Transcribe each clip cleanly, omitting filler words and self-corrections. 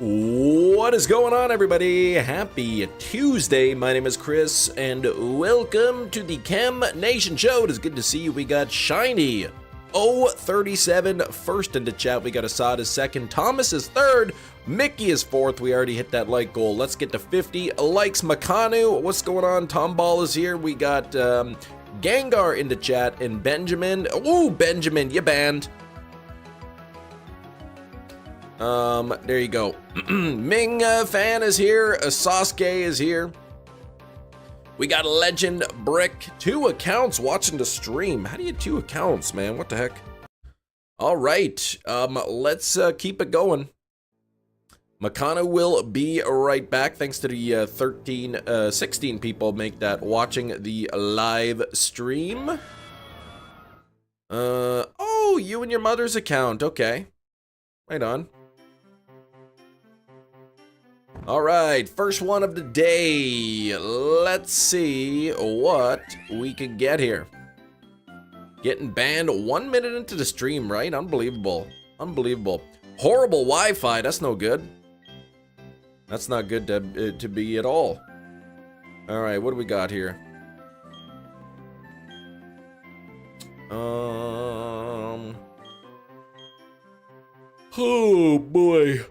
What is going on, everybody? Happy Tuesday. My name is Chris, and welcome to the Chem Nation Show. It is good to see you. We got Shiny 037 first into chat. We got Assad is second. Thomas is third. Mickey is fourth. We already hit that like goal. Let's get to 50 likes. Makanu, what's going on? Tom Ball is here. We got Gengar in the chat, and Benjamin. Ooh, Benjamin, you banned. There you go. Ming fan is here. Sasuke is here. We got Legend Brick. 2 accounts watching the stream. How do you 2 accounts, man? What the heck? All right. Let's keep it going. Makana will be right back. Thanks to the 16 people make that watching the live stream. Oh, you and your mother's account. Okay. Right on. All right, first one of the day. Let's see what we can get here. Getting banned 1 minute into the stream, right? Unbelievable. Unbelievable. Horrible Wi-Fi. That's no good. That's not good to be at all. All right, what do we got here? Oh boy.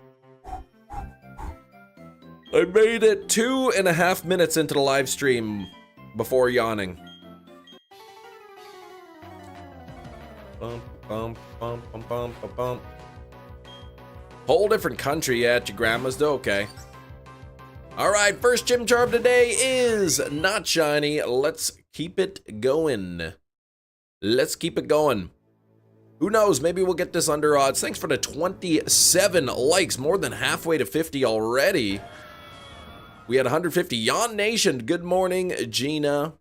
I made it 2.5 minutes into the live stream before yawning. Whole different country at your grandma's though, okay. Alright, first Chimchar of the day is not shiny. Let's keep it going. Let's keep it going. Who knows, maybe we'll get this under odds. Thanks for the 27 likes, more than halfway to 50 already. We had 150. Yon Nation, good morning, Gina.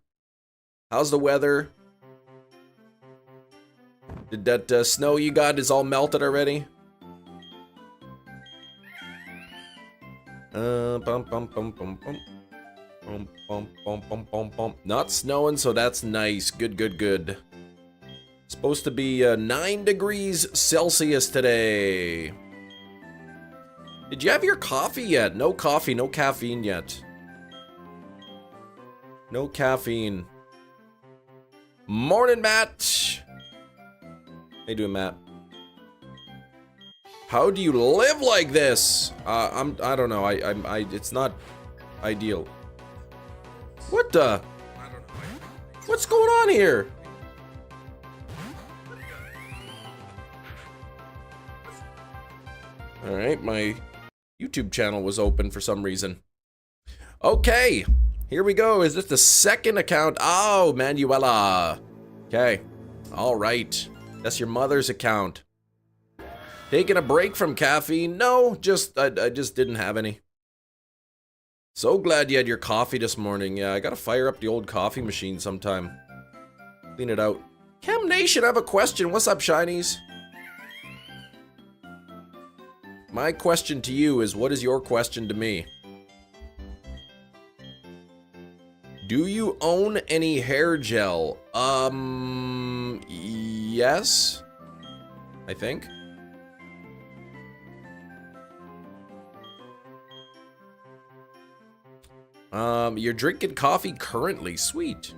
How's the weather? Did that snow you got is all melted already? Not snowing, so that's nice. Good, good, good. Supposed to be 9 degrees Celsius today. Did you have your coffee yet? No coffee, no caffeine yet. No caffeine. Morning, Matt. How you doing, Matt? How do you live like this? I don't know. It's not ideal. What the? What's going on here? All right, my YouTube channel was open for some reason. Okay, here we go. Is this the second account? Oh, Manuela. Okay, all right. That's your mother's account. Taking a break from caffeine? No, I just didn't have any. So glad you had your coffee this morning. Yeah, I gotta fire up the old coffee machine sometime. Clean it out. Chem Nation, I have a question. What's up, Shinies? My question to you is, what is your question to me? Do you own any hair gel? Yes. I think. You're drinking coffee currently. Sweet.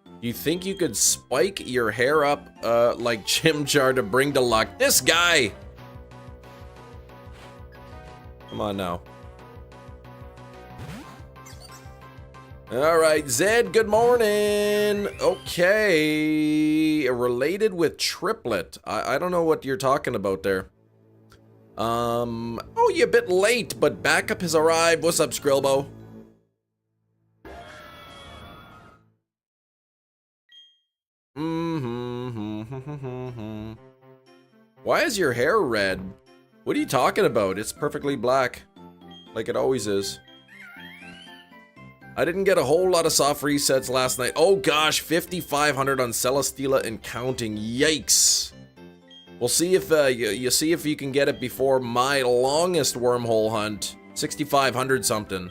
Do you think you could spike your hair up, like Chimchar to bring the luck? This guy! Come on now. All right, Zed, good morning. Okay, related with triplet. I don't know what you're talking about there. Oh, you're a bit late, but backup has arrived. What's up, Skrillbo? Why is your hair red? What are you talking about? It's perfectly black, like it always is. I didn't get a whole lot of soft resets last night. Oh gosh, 5,500 on Celesteela and counting. Yikes. We'll see if you see if you can get it before my longest wormhole hunt, 6,500 something.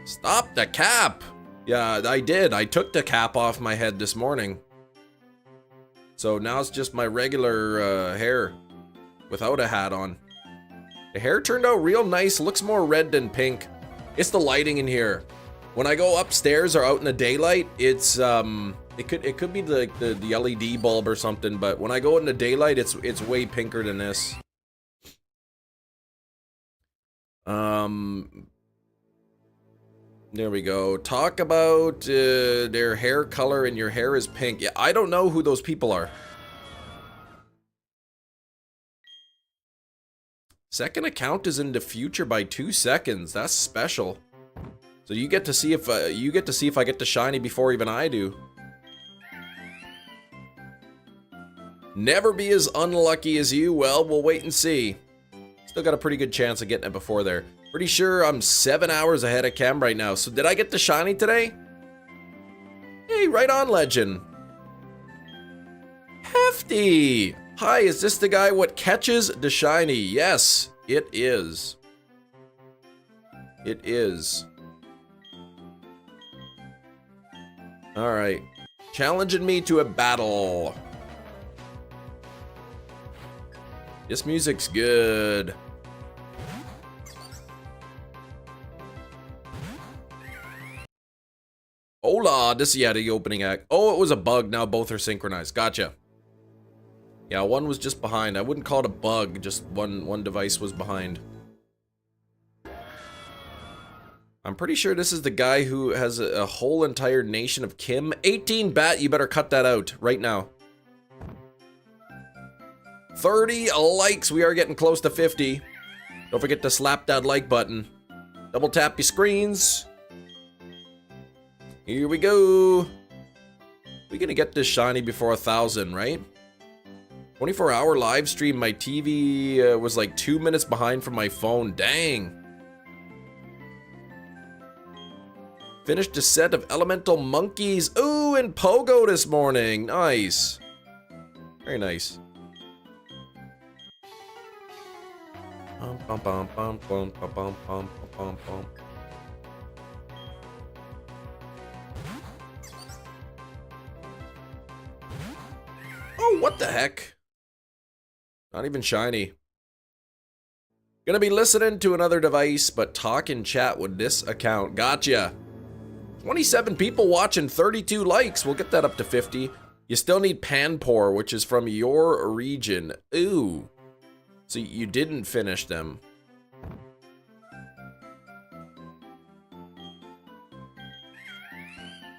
Stop the cap. Yeah, I did. I took the cap off my head this morning. So now it's just my regular hair without a hat on. The hair turned out real nice. Looks more red than pink. It's the lighting in here. When I go upstairs or out in the daylight, it's it could be the LED bulb or something, but when I go in the daylight, it's way pinker than this. There we go. Talk about their hair color and your hair is pink. Yeah, I don't know who those people are. Second account is in the future by 2 seconds. That's special. So you get to see if I get the shiny before even I do. Never be as unlucky as you. Well, we'll wait and see. Still got a pretty good chance of getting it before there. Pretty sure I'm 7 hours ahead of Cam right now. So did I get the shiny today? Hey, right on, legend. Hefty. Hi, is this the guy what catches the shiny? Yes, it is. It is. All right. Challenging me to a battle. This music's good. Hola, this is the opening act. Oh, it was a bug. Now both are synchronized. Gotcha. Yeah, one was just behind. I wouldn't call it a bug. Just one device was behind. I'm pretty sure this is the guy who has a whole entire nation of Kim. 18 bat, you better cut that out right now. 30 likes. We are getting close to 50. Don't forget to slap that like button. Double tap your screens. Here we go. We're gonna get this shiny before 1,000, right? 24-hour live stream. My TV was like 2 minutes behind from my phone. Dang. Finished a set of elemental monkeys. Ooh, and Pogo this morning. Nice. Very nice. Oh, what the heck? Not even shiny. Gonna be listening to another device, but talk and chat with this account. Gotcha. 27 people watching, 32 likes. We'll get that up to 50. You still need Panpour, which is from your region. Ooh. So you didn't finish them.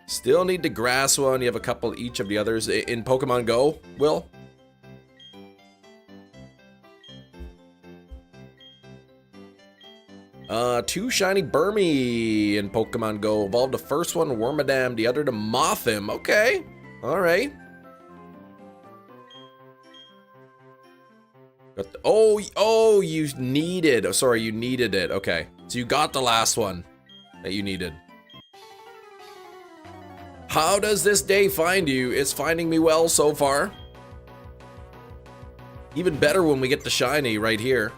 Still need the grass one. You have a couple each of the others in Pokemon Go, Will? Two shiny Burmy in Pokemon Go. Evolved the first one, Wormadam, the other to Mothim. Okay. Alright. Got the, oh, you needed. Oh, sorry, you needed it. Okay. So you got the last one that you needed. How does this day find you? It's finding me well so far. Even better when we get the shiny right here.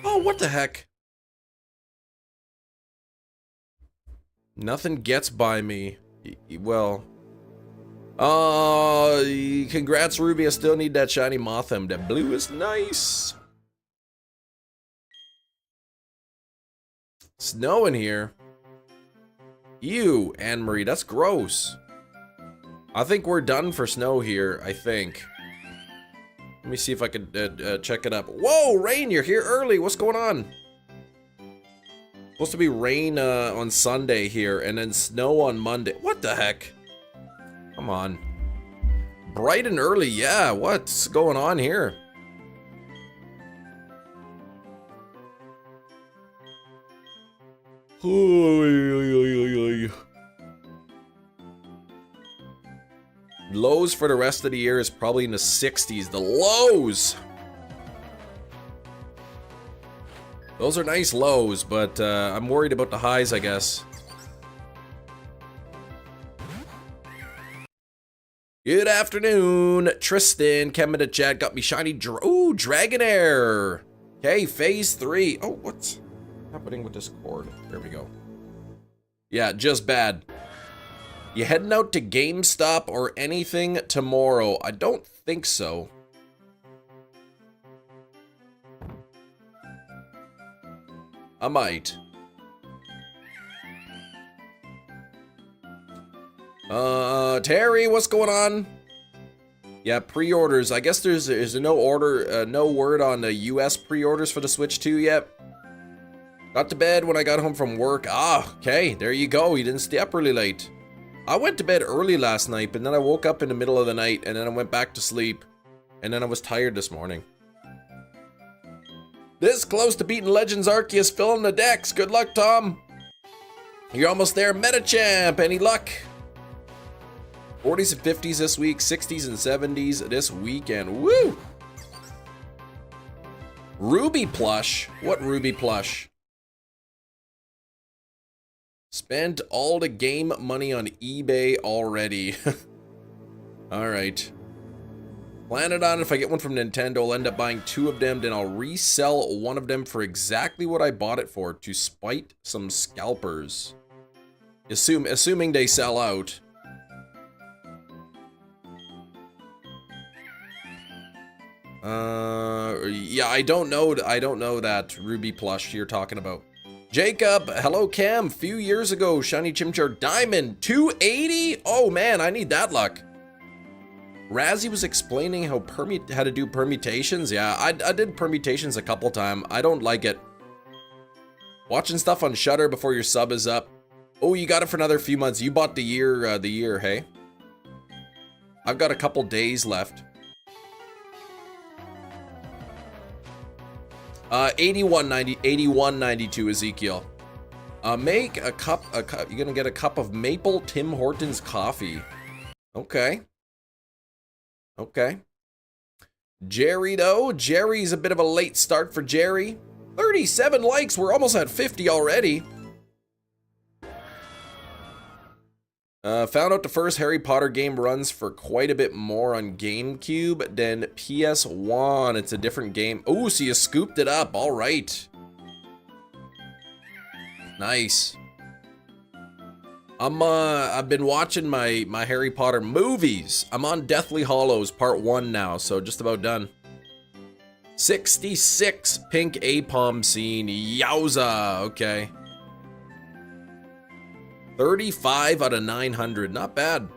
Oh, what the heck? Nothing gets by me. Well. Oh, congrats, Ruby. I still need that shiny Mothim. That blue is nice. Snow in here. Ew, Anne-Marie, that's gross. I think we're done for snow here, I think. Let me see if I can check it up. Whoa, rain, you're here early. What's going on? Supposed to be rain on Sunday here and then snow on Monday. What the heck? Come on. Bright and early, yeah. What's going on here? Lows for the rest of the year is probably in the 60s. The lows! Those are nice lows, but I'm worried about the highs, I guess. Good afternoon, Tristan. Came into chat, got me shiny. Ooh, Dragonair. Okay, phase 3. Oh, what's happening with this cord? There we go. Yeah, just bad. You heading out to GameStop or anything tomorrow? I don't think so. I might. Terry, what's going on? Yeah, pre-orders. I guess there's no order, no word on the US pre-orders for the Switch 2 yet. Got to bed when I got home from work. Ah, okay, there you go. You didn't stay up really late. I went to bed early last night, but then I woke up in the middle of the night, and then I went back to sleep, and then I was tired this morning. This close to beating Legends Arceus, filling the decks. Good luck, Tom. You're almost there, Metachamp. Any luck? 40s and 50s this week, 60s and 70s this weekend. Woo! Ruby plush? What Ruby plush? Spent all the game money on eBay already. Alright. Plan it on if I get one from Nintendo, I'll end up buying 2 of them, then I'll resell one of them for exactly what I bought it for, to spite some scalpers. Assuming they sell out. Yeah, I don't know that Ruby plush you're talking about. Jacob, hello Cam, few years ago, Shiny Chimchar Diamond, 280? Oh man, I need that luck. Razzie was explaining how to do permutations. Yeah, I did permutations a couple times. I don't like it. Watching stuff on Shudder before your sub is up. Oh, you got it for another few months. You bought the year, hey? I've got a couple days left. 81.92 Ezekiel. Make a cup, you're gonna get a cup of maple Tim Hortons coffee. Okay. Okay. Jerry though, Jerry's a bit of a late start for Jerry. 37 likes, we're almost at 50 already. Found out the first Harry Potter game runs for quite a bit more on GameCube than PS1. It's a different game. Oh, so you scooped it up. All right. Nice. I've been watching my Harry Potter movies. I'm on Deathly Hallows Part 1 now, so just about done. 66 pink Apom scene. Yowza. Okay. 35 out of 900, not bad.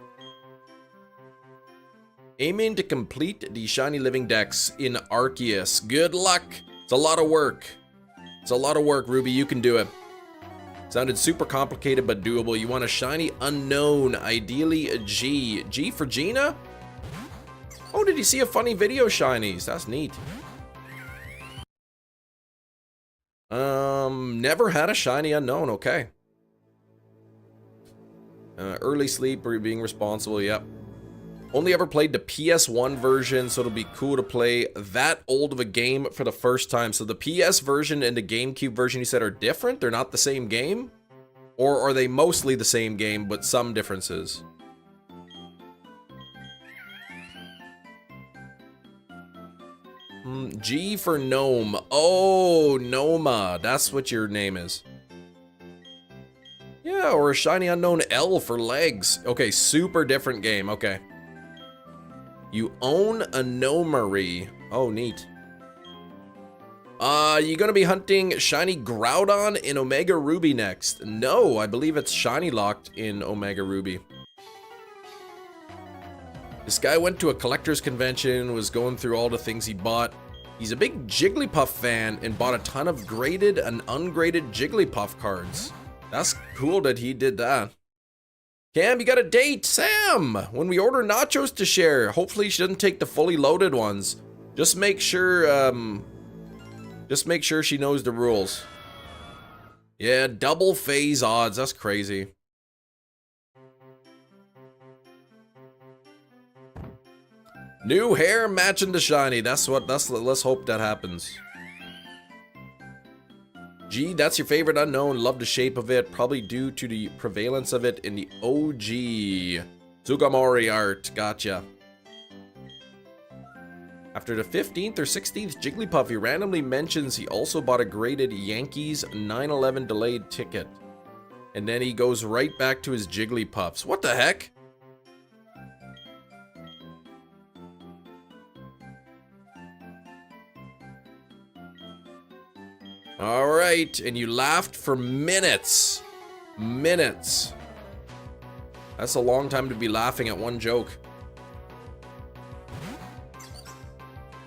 Aiming to complete the shiny living decks in Arceus. Good luck. It's a lot of work. It's a lot of work, Ruby. You can do it. Sounded super complicated but doable. You want a shiny unknown, ideally a G. G for Gina? Oh, did you see a funny video, Shinies? That's neat. Never had a shiny unknown. Okay. Early sleep or being responsible, yep. Only ever played the PS1 version, so it'll be cool to play that old of a game for the first time. So the PS version and the GameCube version you said are different? They're not the same game? Or are they mostly the same game, but some differences? G for Gnome. Oh, Noma. That's what your name is. Yeah, or a shiny unknown L for legs. Okay, super different game. Okay. You own a Gnomery. Oh, neat. You gonna be hunting shiny Groudon in Omega Ruby next? No, I believe it's shiny locked in Omega Ruby. This guy went to a collector's convention, was going through all the things he bought. He's a big Jigglypuff fan and bought a ton of graded and ungraded Jigglypuff cards. That's cool that he did that. Cam, you got a date, Sam. When we order nachos to share, hopefully she doesn't take the fully loaded ones. Just make sure she knows the rules. Yeah, double phase odds. That's crazy. New hair matching the shiny. Let's hope that happens. G, that's your favorite unknown. Love the shape of it. Probably due to the prevalence of it in the OG Tsugamori art. Gotcha. After the 15th or 16th Jigglypuff, he randomly mentions he also bought a graded Yankees 9/11 delayed ticket. And then he goes right back to his Jigglypuffs. What the heck? Alright, and you laughed for minutes. Minutes. That's a long time to be laughing at one joke.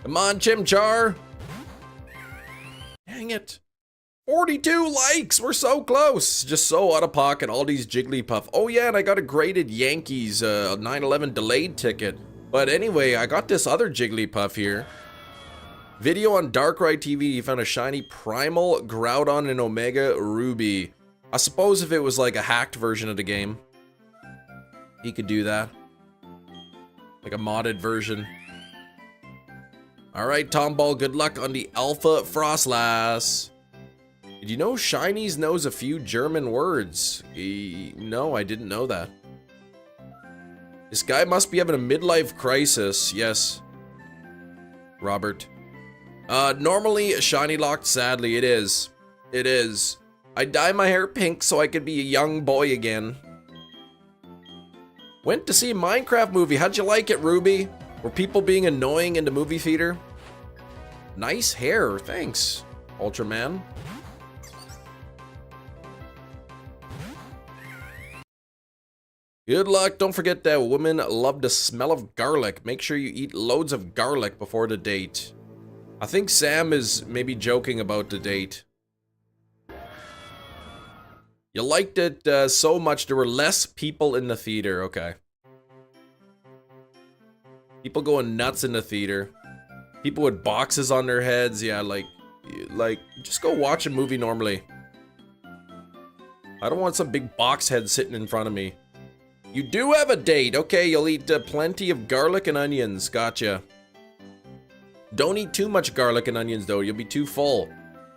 Come on, Chimchar. Dang it. 42 likes! We're so close! Just so out of pocket, all these Jigglypuff. Oh yeah, and I got a graded Yankees 9/11 delayed ticket. But anyway, I got this other Jigglypuff here. Video on Darkrai TV, you found a shiny Primal Groudon and Omega Ruby. I suppose if it was like a hacked version of the game, he could do that. Like a modded version. Alright, Tomball, good luck on the Alpha Frostlass. Did you know Shinies knows a few German words? No, I didn't know that. This guy must be having a midlife crisis. Yes. Robert. Normally shiny locked, sadly. It is. It is. I dye my hair pink so I could be a young boy again. Went to see a Minecraft movie. How'd you like it, Ruby? Were people being annoying in the movie theater? Nice hair. Thanks, Ultraman. Good luck. Don't forget that women love the smell of garlic. Make sure you eat loads of garlic before the date. I think Sam is maybe joking about the date. You liked it so much there were less people in the theater. Okay. People going nuts in the theater. People with boxes on their heads. Yeah, like just go watch a movie normally. I don't want some big box head sitting in front of me. You do have a date. Okay, you'll eat plenty of garlic and onions. Gotcha. Don't eat too much garlic and onions, though. You'll be too full.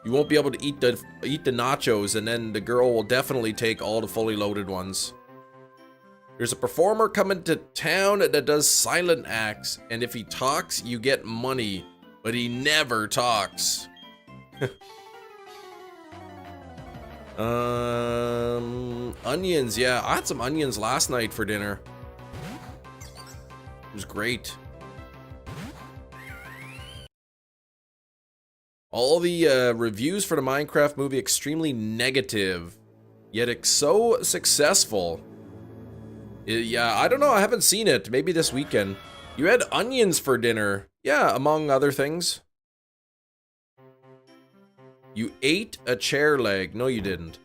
You won't be able to eat the nachos, and then the girl will definitely take all the fully loaded ones. There's a performer coming to town that does silent acts, and if he talks, you get money, but he never talks. Onions, yeah. I had some onions last night for dinner. It was great. All the reviews for the Minecraft movie extremely negative, yet so successful. Yeah, I don't know. I haven't seen it. Maybe this weekend. You had onions for dinner. Yeah, among other things. You ate a chair leg. No, you didn't.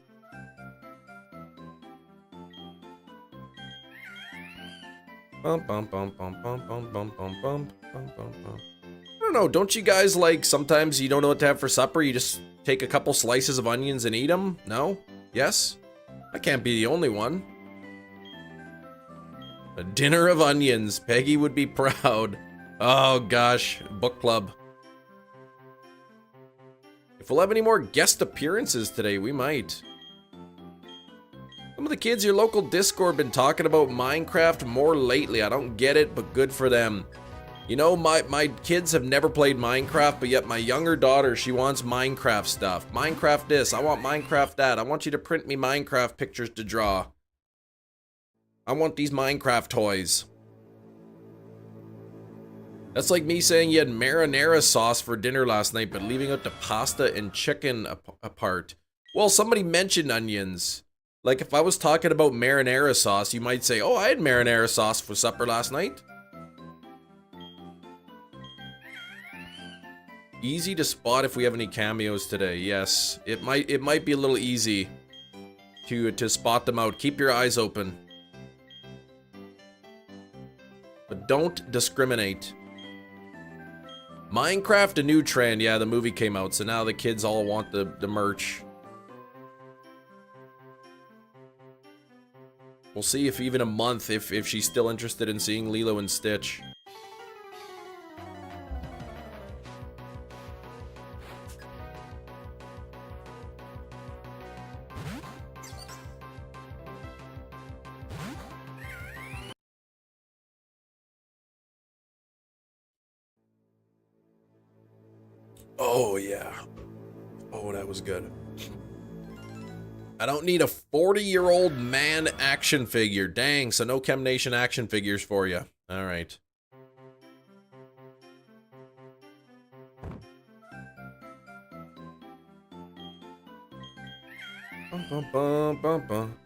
Bum bum bum bum bum bum bum bum bum bum bum bum. I don't know. Don't you guys like sometimes you don't know what to have for supper? You just take a couple slices of onions and eat them? No? Yes? I can't be the only one. A dinner of onions. Peggy would be proud. Oh gosh, book club. If we'll have any more guest appearances today, we might. Some of the kids in your local Discord been talking about Minecraft more lately. I don't get it, but good for them. You know, my kids have never played Minecraft, but yet my younger daughter, she wants Minecraft stuff. Minecraft this, I want Minecraft that. I want you to print me Minecraft pictures to draw. I want these Minecraft toys. That's like me saying you had marinara sauce for dinner last night, but leaving out the pasta and chicken apart. Well, somebody mentioned onions. Like if I was talking about marinara sauce, you might say, oh, I had marinara sauce for supper last night. Easy to spot if we have any cameos today. Yes, it might be a little easy to spot them out. Keep your eyes open. But don't discriminate. Minecraft, a new trend. Yeah, the movie came out, so now the kids all want the merch. We'll see if even a month, if she's still interested in seeing Lilo and Stitch. Oh, yeah. Oh, that was good. I don't need a 40-year-old man action figure. Dang, so no Chem Nation action figures for you. All right. Bum, bum, bum, bum.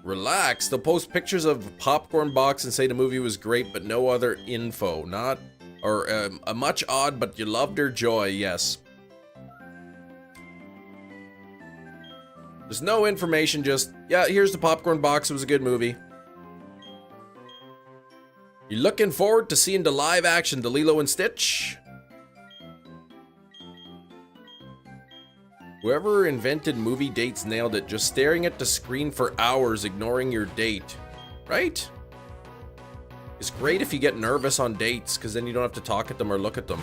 Relax. They'll post pictures of a popcorn box and say the movie was great, but no other info. Not, or a much odd, but you loved her joy. Yes. There's no information. Just yeah. Here's the popcorn box. It was a good movie. You looking forward to seeing the live action, the Lilo and Stitch? Whoever invented movie dates nailed it. Just staring at the screen for hours, ignoring your date. Right? It's great if you get nervous on dates, because then you don't have to talk at them or look at them.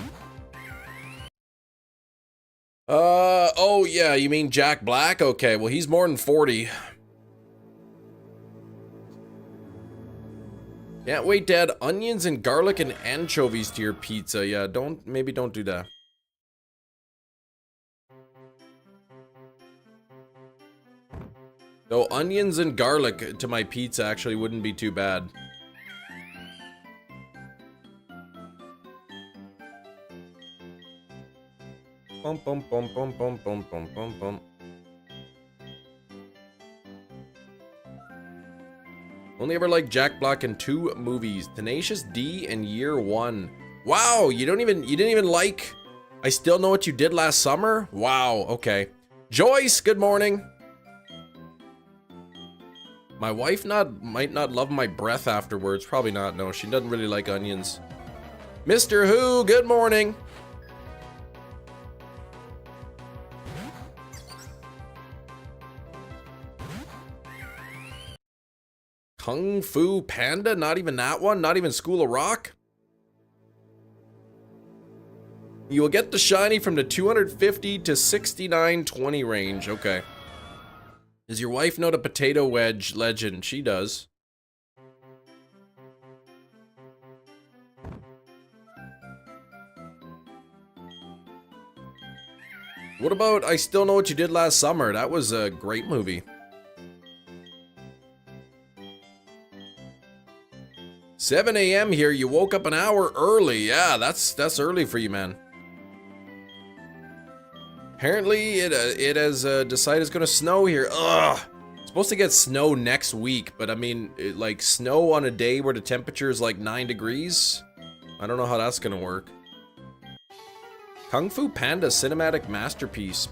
Oh yeah, you mean Jack Black? Okay, well he's more than 40. Can't wait to add onions and garlic and anchovies to your pizza. Yeah, maybe don't do that. Though onions and garlic to my pizza actually wouldn't be too bad. Bum bum bum bum bum bum bum bum bum. Only ever liked Jack Black in 2 movies, Tenacious D and Year One. Wow, you didn't even like I Still Know What You Did Last Summer? Wow, okay. Joyce, good morning. My wife might not love my breath afterwards. Probably not. No, she doesn't really like onions. Mr. Who, good morning. Kung Fu Panda? Not even that one? Not even School of Rock? You will get the shiny from the 250 to 6920 range. Okay. Does your wife know the potato wedge legend? She does. What about I Still Know What You Did Last Summer? That was a great movie. 7 a.m. here. You woke up an hour early. Yeah, that's early for you, man. Apparently, it has decided it's gonna snow here. Ugh! It's supposed to get snow next week, but I mean, like snow on a day where the temperature is like 9 degrees? I don't know how that's gonna work. Kung Fu Panda cinematic masterpiece.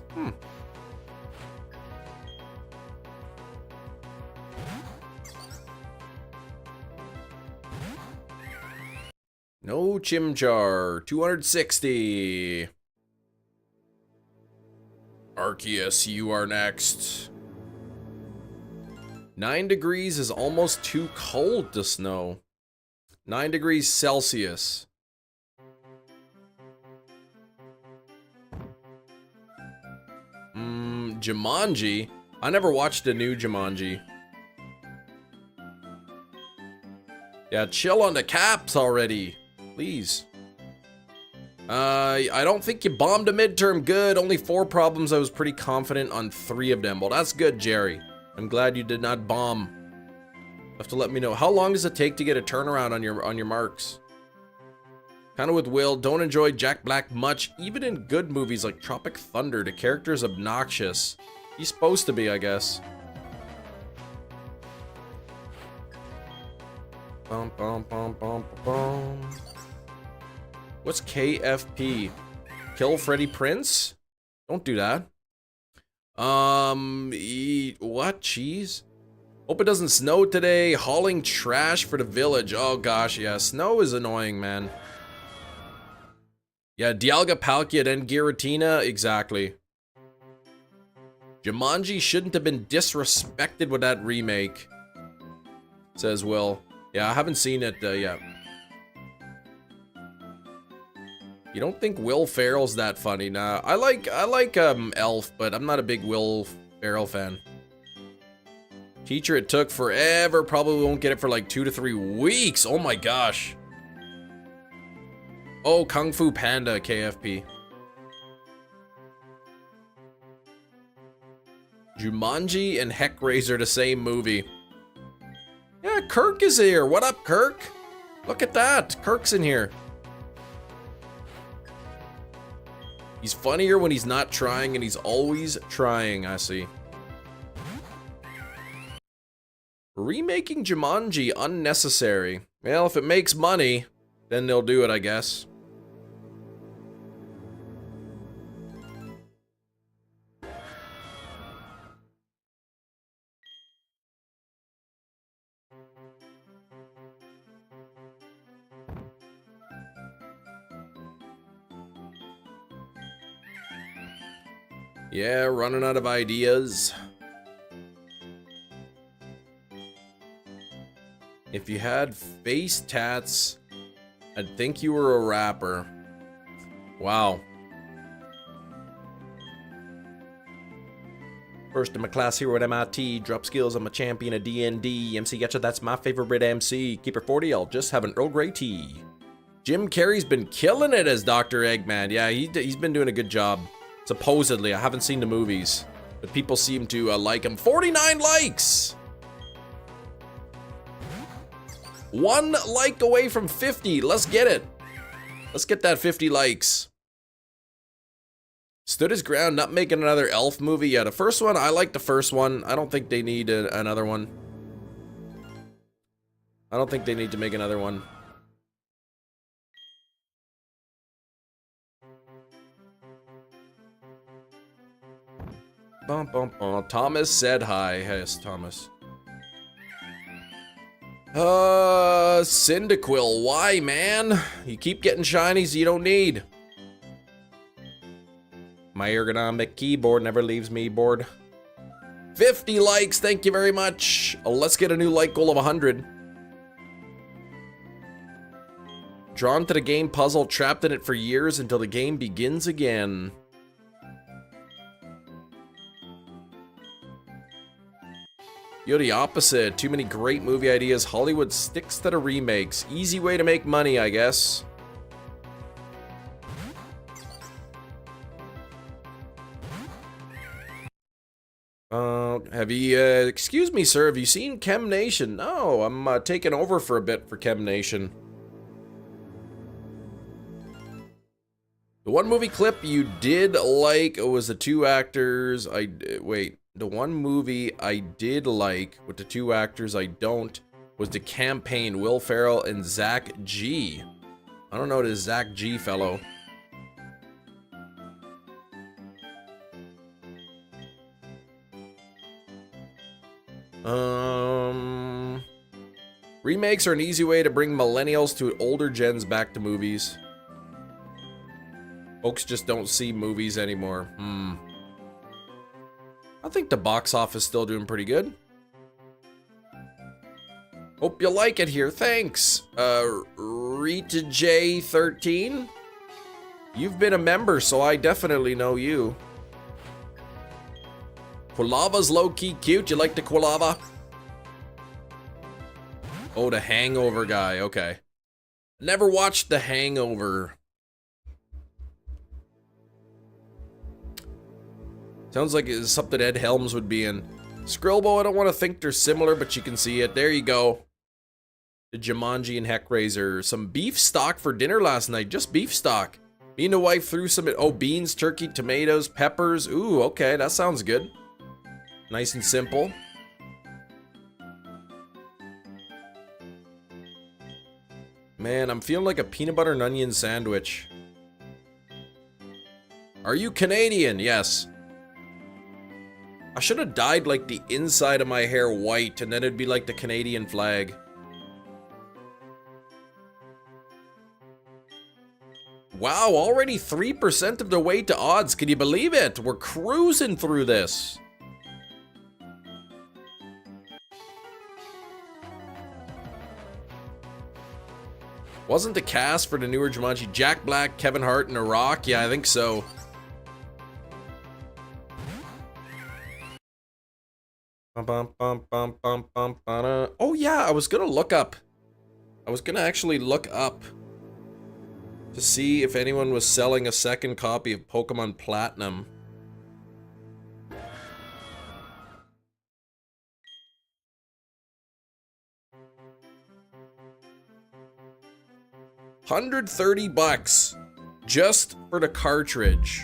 No Chimchar. 260. Arceus, you are next. 9 degrees is almost too cold to snow. 9 degrees Celsius. Jumanji? I never watched the new Jumanji. Yeah, chill on the caps already. Please. I don't think you bombed a midterm good. Only 4 problems. I was pretty confident on 3 of them. Well, that's good, Jerry. I'm glad you did not bomb. You have to let me know. How long does it take to get a turnaround on your marks? Kind of with Will. Don't enjoy Jack Black much. Even in good movies like Tropic Thunder, the character is obnoxious. He's supposed to be, I guess. Bum, bum, bum, bum, bum. What's KFP? Kill Freddie Prince? Don't do that. What? Cheese? Hope it doesn't snow today. Hauling trash for the village. Oh gosh, yeah. Snow is annoying, man. Yeah, Dialga Palkia, then Giratina. Exactly. Jumanji shouldn't have been disrespected with that remake. Says Will. Yeah, I haven't seen it yet. You don't think Will Ferrell's that funny? Nah, I like Elf, but I'm not a big Will Ferrell fan. Teacher, it took forever. Probably won't get it for like 2 to 3 weeks. Oh my gosh. Oh, Kung Fu Panda, KFP. Jumanji and Heckraiser, the same movie. Yeah, Kirk is here. What up, Kirk? Look at that. Kirk's in here. He's funnier when he's not trying, and he's always trying, I see. Remaking Jumanji unnecessary. Well, if it makes money, then they'll do it, I guess. Yeah, running out of ideas. If you had face tats, I'd think you were a rapper. Wow. First in my class, hero at MIT. Drop skills, I'm a champion at D&D. MC Getcha, that's my favorite MC. Keep it 40, I'll just have an Earl Grey tea. Jim Carrey's been killing it as Dr. Eggman. Yeah, he's been doing a good job. Supposedly, I haven't seen the movies, but people seem to like him. 49 likes! 1 like away from 50. Let's get it. Let's get that 50 likes. Stood his ground, not making another elf movie. Yeah, the first one, I like the first one. I don't think they need another one. I don't think they need to make another one. Bum, bum, bum. Thomas said hi. Yes, Thomas. Cyndaquil, why, man? You keep getting shinies you don't need. My ergonomic keyboard never leaves me bored. 50 likes, thank you very much. Let's get a new like goal of 100. Drawn to the game puzzle, trapped in it for years until the game begins again. You're the opposite. Too many great movie ideas. Hollywood sticks to the remakes. Easy way to make money, I guess. Have you, excuse me, sir, have you seen Chem Nation? No, I'm taking over for a bit for Chem Nation. The one movie clip you did like was the 2 actors. Wait. The one movie I did like with the 2 actors I don't was The Campaign, Will Ferrell and Zach G. I don't know this Zach G fellow. Remakes are an easy way to bring millennials to older gens back to movies. Folks just don't see movies anymore. I think the box office is still doing pretty good. Hope you like it here. Thanks, Rita J13. You've been a member, so I definitely know you. Quilava's low-key cute. You like the Quilava? Oh, the Hangover guy. Okay. Never watched The Hangover. Sounds like it's something Ed Helms would be in. Skrillbo, I don't want to think they're similar, but you can see it. There you go. The Jumanji and Heckraiser. Some beef stock for dinner last night. Just beef stock. Me and the wife threw some... Oh, beans, turkey, tomatoes, peppers. Ooh, okay. That sounds good. Nice and simple. Man, I'm feeling like a peanut butter and onion sandwich. Are you Canadian? Yes. I should have dyed like the inside of my hair white and then it'd be like the Canadian flag. Wow, already 3% of the way to odds. Can you believe it? We're cruising through this. Wasn't the cast for the newer Jumanji Jack Black, Kevin Hart, and The Rock? Yeah, I think so. Oh yeah, I was gonna look up. I was gonna actually look up to see if anyone was selling a second copy of Pokemon Platinum. $130 just for the cartridge.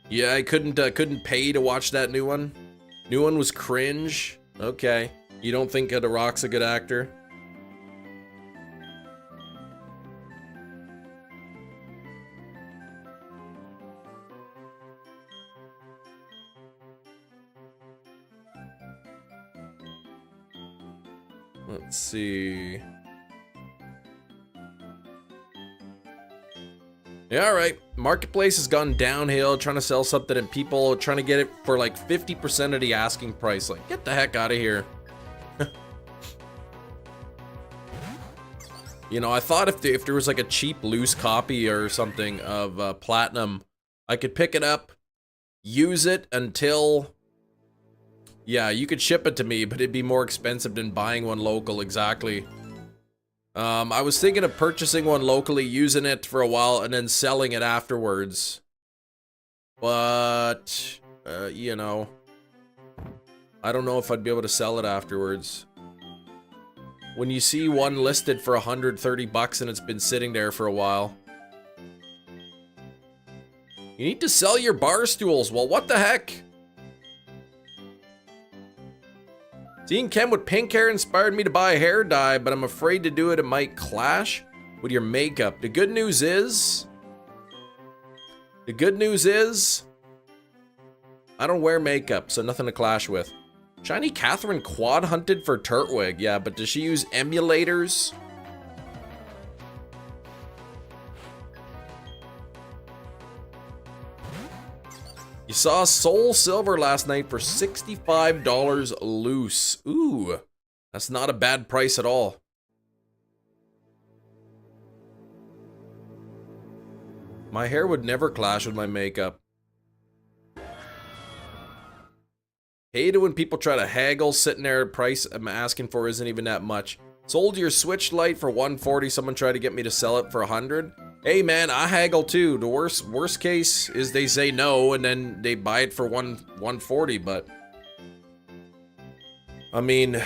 Yeah, I couldn't pay to watch that new one. New one was cringe. Okay. You don't think The Rock's a good actor? Let's see. Yeah, alright. Marketplace has gone downhill, trying to sell something and people trying to get it for like 50% of the asking price. Like, get the heck out of here. You know, I thought if there was like a cheap loose copy or something of Platinum, I could pick it up, use it until... Yeah, you could ship it to me, but it'd be more expensive than buying one local, exactly. I was thinking of purchasing one locally, using it for a while, and then selling it afterwards. But, you know, I don't know if I'd be able to sell it afterwards. When you see one listed for 130 bucks and it's been sitting there for a while. You need to sell your bar stools. Well, what the heck? Seeing Ken with pink hair inspired me to buy a hair dye, but I'm afraid to do it. It might clash with your makeup. The good news is... I don't wear makeup, so nothing to clash with. Shiny Catherine quad hunted for Turtwig. Yeah, but does she use emulators? You saw Soul Silver last night for $65 loose. Ooh, that's not a bad price at all. My hair would never clash with my makeup. Hate it when people try to haggle, sitting there at price I'm asking for isn't even that much. Sold your Switch Lite for $140, someone tried to get me to sell it for $100. Hey man, I haggle too. The worst case is they say no and then they buy it for $140, but I mean,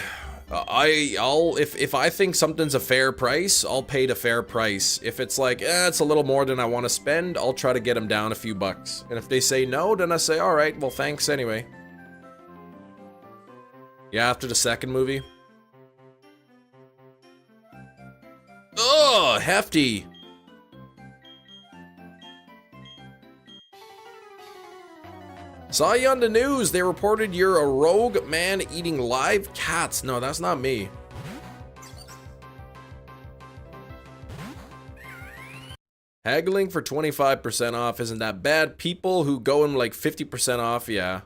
if I think something's a fair price, I'll pay the fair price. If it's like, it's a little more than I want to spend, I'll try to get them down a few bucks. And if they say no, then I say, all right, well, thanks anyway. Yeah, after the second movie. Ugh, hefty. Saw you on the news. They reported you're a rogue man eating live cats. No, that's not me. Haggling for 25% off isn't that bad. People who go in like 50% off, yeah.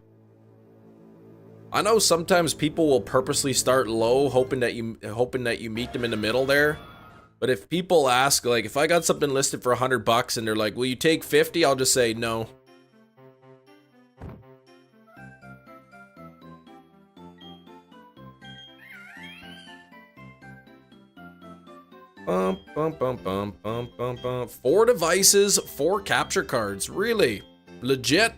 I know sometimes people will purposely start low, hoping that you meet them in the middle there. But if people ask, like, if I got something listed for $100 and they're like, "Will you take 50?" I'll just say no. Bum, bum, bum, bum, bum, bum, bum. 4 devices, 4 capture cards. Really? Legit?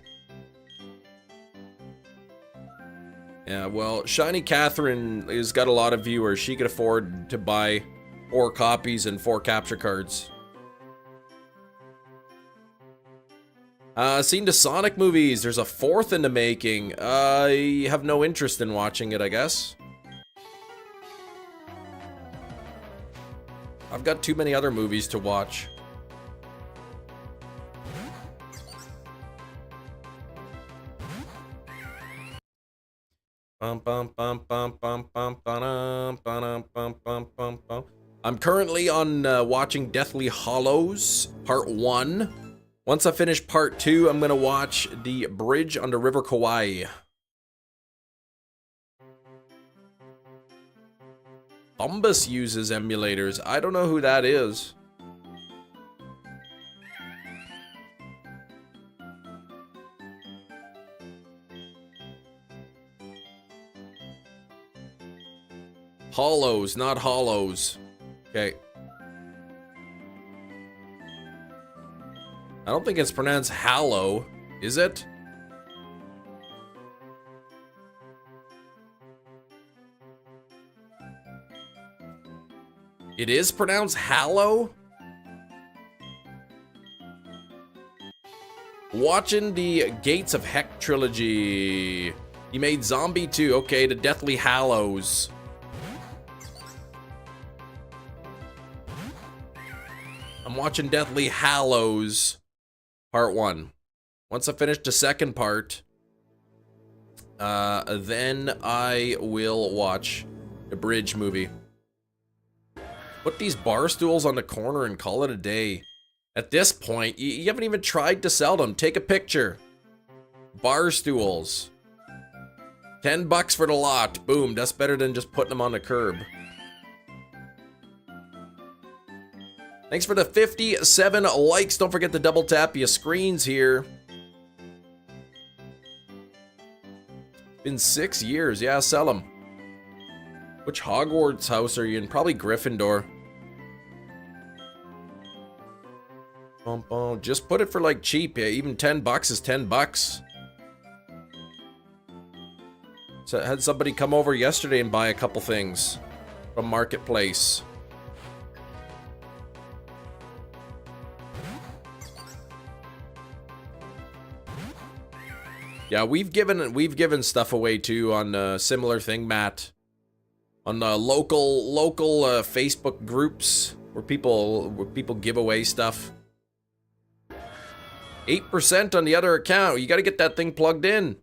Yeah, well, Shiny Catherine has got a lot of viewers. She could afford to buy 4 copies and 4 capture cards. Seen the Sonic movies. There's a 4th in the making. I have no interest in watching it, I guess. I've got too many other movies to watch. I'm currently on watching Deathly Hallows Part 1. Once I finish Part 2, I'm gonna watch The Bridge on the River Kauai. Bombus uses emulators. I don't know who that is. Hollows, not hollows. Okay. I don't think it's pronounced hallow, is it? It is pronounced hallow? Watching the Gates of Heck trilogy. He made Zombie 2. Okay, the Deathly Hallows. I'm watching Deathly Hallows Part 1. Once I finish the second part, then I will watch the Bridge movie. Put these bar stools on the corner and call it a day. At this point, you haven't even tried to sell them. Take a picture. Bar stools. $10 for the lot. Boom, that's better than just putting them on the curb. Thanks for the 57 likes. Don't forget to double tap your screens here. Been 6 years. Yeah, sell them. Which Hogwarts house are you in? Probably Gryffindor. Just put it for like cheap. Yeah, even $10 is $10. So I had somebody come over yesterday and buy a couple things from Marketplace. Yeah, we've given stuff away too on a similar thing, Matt. On the local Facebook groups where people give away stuff. 8% on the other account. You got to get that thing plugged in.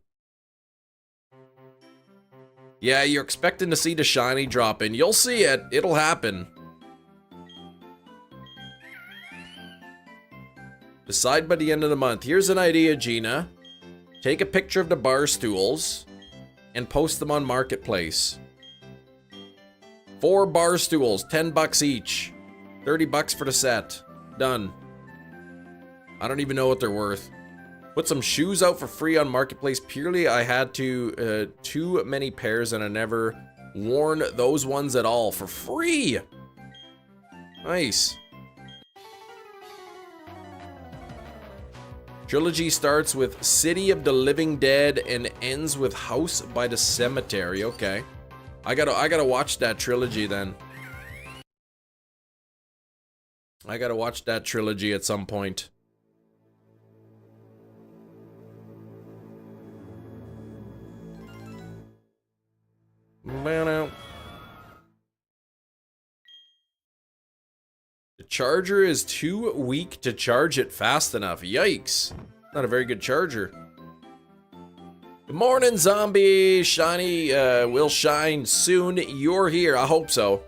Yeah, you're expecting to see the shiny drop in. You'll see it. It'll happen. Decide by the end of the month. Here's an idea, Gina. Take a picture of the bar stools and post them on Marketplace. 4 bar stools, $10 each. $30 for the set. Done. I don't even know what they're worth. Put some shoes out for free on Marketplace. Purely I had too many pairs and I never worn those ones at all for free. Nice. Trilogy starts with City of the Living Dead and ends with House by the Cemetery. Okay. I gotta watch that trilogy then. I gotta watch that trilogy at some point. The charger is too weak to charge it fast enough. Yikes. Not a very good charger. Good morning, zombie. Shiny will shine soon. You're here. I hope so.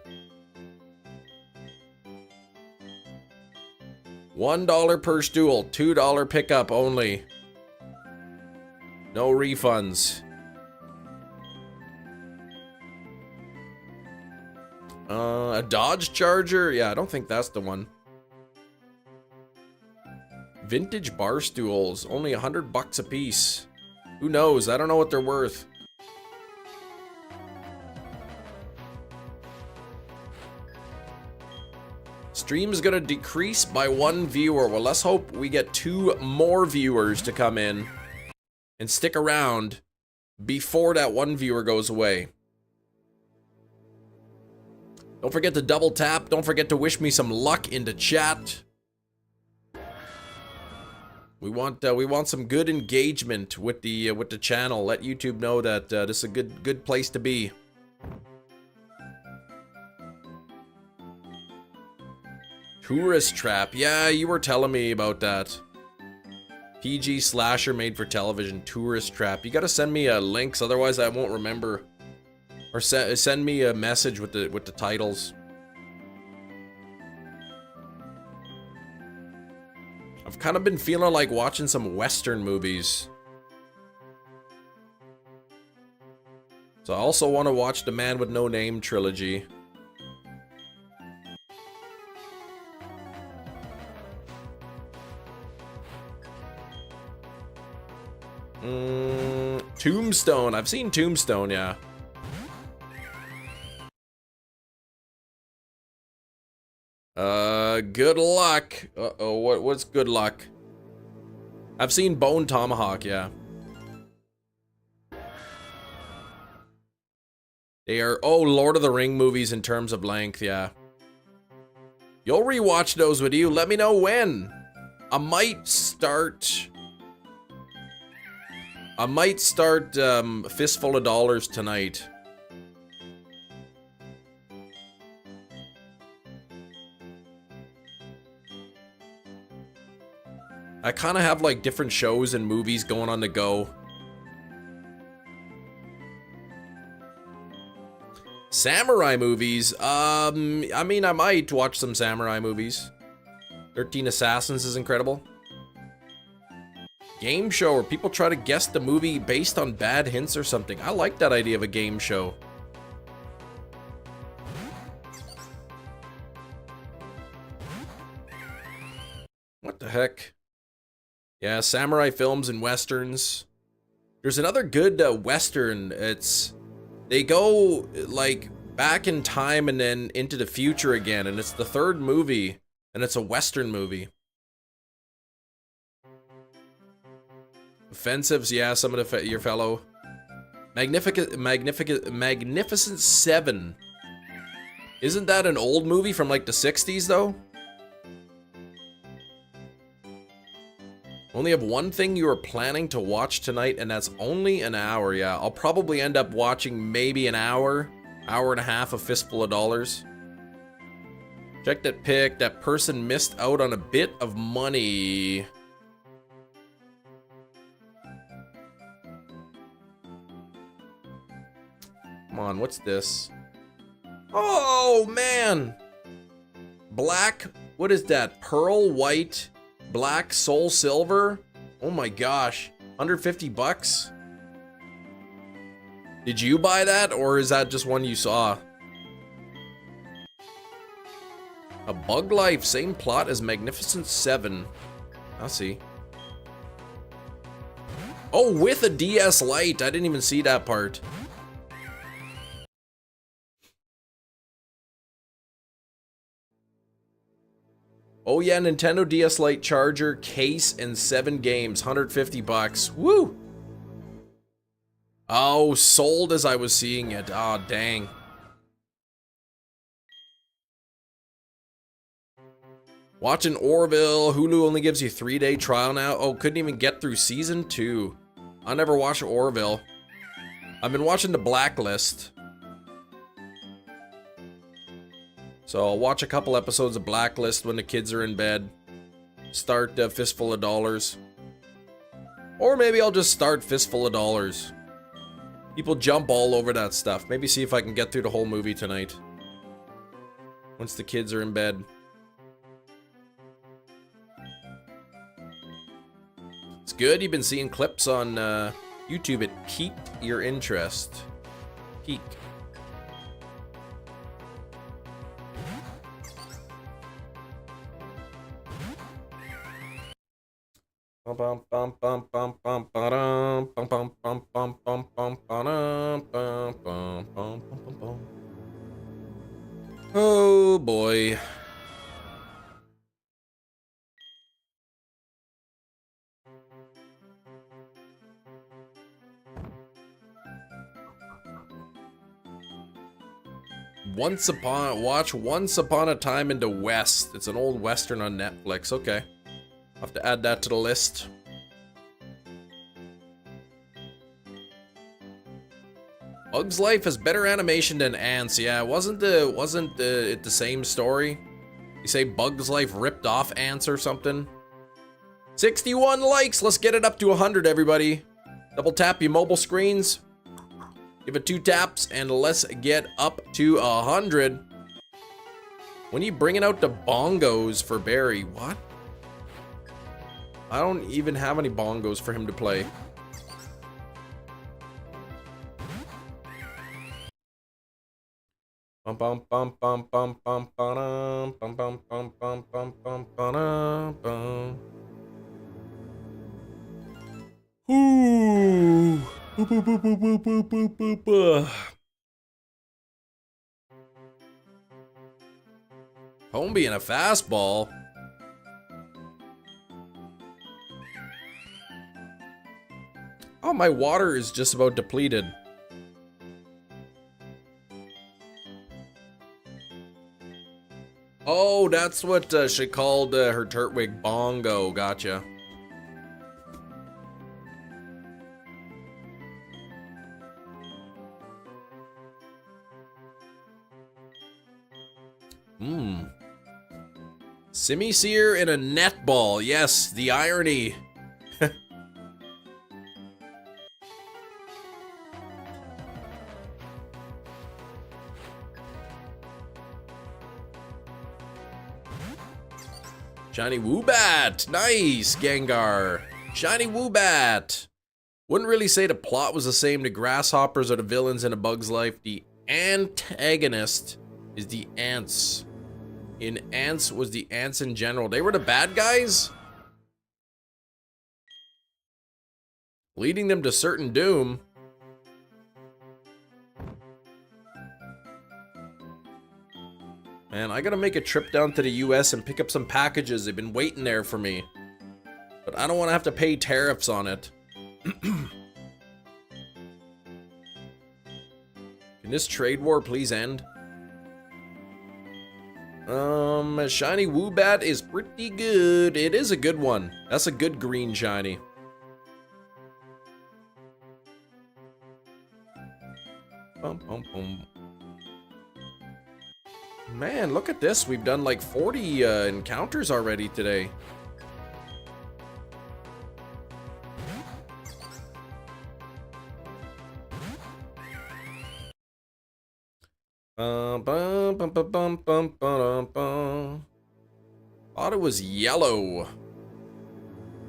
$1 per stool. $2 pickup only. No refunds. A Dodge Charger? Yeah, I don't think that's the one. Vintage bar stools. Only $100 a piece. Who knows? I don't know what they're worth. Stream's gonna decrease by 1 viewer. Well, let's hope we get 2 more viewers to come in and stick around before that 1 viewer goes away. Don't forget to double tap. Don't forget to wish me some luck in the chat. We want some good engagement with the channel. Let YouTube know that this is a good place to be. Tourist Trap. Yeah, you were telling me about that. PG slasher made for television. Tourist Trap. You gotta send me links, otherwise I won't remember. Or send me a message with the titles. I've kind of been feeling like watching some Western movies. So I also want to watch the Man with No Name trilogy. Tombstone. I've seen Tombstone, yeah. Good luck. Uh-oh, what's good luck? I've seen Bone Tomahawk, yeah. They are, oh, Lord of the Ring movies in terms of length, yeah. You'll rewatch those with you. Let me know when. I might start I might start Fistful of Dollars tonight. I kind of have like different shows and movies going on the go. Samurai movies? I mean, I might watch some samurai movies. 13 Assassins is incredible. Game show where people try to guess the movie based on bad hints or something. I like that idea of a game show. What the heck? Yeah, samurai films and westerns. There's another good western. They go like back in time and then into the future again, and it's the third movie, and it's a western movie. Offensives, yeah, some of your fellow. Magnificent Seven. Isn't that an old movie from like the 60s though? Only have one thing you are planning to watch tonight, and that's only an hour. Yeah, I'll probably end up watching maybe an hour and a half of Fistful of Dollars. Check that pic. That person missed out on a bit of money. Come on, what's this? Oh, man! Black, what is that? Pearl White... Black Soul Silver? Oh my gosh. 150 bucks? Did you buy that, or is that just one you saw? A Bug Life, same plot as Magnificent Seven. I see. Oh, with a DS Lite. I didn't even see that part. Oh yeah, Nintendo DS Lite charger, case, and 7 games. 150 bucks. Woo! Oh, sold as I was seeing it. Oh, dang. Watching Orville. Hulu only gives you 3-day trial now. Oh, couldn't even get through season 2. I never watched Orville. I've been watching The Blacklist. So I'll watch a couple episodes of Blacklist when the kids are in bed. Start Fistful of Dollars. Or maybe I'll just start Fistful of Dollars. People jump all over that stuff. Maybe see if I can get through the whole movie tonight. Once the kids are in bed. It's good. You've been seeing clips on YouTube. It piqued your interest. Peak. Oh boy. Once Upon a Time in the West. It's an old western on Netflix. Okay. I'll have to add that to the list. Bug's Life has better animation than Ants. Yeah, wasn't it the same story? You say Bug's Life ripped off Ants or something? 61 likes. Let's get it up to 100, everybody. Double tap your mobile screens. Give it 2 taps, and let's get up to 100. When are you bringing out the bongos for Barry? What? I don't even have any bongos for him to play. Bum bum bum bum bum bum bum bum bum bum bum bum bum bum. Ooh. Home being a fastball. Oh, my water is just about depleted. Oh, that's what she called her Turtwig bongo. Gotcha. Simisear in a netball. Yes, the irony. Shiny Woobat! Nice, Gengar! Shiny Woobat! Wouldn't really say the plot was the same to grasshoppers or the villains in A Bug's Life. The antagonist is the ants. In Ants was the ants in general. They were the bad guys? Leading them to certain doom. Man, I gotta make a trip down to the US and pick up some packages. They've been waiting there for me. But I don't want to have to pay tariffs on it. Can this trade war please end? Shiny Woobat is pretty good. It is a good one. That's a good green shiny. Bum, bum, bum. Man, look at this. We've done like 40 encounters already today. Thought it was yellow.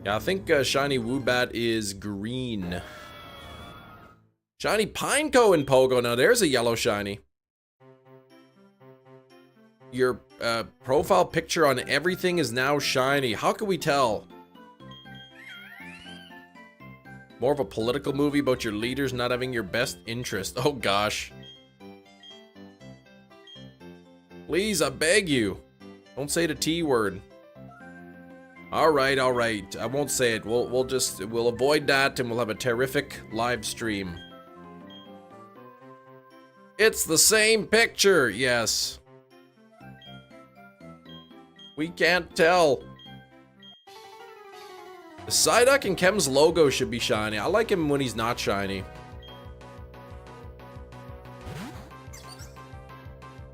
Yeah, I think Shiny Woobat is green. Shiny Pineco in Pogo. Now there's a yellow shiny. Your profile picture on everything is now shiny. How can we tell? More of a political movie about your leaders not having your best interest. Oh gosh. Please, I beg you. Don't say the T word. Alright, alright. I won't say it. We'll avoid that and we'll have a terrific live stream. It's the same picture, yes. We can't tell. The Psyduck and Chem's logo should be shiny. I like him when he's not shiny.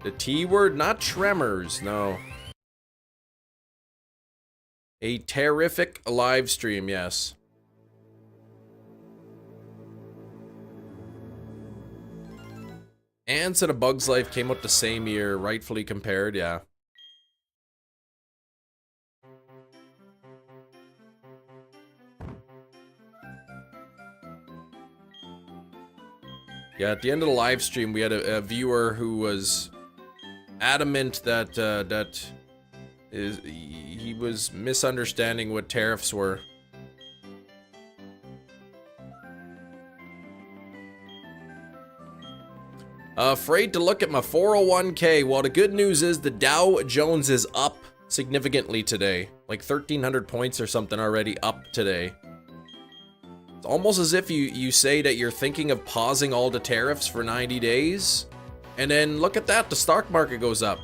The T word, not tremors, no. A terrific live stream, yes. Ants and A Bug's Life came out the same year, rightfully compared, yeah. Yeah, at the end of the live stream, we had a viewer who was adamant that he was misunderstanding what tariffs were. Afraid to look at my 401k. Well, the good news is the Dow Jones is up significantly today. Like 1,300 points or something already up today. It's almost as if you say that you're thinking of pausing all the tariffs for 90 days. And then look at that, the stock market goes up.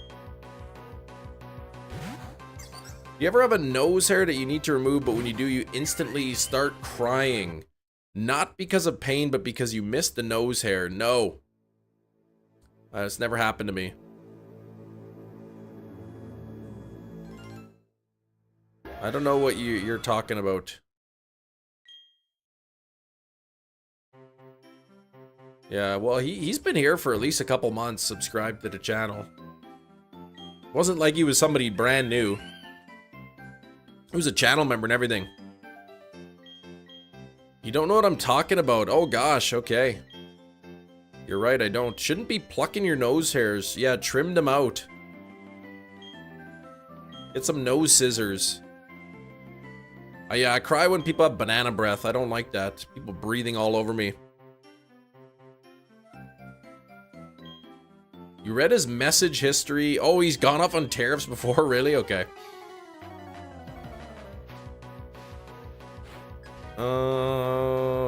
You ever have a nose hair that you need to remove, but when you do, you instantly start crying? Not because of pain, but because you missed the nose hair. No. It's never happened to me. I don't know what you're talking about. Yeah, well, he's been here for at least a couple months, subscribed to the channel. Wasn't like he was somebody brand new. He was a channel member and everything. You don't know what I'm talking about? Oh gosh, okay. You're right, I don't. Shouldn't be plucking your nose hairs. Yeah, trim them out. Get some nose scissors. Yeah, I cry when people have banana breath. I don't like that. People breathing all over me. You read his message history? Oh, he's gone off on tariffs before? Really? Okay.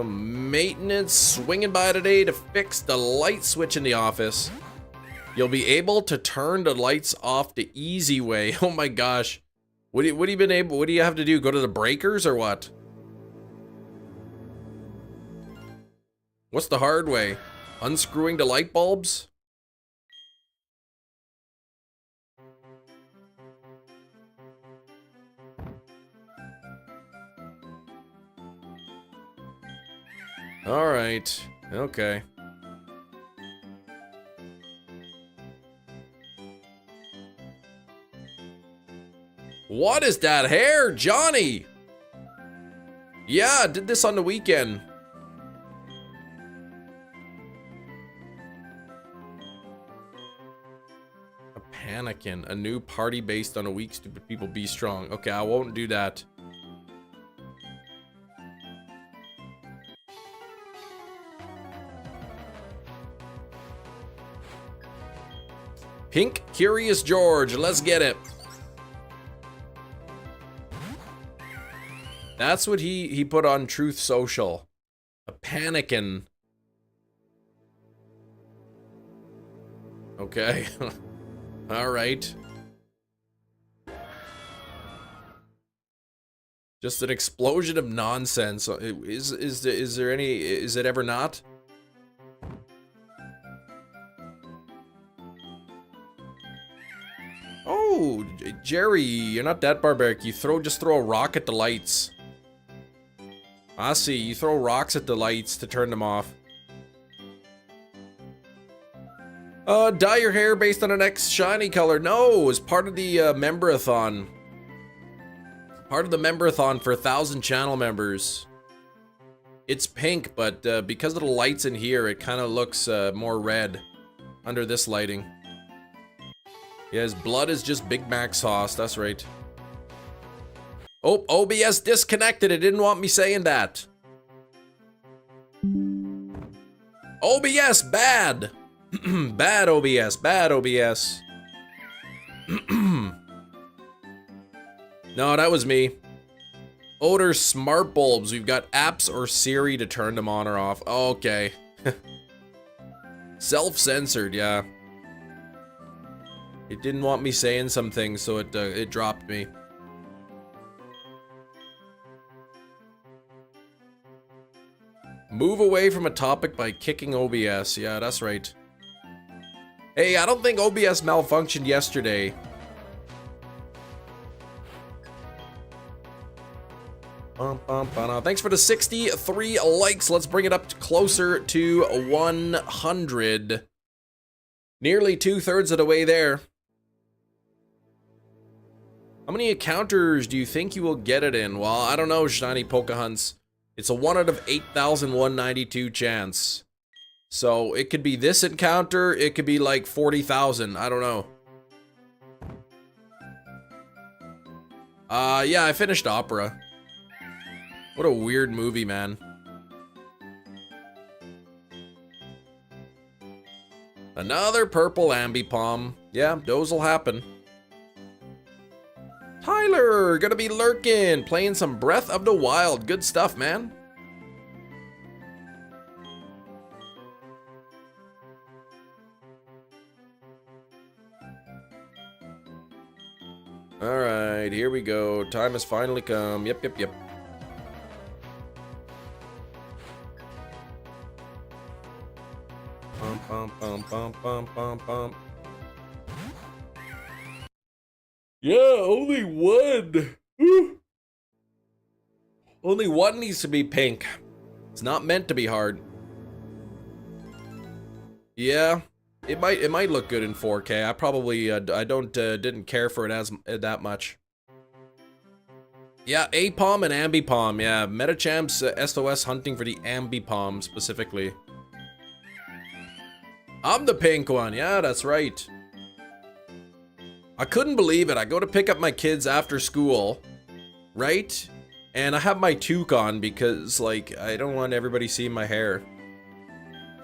Maintenance swinging by today to fix the light switch in the office. You'll be able to turn the lights off the easy way. Oh my gosh. What do you have to do? Go to the breakers or what? What's the hard way? Unscrewing the light bulbs? Alright. Okay. What is that hair, Johnny? Yeah, I did this on the weekend. A Panikin, a new party based on a week stupid people be strong. Okay, I won't do that. Pink Curious George, let's get it. That's what he put on Truth Social. A Panikin. Okay. All right. Just an explosion of nonsense. Is there any? Is it ever not? Oh, Jerry, you're not that barbaric. You just throw a rock at the lights. I see. You throw rocks at the lights to turn them off. Dye your hair based on an shiny color. No, it's part of the member-a-thon. Part of the member-a-thon for 1,000 channel members. It's pink, but because of the lights in here, it kind of looks more red under this lighting. Yeah, his blood is just Big Mac sauce. That's right. Oh, OBS disconnected. It didn't want me saying that. OBS, bad. Bad OBS, bad OBS. No, that was me. Odor smart bulbs. We've got apps or Siri to turn them on or off. Okay. Self-censored, yeah. It didn't want me saying some things, so it dropped me. Move away from a topic by kicking OBS. Yeah, that's right. Hey, I don't think OBS malfunctioned yesterday. Thanks for the 63 likes. Let's bring it up closer to 100. Nearly 2/3 of the way there. How many encounters do you think you will get it in? Well, I don't know, Shiny Pokehunts. It's a 1 out of 8,192 chance. So it could be this encounter, it could be like 40,000, I don't know. Yeah, I finished Opera. What a weird movie, man. Another purple Ambipom. Yeah, those'll happen. Tyler, gonna be lurking, playing some Breath of the Wild. Good stuff, man. Alright, here we go. Time has finally come. Yep. Bum. Yeah, only one. Only one needs to be pink. It's not meant to be hard. Yeah, it might look good in 4K. I probably didn't care for it as that much. Yeah, Apom and Ambipom. Yeah, Medichamp's SOS hunting for the Ambipom specifically. I'm the pink one. Yeah, that's right. I couldn't believe it. I go to pick up my kids after school, right? And I have my toque on because, like, I don't want everybody seeing my hair.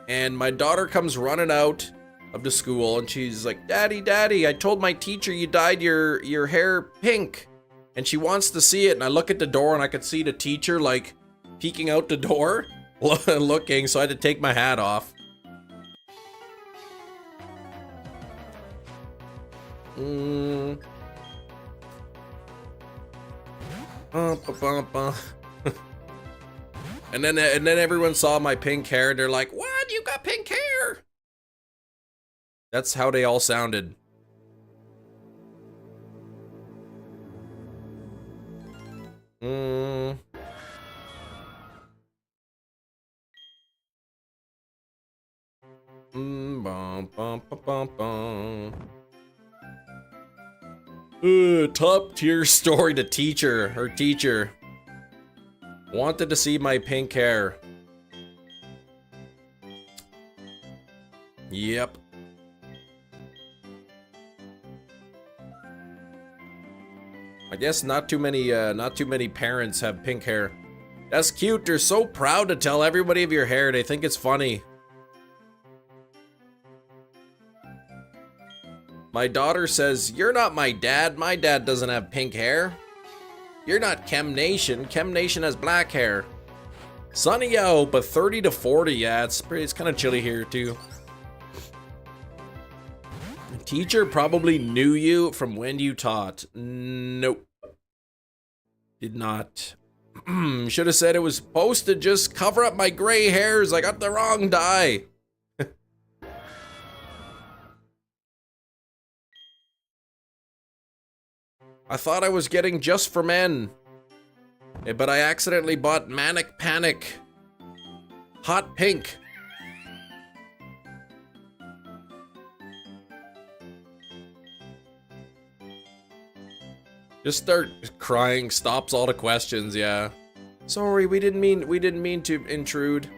And my daughter comes running out of the school and she's like, Daddy, I told my teacher you dyed your hair pink. And she wants to see it. And I look at the door and I could see the teacher, like, peeking out the door, looking, so I had to take my hat off. And then everyone saw my pink hair. They're like, "What? You got pink hair?" That's how they all sounded. Top tier story to teacher. Her teacher wanted to see my pink hair. Yep. I guess not too many parents have pink hair. That's cute. They're so proud to tell everybody of your hair. They think it's funny. My daughter says, "You're not my dad. My dad doesn't have pink hair. You're not Chem Nation. Chem Nation has black hair." Sunny out, but 30 to 40. Yeah, it's kind of chilly here too. Teacher probably knew you from when you taught. Nope. Did not. Should have said it was supposed to just cover up my gray hairs. I got the wrong dye. I thought I was getting just for men. But I accidentally bought Manic Panic. Hot pink. Just start crying, stops all the questions, yeah. Sorry, we didn't mean to intrude.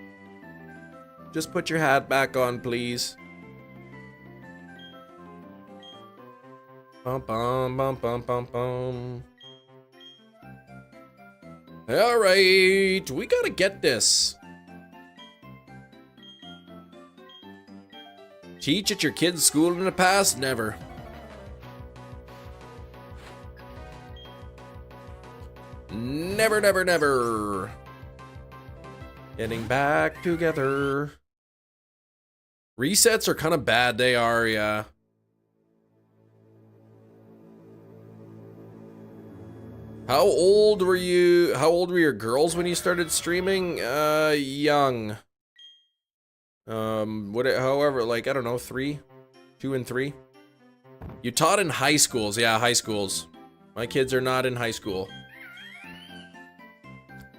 Just put your hat back on, please. Bum bum bum bum bum bum. Alright, we gotta get this. Teach at your kid's school in the past? Never. Never, never, never. Getting back together. Resets are kind of bad. They are, yeah. How old were your girls when you started streaming? Young. However, like, I don't know, 3? 2 and 3? You taught in high schools. Yeah, high schools. My kids are not in high school.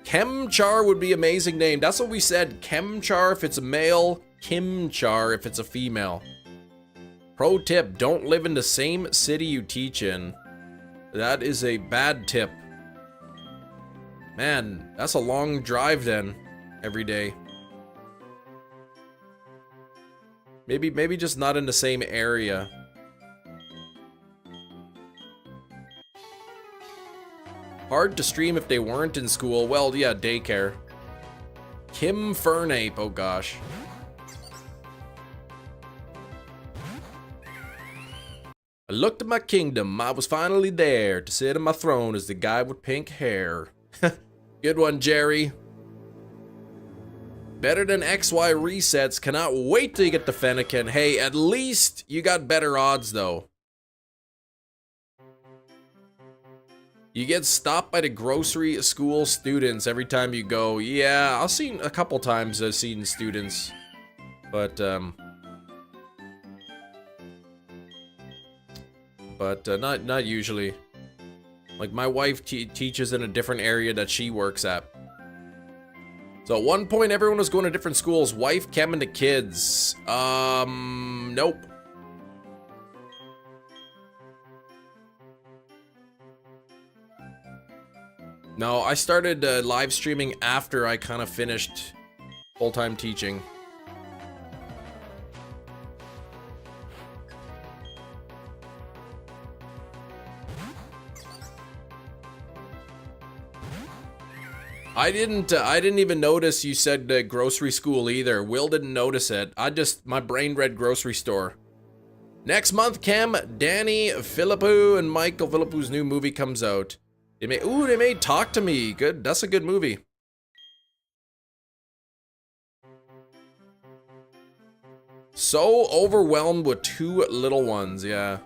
Chimchar would be an amazing name. That's what we said. Chimchar if it's a male. Chimchar if it's a female. Pro tip, don't live in the same city you teach in. That is a bad tip. Man, that's a long drive then. Every day. Maybe just not in the same area. Hard to stream if they weren't in school. Well, yeah, daycare. Kim Fernape, oh gosh. I looked at my kingdom. I was finally there to sit on my throne as the guy with pink hair. Good one, Jerry. Better than XY resets. Cannot wait till you get the Fennekin. Hey, at least you got better odds, though. You get stopped by the grocery school students every time you go. Yeah, I've seen a couple times I've seen students. But not usually. Like, my wife teaches in a different area that she works at. So at one point, everyone was going to different schools. Wife, Chem, and the kids. Nope. No, I started live streaming after I kind of finished full-time teaching. I didn't even notice you said grocery school either. Will didn't notice it. My brain read grocery store. Next month, Cam, Danny Philippou, and Michael Philippou's new movie comes out. They made Talk to Me. Good, that's a good movie. So overwhelmed with 2 little ones, yeah.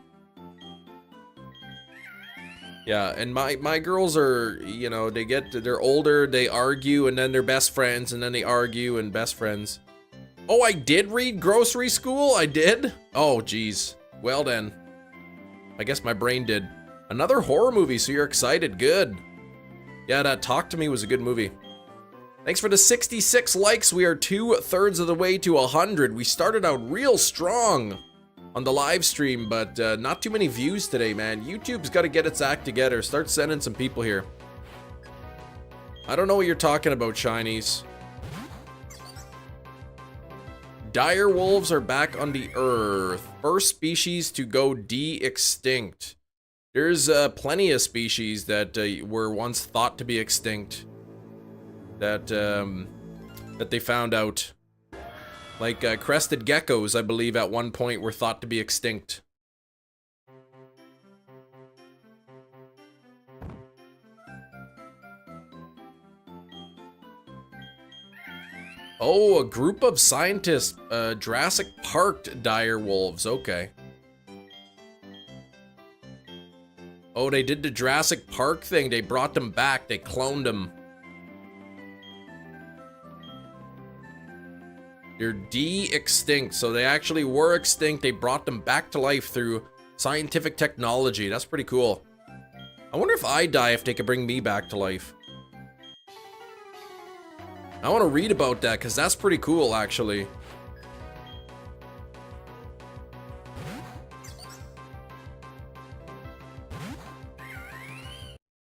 Yeah, and my girls are, you know, they're older, they argue, and then they're best friends, and then they argue and best friends. Oh, I did read Grocery School? I did? Oh, geez. Well then. I guess my brain did. Another horror movie, so you're excited. Good. Yeah, that Talk to Me was a good movie. Thanks for the 66 likes. We are 2/3 of the way to 100. We started out real strong. on the live stream, but not too many views today, man. YouTube's got to get its act together. Start sending some people here. I don't know what you're talking about, Shinies. Dire wolves are back on the earth. First species to go de-extinct. There's plenty of species that were once thought to be extinct. That they found out. Like crested geckos, I believe, at one point were thought to be extinct. Oh, a group of scientists, Jurassic Parked dire wolves, okay. Oh, they did the Jurassic Park thing, they brought them back, they cloned them. They're de-extinct, so they actually were extinct, they brought them back to life through scientific technology, that's pretty cool. I wonder if I die if they could bring me back to life. I want to read about that, because that's pretty cool, actually.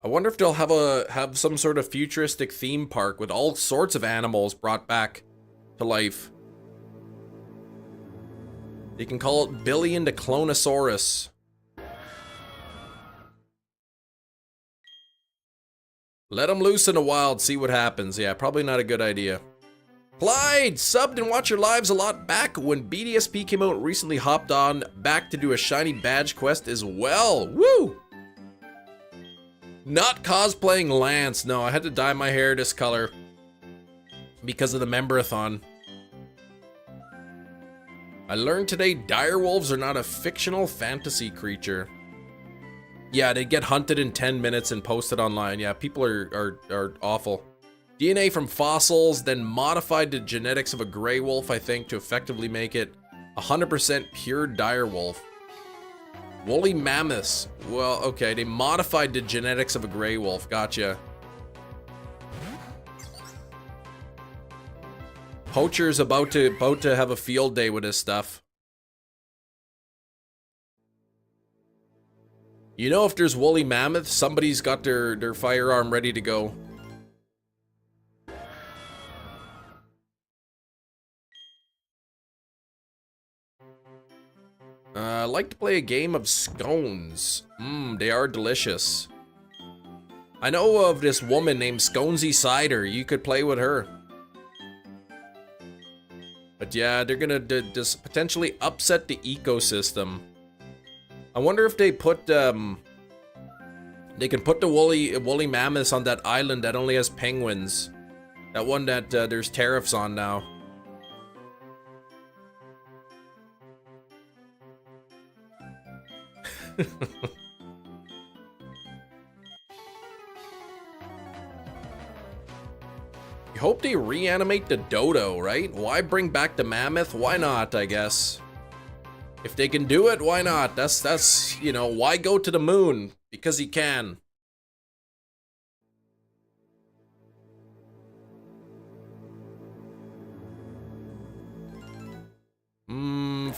I wonder if they'll have some sort of futuristic theme park with all sorts of animals brought back to life. They can call it Billy and the Clonosaurus. Let them loose in the wild, see what happens. Yeah, probably not a good idea. Clyde, subbed and watched your lives a lot back when BDSP came out, recently hopped on back to do a shiny badge quest as well. Woo! Not cosplaying Lance. No, I had to dye my hair this color because of the member-a-thon. I learned today direwolves are not a fictional fantasy creature. Yeah, they get hunted in 10 minutes and posted online. Yeah, people are awful. DNA from fossils, then modified the genetics of a gray wolf, I think, to effectively make it 100% pure direwolf. Woolly mammoths. Well, okay, they modified the genetics of a gray wolf. Gotcha. Poacher's about to have a field day with this stuff. You know, if there's woolly mammoths, somebody's got their firearm ready to go. I like to play a game of scones. They are delicious. I know of this woman named Sconesy Cider. You could play with her. But yeah, they're gonna just potentially upset the ecosystem. I wonder if they put, they can put the woolly mammoths on that island that only has penguins. That one that there's tariffs on now. You hope they reanimate the dodo, right? Why bring back the mammoth? Why not, I guess. If they can do it, why not? That's, you know, why go to the moon? Because he can.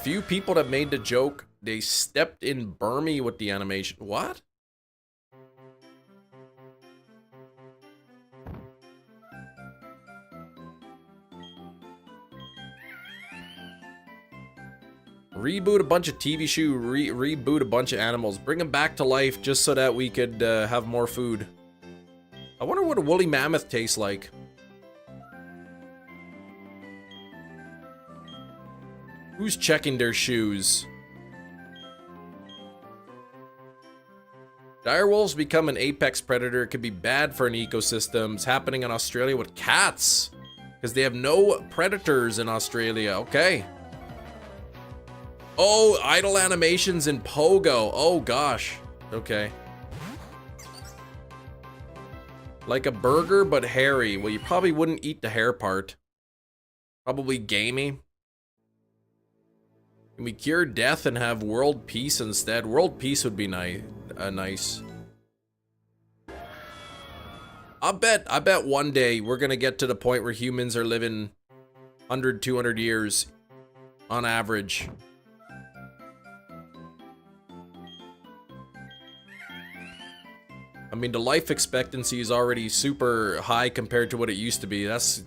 Few people that made the joke, they stepped in Burmy with the animation. What? Reboot a bunch of TV show, reboot a bunch of animals, bring them back to life just so that we could have more food. I wonder what a woolly mammoth tastes like. Who's checking their shoes? Direwolves become an apex predator. It could be bad for an ecosystem. It's happening in Australia with cats because they have no predators in Australia. Okay. Oh, idle animations in Pogo. Oh gosh. Okay. Like a burger, but hairy. Well, you probably wouldn't eat the hair part. Probably gamey. Can we cure death and have world peace instead? World peace would be nice. I bet one day we're gonna get to the point where humans are living 100, 200 years on average. I mean, the life expectancy is already super high compared to what it used to be. That's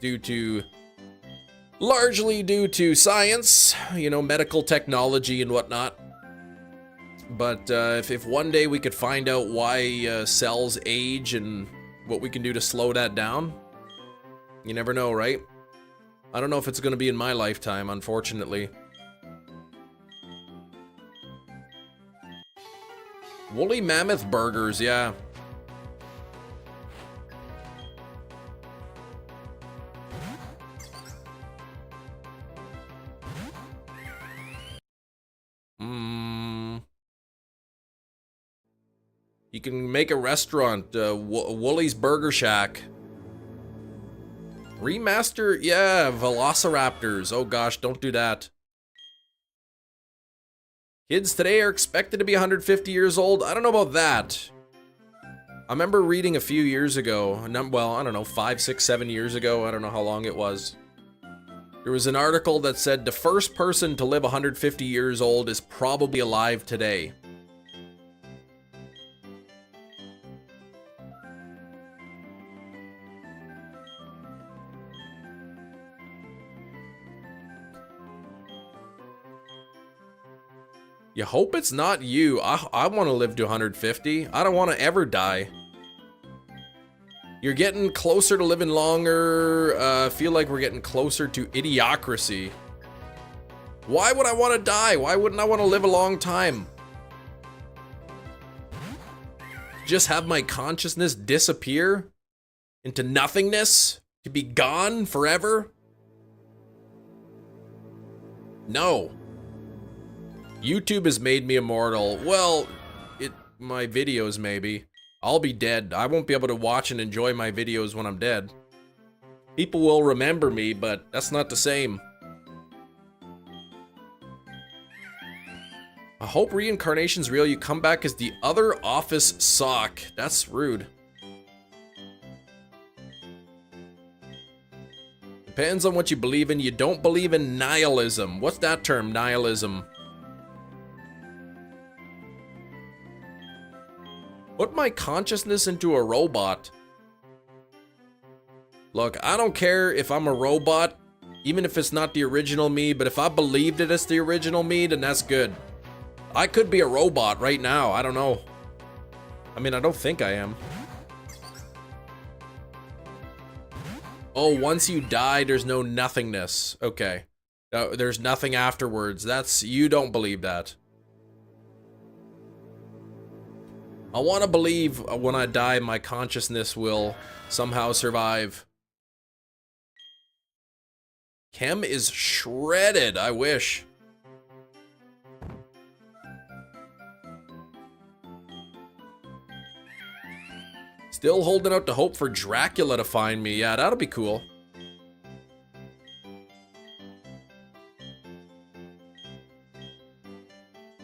largely due to science, you know, medical technology and whatnot. But if one day we could find out why cells age and what we can do to slow that down, you never know, right? I don't know if it's going to be in my lifetime, unfortunately. Woolly mammoth burgers, yeah. You can make a restaurant, Woolly's Burger Shack. Remaster? Yeah, Velociraptors. Oh gosh, don't do that. Kids today are expected to be 150 years old. I don't know about that. I remember reading a few years ago, well, I don't know, 5, 6, 7 years ago. I don't know how long it was. There was an article that said the first person to live 150 years old is probably alive today. You hope it's not you. I want to live to 150. I don't want to ever die. You're getting closer to living longer. I feel like we're getting closer to idiocracy. Why would I want to die? Why wouldn't I want to live a long time? Just have my consciousness disappear into nothingness? To be gone forever? No. YouTube has made me immortal. Well, my videos maybe. I'll be dead. I won't be able to watch and enjoy my videos when I'm dead. People will remember me, but that's not the same. I hope reincarnation's real. You come back as the other office sock. That's rude. Depends on what you believe in. You don't believe in nihilism. What's that term, nihilism? Put my consciousness into a robot. Look, I don't care if I'm a robot, even if it's not the original me, but if I believed that it's the original me, then that's good. I could be a robot right now, I don't know. I mean, I don't think I am. Oh, once you die, there's no nothingness. Okay. There's nothing afterwards. You don't believe that. I want to believe when I die, my consciousness will somehow survive. Chem is shredded, I wish. Still holding out the hope for Dracula to find me. Yeah, that'll be cool.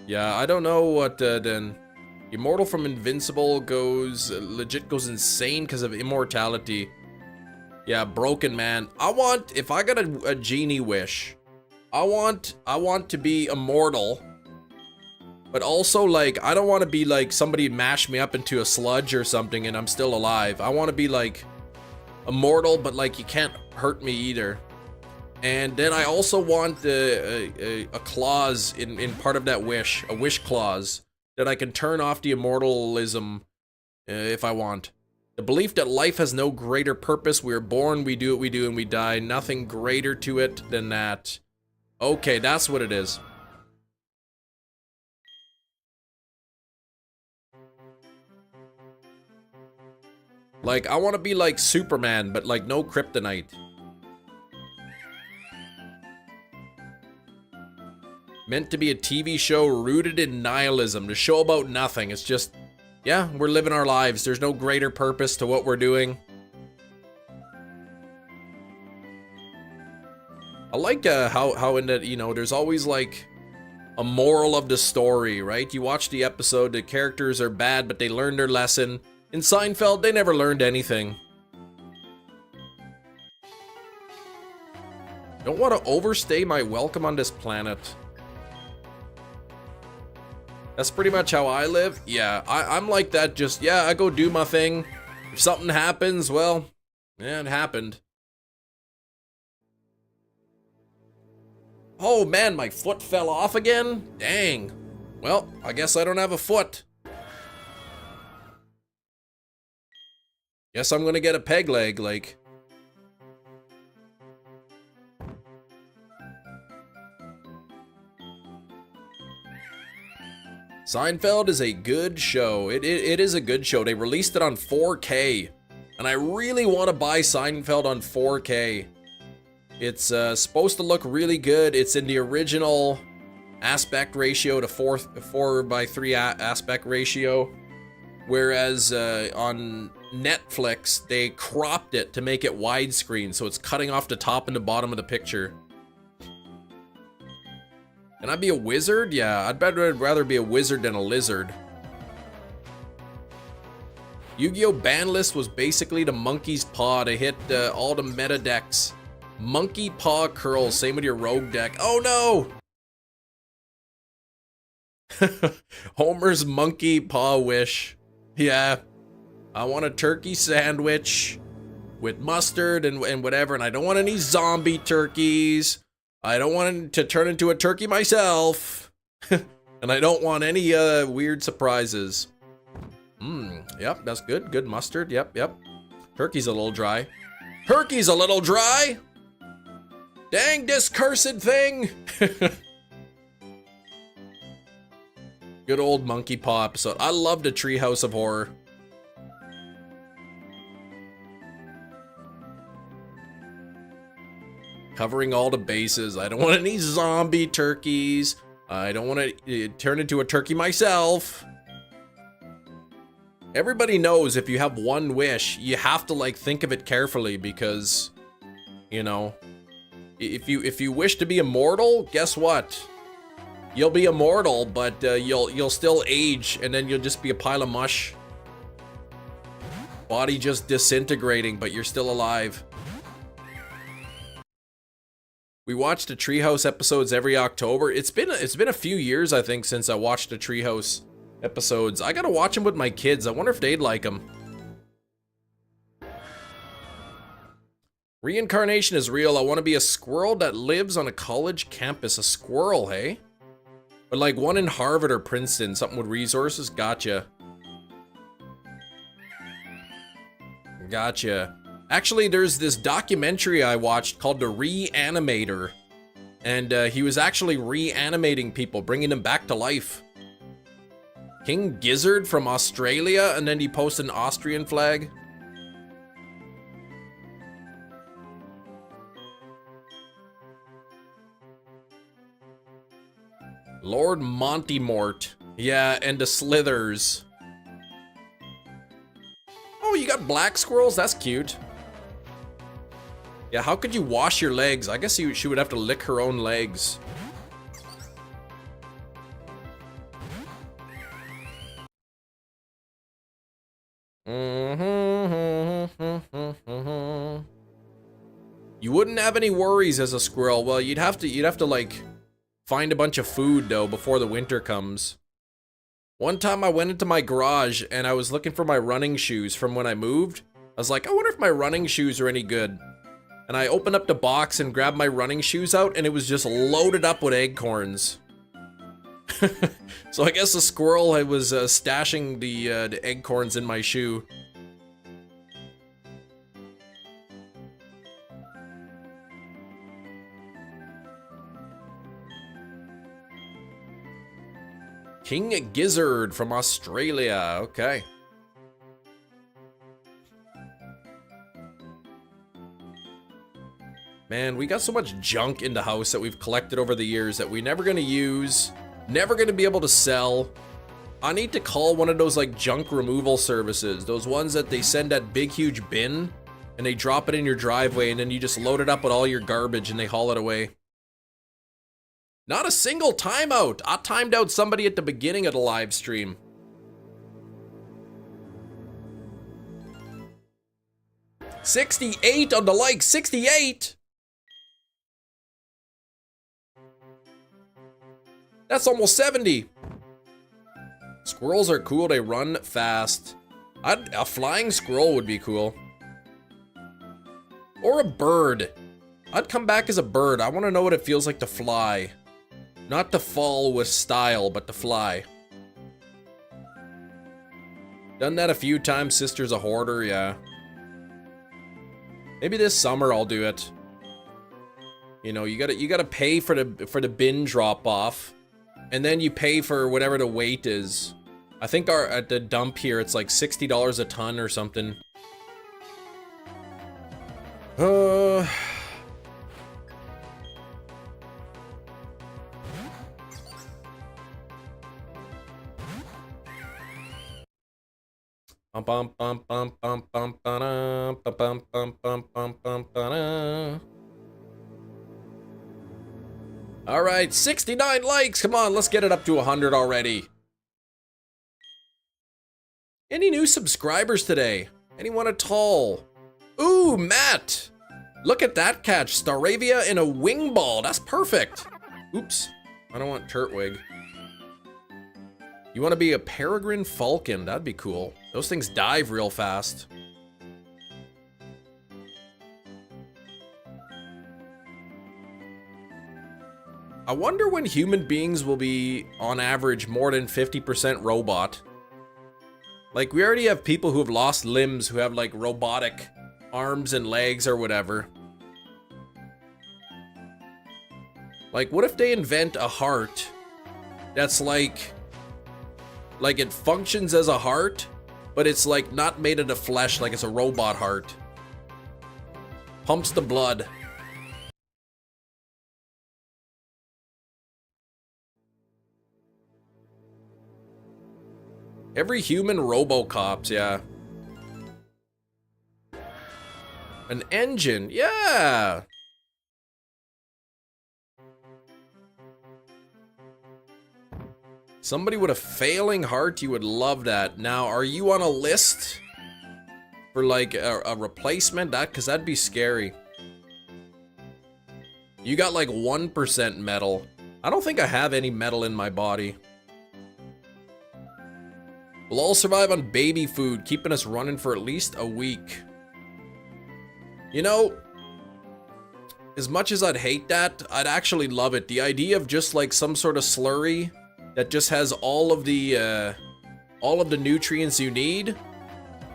Yeah, I don't know what then. Immortal from Invincible legit goes insane because of immortality. Yeah, broken man. If I got a genie wish, I want to be immortal. But also, like, I don't want to be like somebody mash me up into a sludge or something and I'm still alive. I want to be like immortal, but like you can't hurt me either. And then I also want a clause in part of that wish, a wish clause, that I can turn off the immortalism if I want. The belief that life has no greater purpose. We are born, we do what we do, and we die. Nothing greater to it than that. Okay, that's what it is. Like, I want to be like Superman, but like no kryptonite. Meant to be a TV show rooted in nihilism. The show about nothing. It's just, yeah, we're living our lives. There's no greater purpose to what we're doing. I like how in that, you know, there's always like a moral of the story, right? You watch the episode, the characters are bad, but they learn their lesson. In Seinfeld, they never learned anything. Don't want to overstay my welcome on this planet. That's pretty much how I live. Yeah, I'm like that. Just, yeah, I go do my thing. If something happens, well, yeah, it happened. Oh man, my foot fell off again? Dang. Well, I guess I don't have a foot. Guess I'm gonna get a peg leg, like. Seinfeld is a good show. It is a good show. They released it on 4K. And I really want to buy Seinfeld on 4K. It's supposed to look really good. It's in the original aspect ratio to 4:3 aspect ratio. Whereas on Netflix, they cropped it to make it widescreen. So it's cutting off the top and the bottom of the picture. Can I be a wizard? Yeah, I'd rather be a wizard than a lizard. Yu-Gi-Oh! Ban list was basically the monkey's paw to hit all the meta decks. Monkey paw curls, same with your rogue deck. Oh no! Homer's monkey paw wish. Yeah. I want a turkey sandwich with mustard and whatever, and I don't want any zombie turkeys. I don't want to turn into a turkey myself. And I don't want any weird surprises. Yep, that's good. Good mustard. Yep. Turkey's a little dry. Turkey's a little dry! Dang this cursed thing! Good old monkey paw episode. I loved a Treehouse of Horror. Covering all the bases. I don't want any zombie turkeys. I don't want to turn into a turkey myself. Everybody knows if you have one wish, you have to like think of it carefully because, you know, if you wish to be immortal, guess what? You'll be immortal, but you'll still age, and then you'll just be a pile of mush. Body just disintegrating, but you're still alive. We watch the Treehouse episodes every October. It's been a few years, I think, since I watched the Treehouse episodes. I gotta watch them with my kids. I wonder if they'd like them. Reincarnation is real. I want to be a squirrel that lives on a college campus. A squirrel, hey? But like one in Harvard or Princeton, something with resources. Gotcha. Gotcha. Actually, there's this documentary I watched called The Reanimator. And he was actually reanimating people, bringing them back to life. King Gizzard from Australia, and then he posted an Austrian flag. Lord Montymort. Yeah, and the Slithers. Oh, you got black squirrels? That's cute. Yeah, how could you wash your legs? I guess she would have to lick her own legs. You wouldn't have any worries as a squirrel. Well, you'd have to like find a bunch of food though before the winter comes. One time I went into my garage and I was looking for my running shoes from when I moved. I was like, I wonder if my running shoes are any good. And I opened up the box and grabbed my running shoes out and it was just loaded up with acorns. So I guess the squirrel was stashing the acorns in my shoe. King Gizzard from Australia. Okay. Man, we got so much junk in the house that we've collected over the years that we're never gonna use, never gonna be able to sell. I need to call one of those like junk removal services, those ones that they send that big huge bin and they drop it in your driveway and then you just load it up with all your garbage and they haul it away. Not a single timeout. I timed out somebody at the beginning of the live stream. $68 on the like, 68. That's almost 70. Squirrels are cool. They run fast. A flying squirrel would be cool. Or a bird. I'd come back as a bird. I want to know what it feels like to fly. Not to fall with style, but to fly. Done that a few times. Sister's a hoarder, yeah. Maybe this summer I'll do it. You know, you gotta pay for the bin drop off, and then you pay for whatever the weight is. I think at the dump here it's like $60 a ton or something. All right, 69 likes. Come on, let's get it up to 100 already. Any new subscribers today? Anyone at all? Ooh, Matt. Look at that catch. Staravia in a wing ball. That's perfect. Oops. I don't want Turtwig. You want to be a peregrine falcon? That'd be cool. Those things dive real fast. I wonder when human beings will be, on average, more than 50% robot. Like, we already have people who have lost limbs who have, like, robotic arms and legs or whatever. Like, what if they invent a heart that's like it functions as a heart, but it's like not made of the flesh, like it's a robot heart. Pumps the blood. Every human RoboCops, yeah. An engine, yeah. Somebody with a failing heart, you would love that. Now, are you on a list for like a replacement? Because that'd be scary. You got like 1% metal. I don't think I have any metal in my body. We'll all survive on baby food, keeping us running for at least a week. You know, as much as I'd hate that, I'd actually love it. The idea of just like some sort of slurry that just has all of the nutrients you need.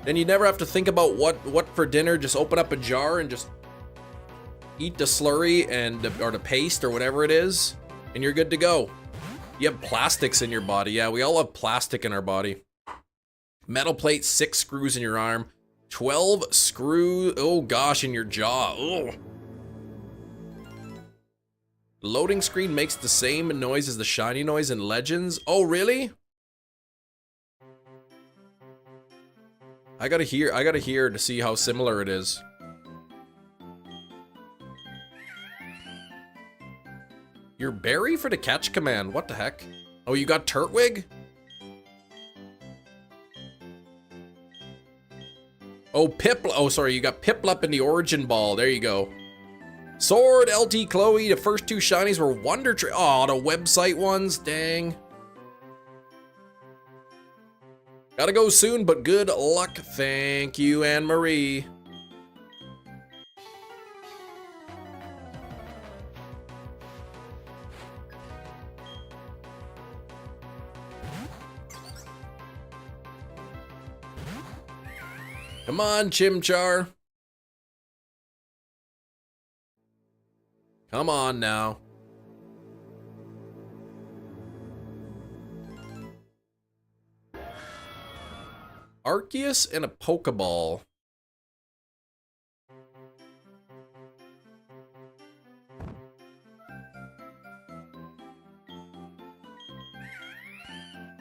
Then you never have to think about what for dinner. Just open up a jar and just eat the slurry or the paste or whatever it is, and you're good to go. You have plastics in your body. Yeah, we all have plastic in our body. Metal plate, 6 screws in your arm, 12 screws, oh gosh, in your jaw. Ugh. Loading screen makes the same noise as the shiny noise in Legends. Oh, really? I gotta hear to see how similar it is. Your berry for the catch command, what the heck? Oh, you got Turtwig? Oh, Piplup, oh sorry, you got Piplup in the origin ball, there you go. Sword, LT Chloe, the first 2 shinies were Wonder Tree. Oh, the website ones, dang. Gotta go soon, but good luck. Thank you, Anne-Marie. Come on, Chimchar. Come on now. Arceus and a Pokeball.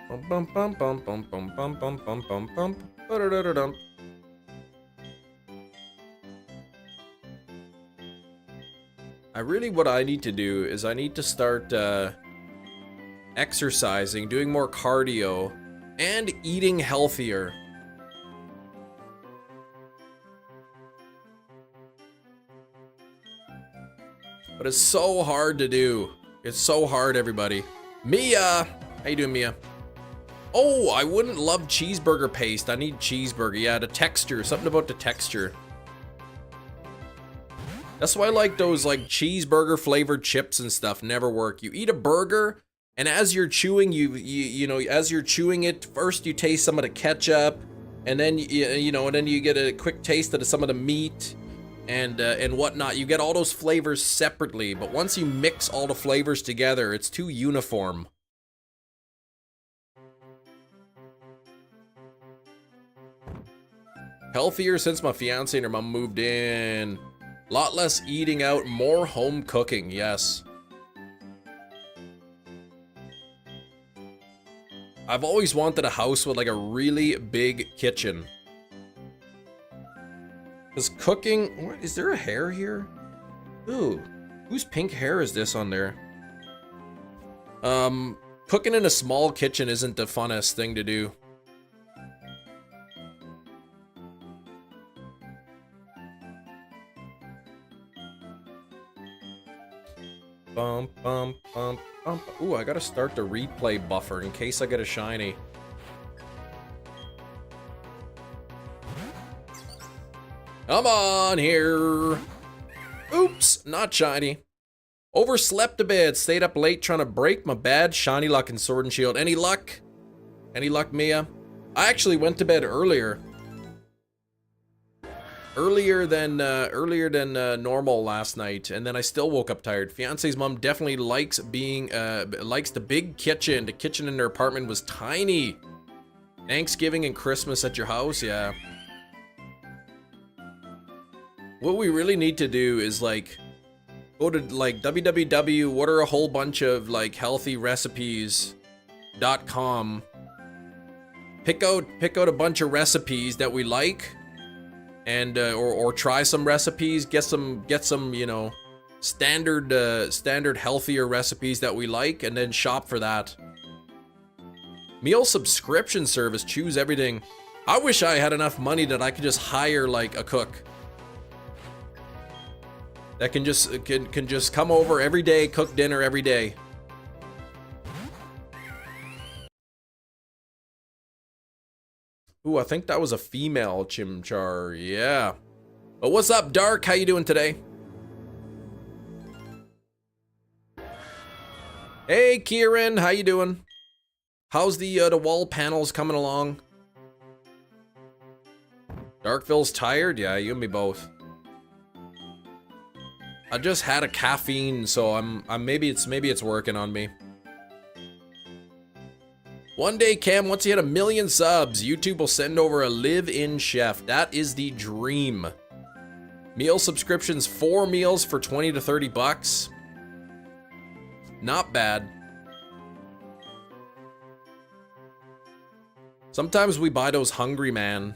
Bum bum bum bum bum bum bum bum bum bum bum. Ba-da-da-da-dum. What I need to do is I need to start exercising, doing more cardio, and eating healthier. But it's so hard to do. It's so hard, everybody. Mia! How you doing, Mia? Oh, I wouldn't love cheeseburger paste. I need cheeseburger. Yeah, the texture. Something about the texture. That's why I like those like cheeseburger flavored chips and stuff never work. You eat a burger and as you're chewing, you know, as you're chewing it, first you taste some of the ketchup and then you know, and then you get a quick taste of some of the meat and whatnot. You get all those flavors separately, but once you mix all the flavors together, it's too uniform. Healthier since my fiance and her mom moved in. Lot less eating out, more home cooking, yes. I've always wanted a house with like a really big kitchen. Because cooking, what, is there a hair here? Ooh, whose pink hair is this on there? Cooking in a small kitchen isn't the funnest thing to do. Bump, bump, bump, bump. Ooh, I gotta start the replay buffer in case I get a shiny. Come on here. Oops, not shiny. Overslept a bit, stayed up late trying to break my bad shiny luck in Sword and Shield. Any luck? Any luck, Mia? I actually went to bed earlier. Earlier than normal last night, and then I still woke up tired. Fiance's mom definitely likes likes the big kitchen. The kitchen in their apartment was tiny. Thanksgiving and Christmas at your house, yeah. What we really need to do is like go to like www. What are a whole bunch of like healthy recipes.com. Pick out a bunch of recipes that we like. And or try some recipes, get some you know standard healthier recipes that we like, and then shop for that. Meal subscription service, choose everything. I wish I had enough money that I could just hire like a cook that can just come over every day, cook dinner every day. Ooh, I think that was a female Chimchar, yeah. But what's up, Dark? How you doing today? Hey, Kieran, how you doing? How's the wall panels coming along? Darkville's tired? Yeah, you and me both. I just had a caffeine, so I'm maybe it's working on me. One day, Cam, once you hit 1 million subs, YouTube will send over a live-in chef. That is the dream. Meal subscriptions, 4 meals for 20 to 30 bucks. Not bad. Sometimes we buy those Hungry Man,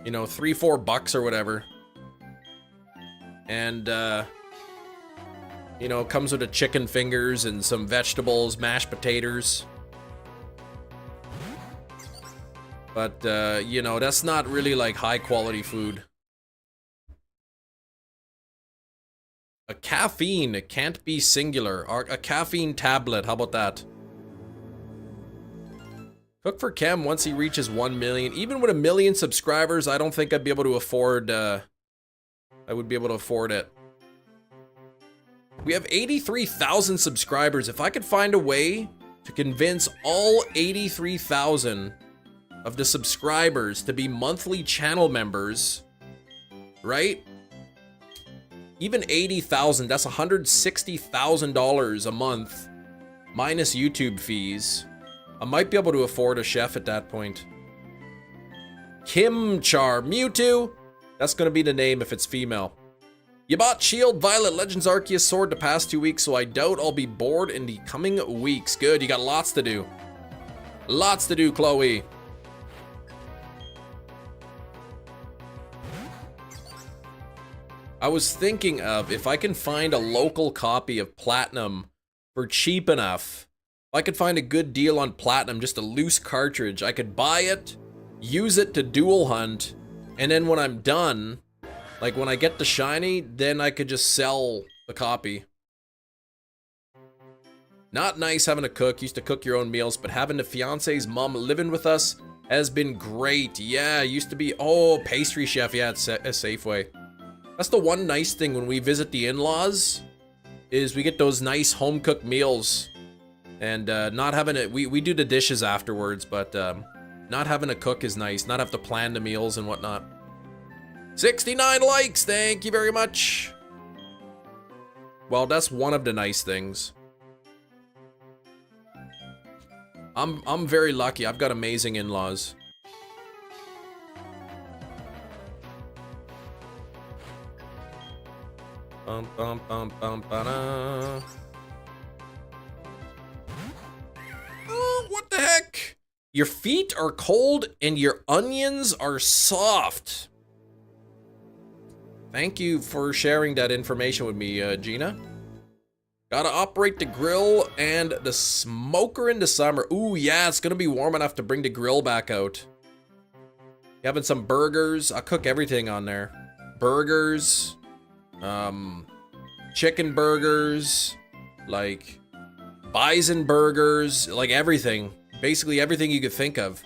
you know, 3-4 bucks or whatever. And, you know, it comes with a chicken fingers and some vegetables, mashed potatoes. But, you know, that's not really like high quality food. A caffeine, it can't be singular. Or a caffeine tablet, how about that? Cook for Chem once he reaches 1 million. Even with 1 million subscribers, I don't think I'd be able to afford, I would be able to afford it. We have 83,000 subscribers. If I could find a way to convince all 83,000 of the subscribers to be monthly channel members, right? Even 80,000, that's $160,000 a month, minus YouTube fees. I might be able to afford a chef at that point. Chimchar, Mewtwo, that's gonna be the name if it's female. You bought Shield, Violet, Legends Arceus Sword the past 2 weeks, so I doubt I'll be bored in the coming weeks. Good, you got lots to do. Lots to do, Chloe. I was thinking of if I can find a local copy of Platinum for cheap enough. If I could find a good deal on Platinum, just a loose cartridge, I could buy it, use it to dual hunt, and then when I'm done, like when I get the shiny, then I could just sell the copy. Not nice having a cook. Used to cook your own meals, but having the fiance's mom living with us has been great. Yeah, used to be, oh, pastry chef. Yeah, it's a Safeway. That's the one nice thing when we visit the in-laws, is we get those nice home-cooked meals. And not having it, we do the dishes afterwards, but not having a cook is nice. Not have to plan the meals and whatnot. 69 likes, thank you very much. Well, that's one of the nice things. I'm very lucky. I've got amazing in-laws. Bum, bum, bum, bum, ba-da. Oh, what the heck? Your feet are cold and your onions are soft. Thank you for sharing that information with me, Gina. Gotta operate the grill and the smoker in the summer. Ooh, yeah, it's gonna be warm enough to bring the grill back out. Having some burgers. I'll cook everything on there. Burgers. Chicken burgers. Like, bison burgers. Like, everything. Basically everything you could think of.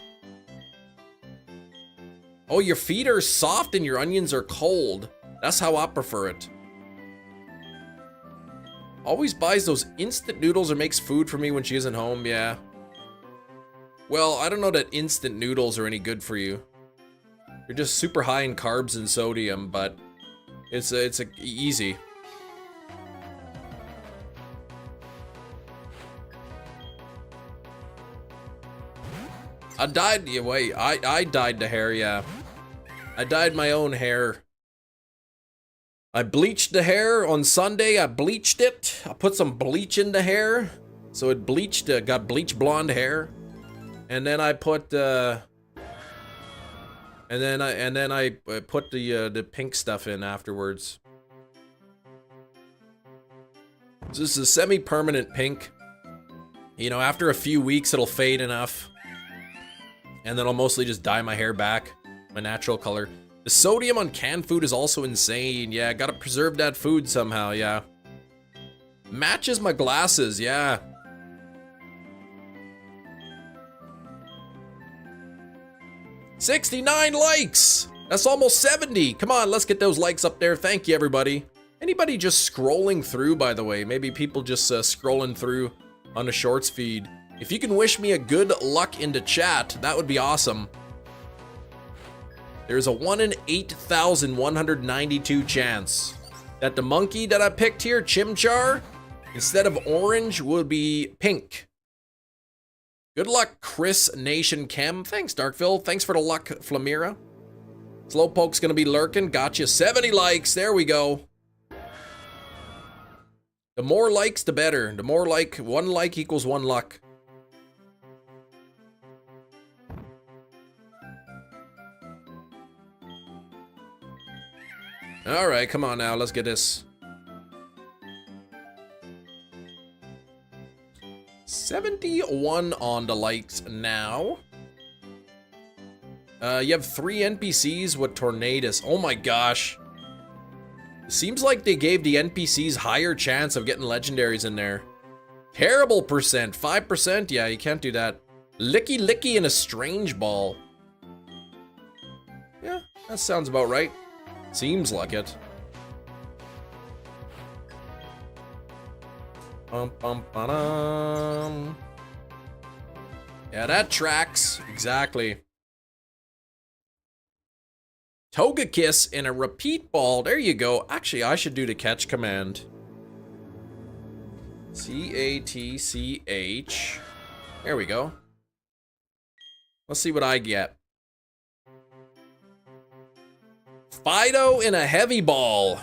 Oh, your feet are soft and your onions are cold. That's how I prefer it. Always buys those instant noodles or makes food for me when she isn't home, yeah. Well, I don't know that instant noodles are any good for you. They're just super high in carbs and sodium, but it's easy. I dyed the hair, yeah. I dyed my own hair. I bleached the hair on Sunday. I bleached it. I put some bleach in the hair, so it bleached. Got bleach blonde hair, and then I put and then I put the pink stuff in afterwards. So this is a semi-permanent pink. You know, after a few weeks, it'll fade enough, and then I'll mostly just dye my hair back, my natural color. The sodium on canned food is also insane. Yeah, gotta preserve that food somehow, yeah. Matches my glasses, yeah. $69 likes! That's almost 70. Come on, let's get those likes up there. Thank you, everybody. Anybody just scrolling through, by the way? Maybe people just scrolling through on the shorts feed. If you can wish me a good luck in the chat, that would be awesome. There's a 1 in 8,192 chance that the monkey that I picked here, Chimchar, instead of orange, will be pink. Good luck, Chris Nation Chem. Thanks, Darkville. Thanks for the luck, Flamira. Slowpoke's gonna be lurking. Gotcha. 70 likes. There we go. The more likes, the better. The more like, 1 like equals 1 luck. All right, come on now, let's get this. 71 on the likes now. You have 3 NPCs with Tornadus. Oh my gosh. Seems like they gave the NPCs higher chance of getting legendaries in there. Terrible percent, 5%. Yeah, you can't do that. Licky Licky and a Strange Ball. Yeah, that sounds about right. Seems like it. Bum, bum, ba-dum. Yeah, that tracks. Exactly. Togekiss and a repeat ball. There you go. Actually, I should do the catch command. C-A-T-C-H. There we go. Let's see what I get. Fido in a heavy ball.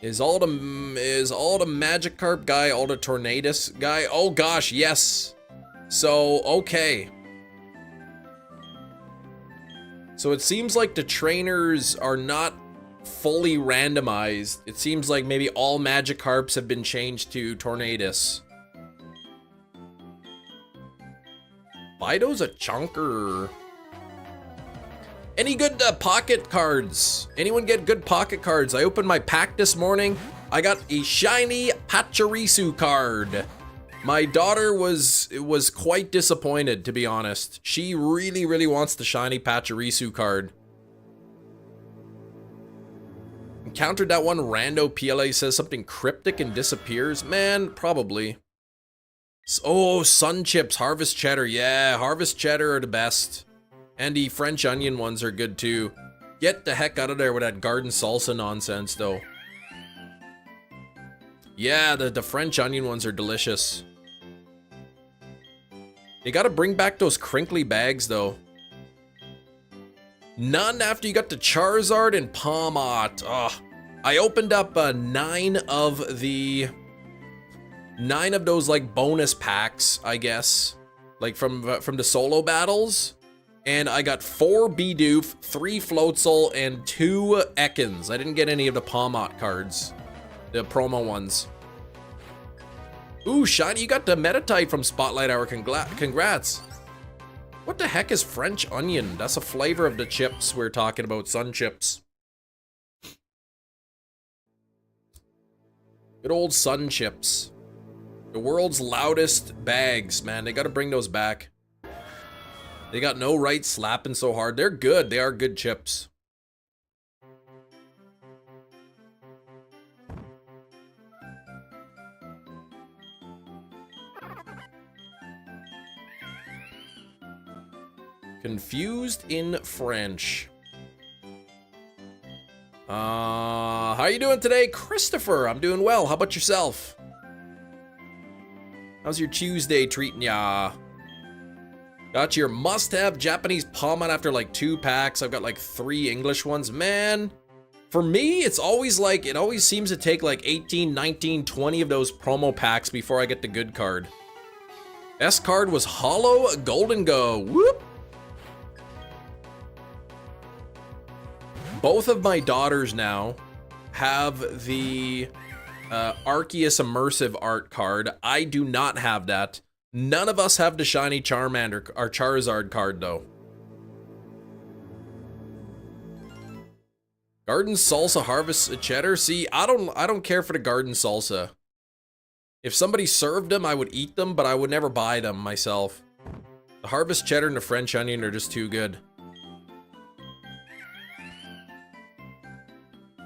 Is all the Magikarp guy, all the Tornadus guy? Oh gosh, yes. So, okay. So it seems like the trainers are not fully randomized. It seems like maybe all Magikarps have been changed to Tornadus. Fido's a chunker. Any good pocket cards? Anyone get good pocket cards? I opened my pack this morning. I got a shiny Pachirisu card. My daughter was quite disappointed, to be honest. She really, really wants the shiny Pachirisu card. Encountered that one rando PLA says something cryptic and disappears. Man, probably. Oh, Sun Chips, Harvest Cheddar. Yeah, Harvest Cheddar are the best. And the French onion ones are good too. Get the heck out of there with that garden salsa nonsense though. Yeah, the French onion ones are delicious. You gotta bring back those crinkly bags though. None after you got the Charizard and Palmot. Oh, I opened up 9 of those like bonus packs, I guess, like from the solo battles, and I got 4 Bidoof, 3 Floatzel, and 2 Ekans. I didn't get any of the Palmot cards, the promo ones. Ooh, shiny! You got the Metatite from Spotlight Hour. Congrats. What the heck is French onion? That's a flavor of the chips we're talking about, Sun Chips. Good old Sun Chips. The world's loudest bags, man. They gotta bring those back. They got no right slapping so hard. They're good. They are good chips. Confused in French. How you doing today, Christopher? I'm doing well. How about yourself? How's your Tuesday treating ya? Got your must-have Japanese Palmot after like 2 packs. I've got like 3 English ones. Man, for me, it's always like, it always seems to take like 18, 19, 20 of those promo packs before I get the good card. Best card was Hollow Golden Go. Whoop! Both of my daughters now have the Arceus Immersive Art card. I do not have that. None of us have the shiny Charmander or Charizard card though. Garden Salsa Harvest Cheddar. See, I don't care for the Garden Salsa. If somebody served them, I would eat them, but I would never buy them myself. The Harvest Cheddar and the French Onion are just too good.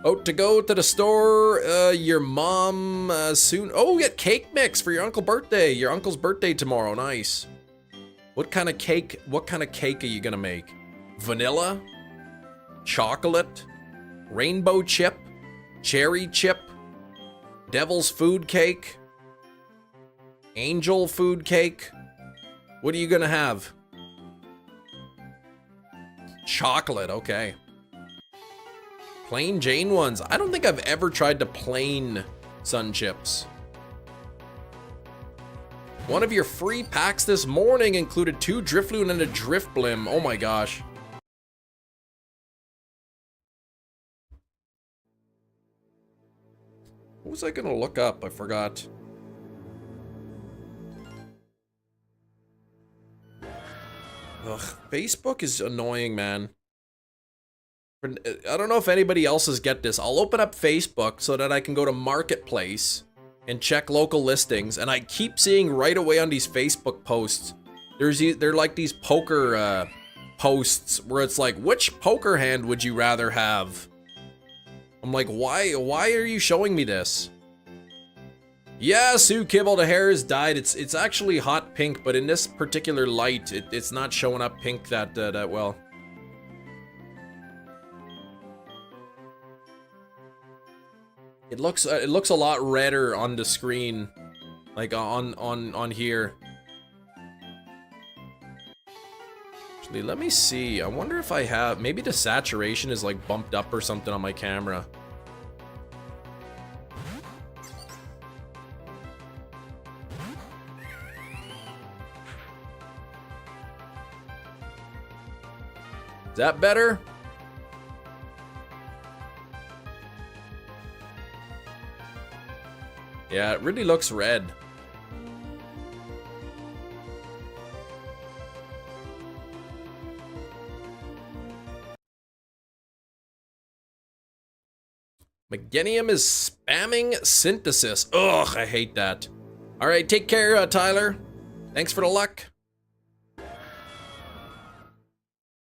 Oh, to go to the store, your mom soon. Oh, get cake mix for your uncle's birthday. Your uncle's birthday tomorrow. Nice. What kind of cake are you gonna make? Vanilla? Chocolate? Rainbow chip? Cherry chip? Devil's food cake? Angel food cake? What are you gonna have? Chocolate, okay. Plain Jane ones. I don't think I've ever tried the plain Sun Chips. One of your free packs this morning included 2 Drifloon and a Drifblim. Oh my gosh. What was I gonna look up? I forgot. Ugh, Facebook is annoying, man. I don't know if anybody else's get this. I'll open up Facebook so that I can go to Marketplace and check local listings, and I keep seeing right away on these Facebook posts, they're like these poker posts where it's like, which poker hand would you rather have? I'm like, why are you showing me this? Yeah, Sue Kibble, the hair is dyed. It's actually hot pink, but in this particular light, it's not showing up pink that well. It looks a lot redder on the screen, like on here. Actually, let me see. I wonder if I have, maybe the saturation is like bumped up or something on my camera. Is that better? Yeah, it really looks red. Meganium is spamming synthesis. Ugh, I hate that. All right, take care, Tyler. Thanks for the luck.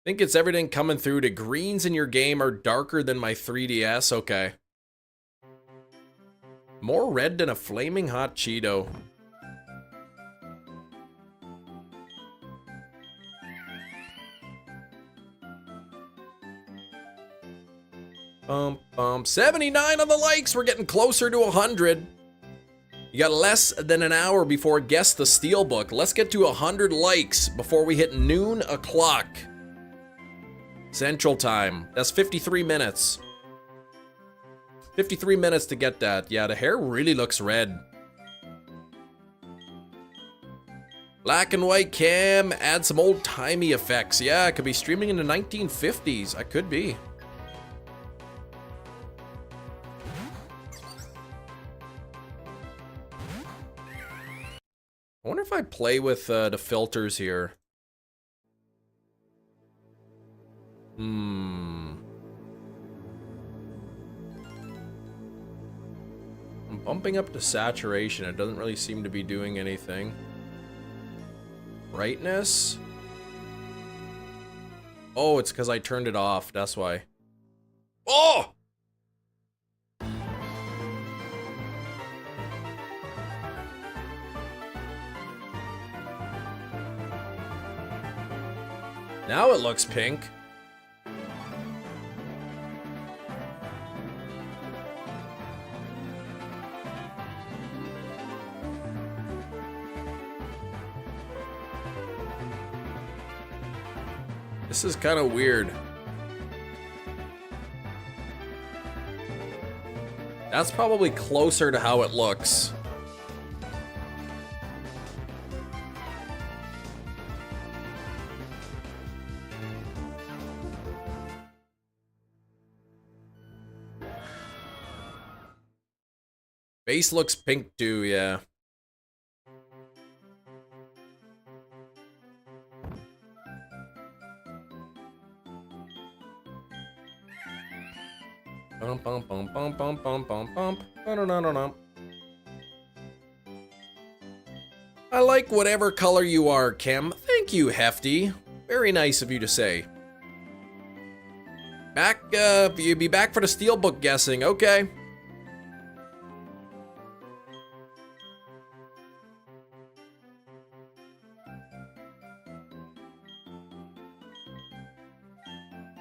Think it's everything coming through. The greens in your game are darker than my 3DS. Okay. More red than a flaming hot Cheeto. Bump, bump. 79 on the likes. We're getting closer to 100. You got less than an hour before Guess the Steelbook. Let's get to 100 likes before we hit noon o'clock. Central Time. That's 53 minutes. 53 minutes to get that. Yeah, the hair really looks red. Black and white cam. Add some old-timey effects. Yeah, I could be streaming in the 1950s. I could be. I wonder if I play with the filters here. I'm bumping up the saturation. It doesn't really seem to be doing anything. Brightness? Oh, it's because I turned it off. That's why. Oh! Now it looks pink. This is kind of weird. That's probably closer to how it looks. Base looks pink too, yeah. Bum bum bum bum bum bum bum bum. No. I like whatever color you are, Kim. Thank you, Hefty. Very nice of you to say. Back, you'll be back for the Steelbook guessing, okay.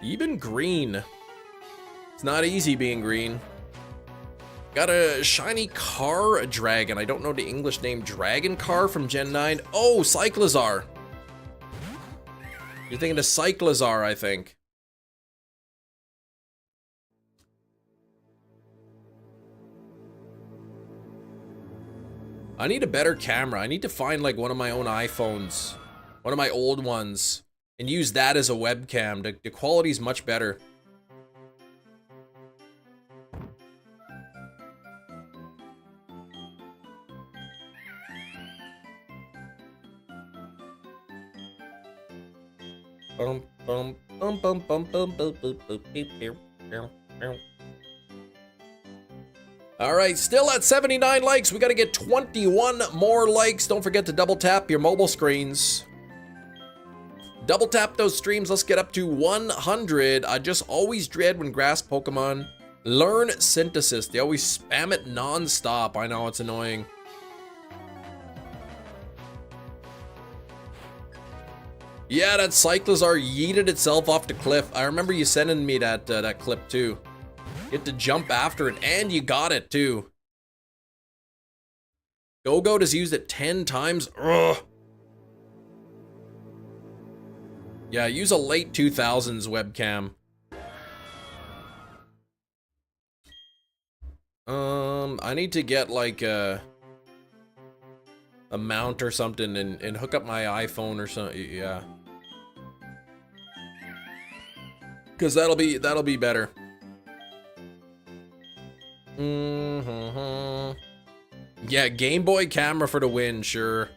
Even green. It's not easy being green. Got a shiny car dragon. I don't know the English name. Dragon car from Gen 9. Oh, Cyclizar. You're thinking of Cyclizar, I think. I need a better camera. I need to find like one of my own iPhones. One of my old ones. And use that as a webcam. The quality's much better. All right, still at 79 likes. We got to get 21 more likes. Don't forget to double tap your mobile screens. Double tap those streams. Let's get up to 100. I just always dread when grass Pokemon learn synthesis. They always spam it non-stop. I know, it's annoying. Yeah, that Cyclizar yeeted itself off the cliff. I remember you sending me that that clip too. You had to jump after it, and you got it too. Go-Goat has used it 10 times. Ugh. Yeah, use a late 2000s webcam. I need to get like a mount or something and hook up my iPhone or something. Yeah. Cause that'll be better. Yeah, Game Boy camera for the win, sure.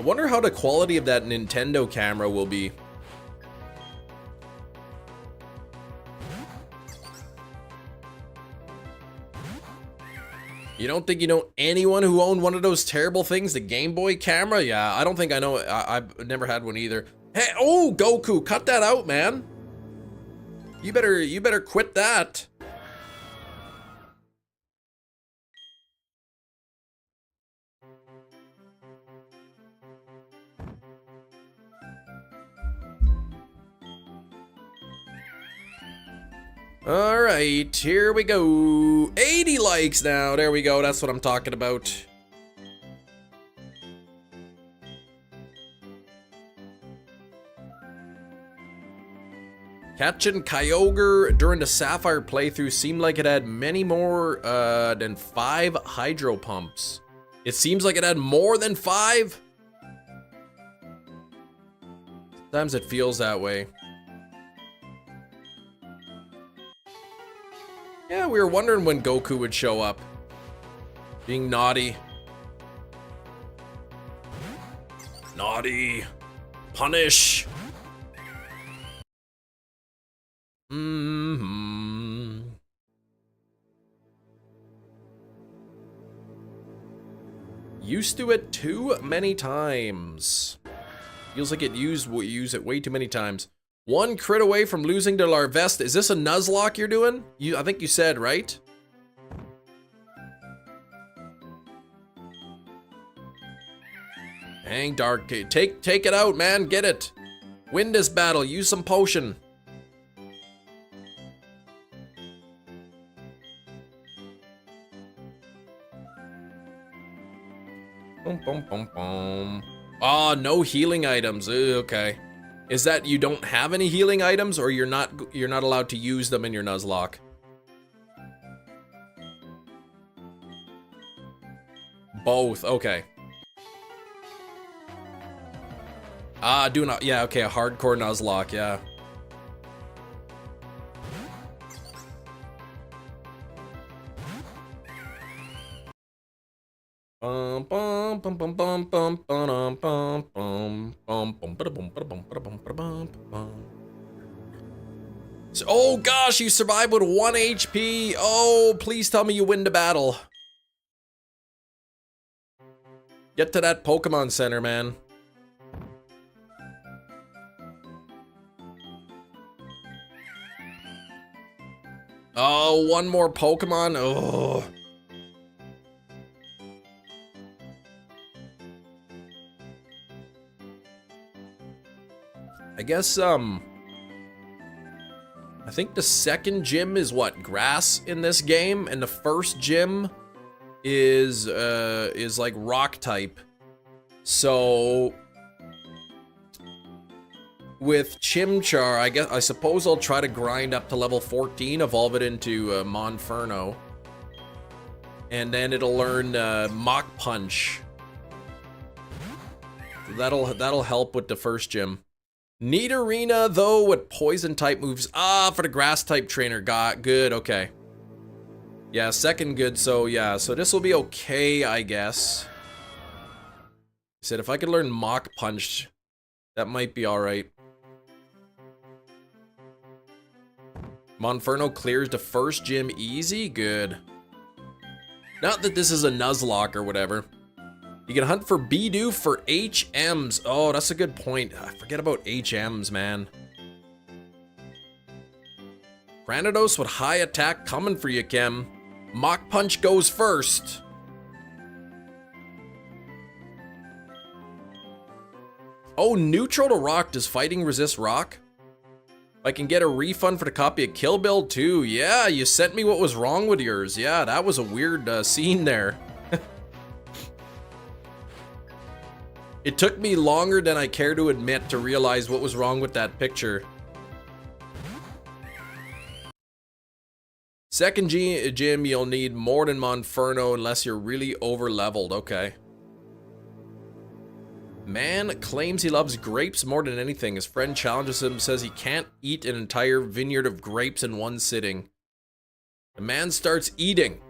wonder how the quality of that Nintendo camera will be. You don't think you know anyone who owned one of those terrible things, the Game Boy camera? Yeah, I don't think I know. I've never had one either. Hey, oh, Goku, cut that out, man. You better quit that. All right, here we go. 80 likes now. There we go. That's what I'm talking about. Catching Kyogre during the Sapphire playthrough seemed like it had many more than 5 hydro pumps. It seems like it had more than 5. Sometimes it feels that way. Yeah, we were wondering when Goku would show up. Being naughty. Naughty. Punish. Used to it too many times. Feels like use it way too many times. 1 crit away from losing to Larvesta. Is this a Nuzlocke you're doing? I think you said, right? Dang, Dark. Take it out, man. Get it. Win this battle. Use some potion. Boom, boom, boom, boom. Oh, no healing items. Okay. Is that you don't have any healing items, or you're not allowed to use them in your Nuzlocke? Both. Okay. Do not. Yeah. Okay. A hardcore Nuzlocke. Yeah. Oh gosh, you survived with 1 HP. Oh, please tell me you win the battle. Get to that Pokemon Center, man. Oh, 1 more Pokemon. Oh. I guess, I think the second gym is what? Grass in this game, and the first gym is like rock type. So with Chimchar, I suppose I'll try to grind up to level 14, evolve it into Monferno, and then it'll learn Mach Punch. That'll help with the first gym. Neat arena though with poison type moves. Ah, for the grass type trainer. Got good. Okay. Yeah, second good. So yeah, so this will be okay, I guess. He said if I could learn Mach Punch, that might be all right. Monferno clears the first gym easy. Good. Not that this is a Nuzlocke or whatever. You can hunt for Bidoof for HMs. Oh, that's a good point. I forget about HMs, man. Granados with high attack coming for you, Kem. Mach Punch goes first. Oh, neutral to rock. Does fighting resist rock? I can get a refund for the copy of Kill Bill too. Yeah, you sent me what was wrong with yours. Yeah, that was a weird scene there. It took me longer than I care to admit to realize what was wrong with that picture. Second gym, you'll need more than Monferno unless you're really over-leveled. Okay. Man claims he loves grapes more than anything. His friend challenges him, says he can't eat an entire vineyard of grapes in one sitting. The man starts eating.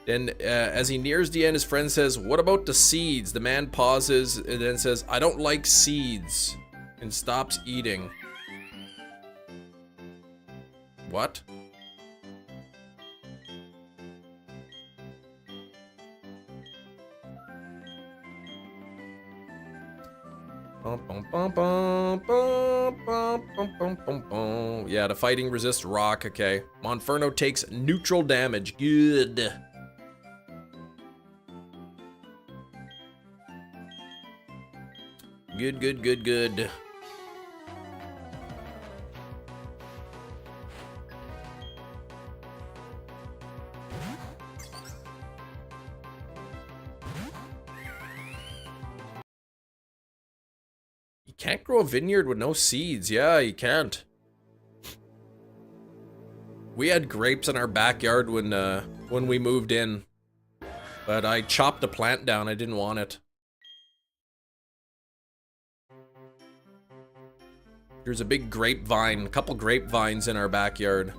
Then, as he nears the end, his friend says, "What about the seeds?" The man pauses and then says, "I don't like seeds," and stops eating. What? Yeah, the fighting resists rock, okay. Monferno takes neutral damage. Good. Good. You can't grow a vineyard with no seeds. Yeah, you can't. We had grapes in our backyard when we moved in, but I chopped a plant down. I didn't want it. There's a big grapevine, a couple grapevines in our backyard.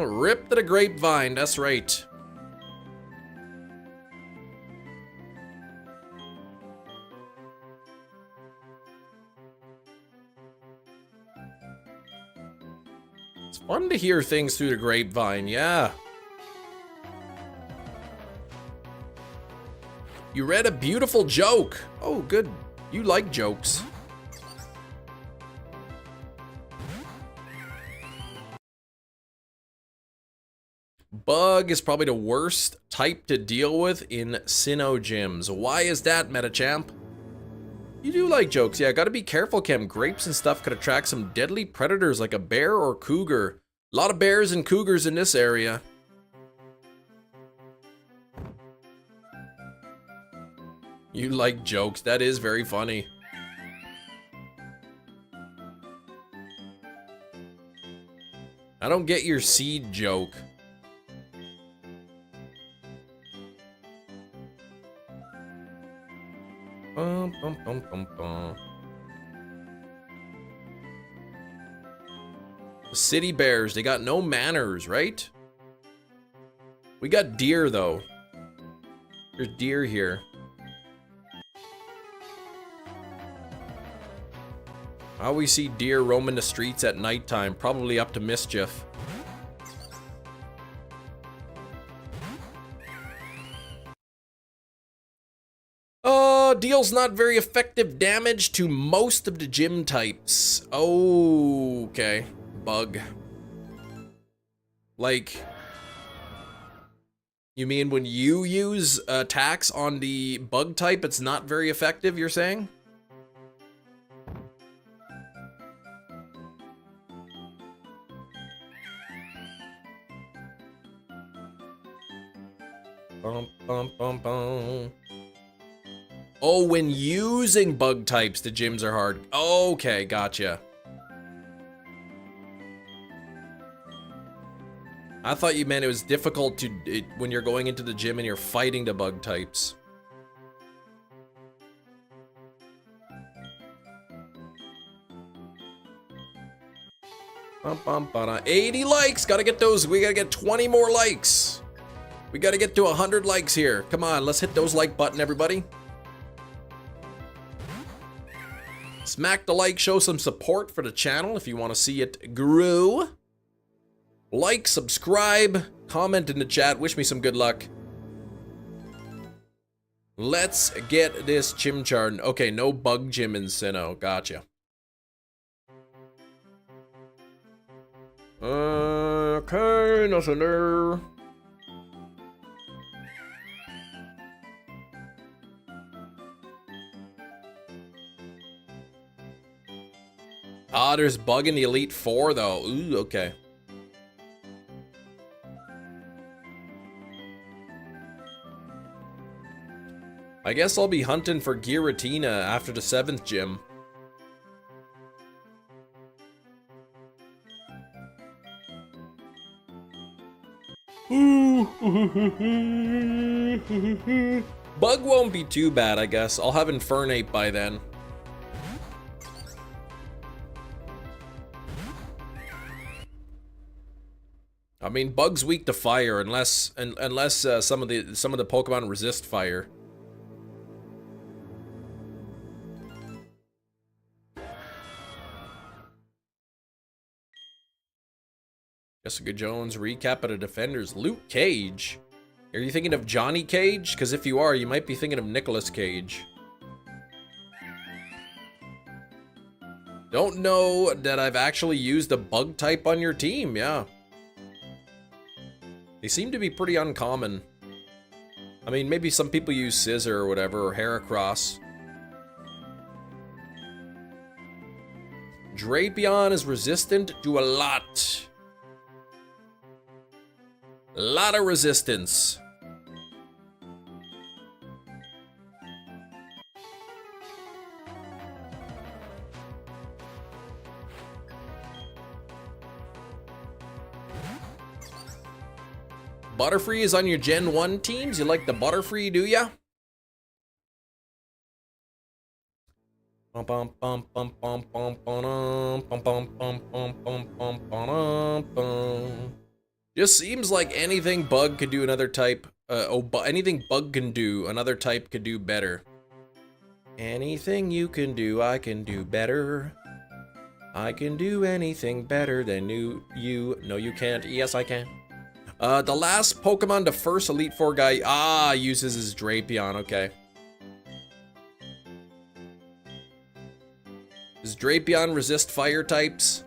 Rip to the grapevine, that's right. It's fun to hear things through the grapevine, yeah. You read a beautiful joke. Oh, good. You like jokes. Bug is probably the worst type to deal with in Sinnoh gyms. Why is that, Metachamp? You do like jokes. Yeah, gotta be careful, Chem. Grapes and stuff could attract some deadly predators like a bear or cougar. A lot of bears and cougars in this area. You like jokes. That is very funny. I don't get your seed joke. The city bears, they got no manners, right? We got deer, though. There's deer here. I always see deer roaming the streets at nighttime, probably up to mischief. Deals not very effective damage to most of the gym types. Oh, okay. Bug. Like, you mean when you use attacks on the bug type, it's not very effective, you're saying? Bum, bum, bum, bum. Oh, when using bug types, the gyms are hard. Okay, gotcha. I thought you meant it was difficult when you're going into the gym and you're fighting the bug types. Bum, bum, ba-da. 80 likes! Gotta get those. We gotta get 20 more likes. We gotta get to 100 likes here. Come on, let's hit those like button, everybody. Smack the like, show some support for the channel if you want to see it grow. Like, subscribe, comment in the chat, wish me some good luck. Let's get this Chimchar. Okay, no bug gym in Sinnoh. Gotcha. Okay, nothing there. Ah, there's bug in the Elite Four, though. Ooh, okay. I guess I'll be hunting for Giratina after the 7th gym. Bug won't be too bad, I guess. I'll have Infernape by then. I mean, Bug's weak to fire unless some of the Pokemon resist fire. Jessica Jones, recap of the Defenders. Luke Cage? Are you thinking of Johnny Cage? Because if you are, you might be thinking of Nicolas Cage. Don't know that I've actually used a bug type on your team, yeah. They seem to be pretty uncommon. I mean, maybe some people use Scissor or whatever, or Heracross. Drapion is resistant to a lot. A lot of resistance. Butterfree is on your Gen 1 teams? You like the Butterfree, do ya? Just seems like anything Bug could do another type, anything Bug can do, another type could do better. Anything you can do, I can do better. I can do anything better than you. No, you can't. Yes, I can. The last Pokemon to first Elite Four guy, uses his Drapion, okay. Does Drapion resist fire types?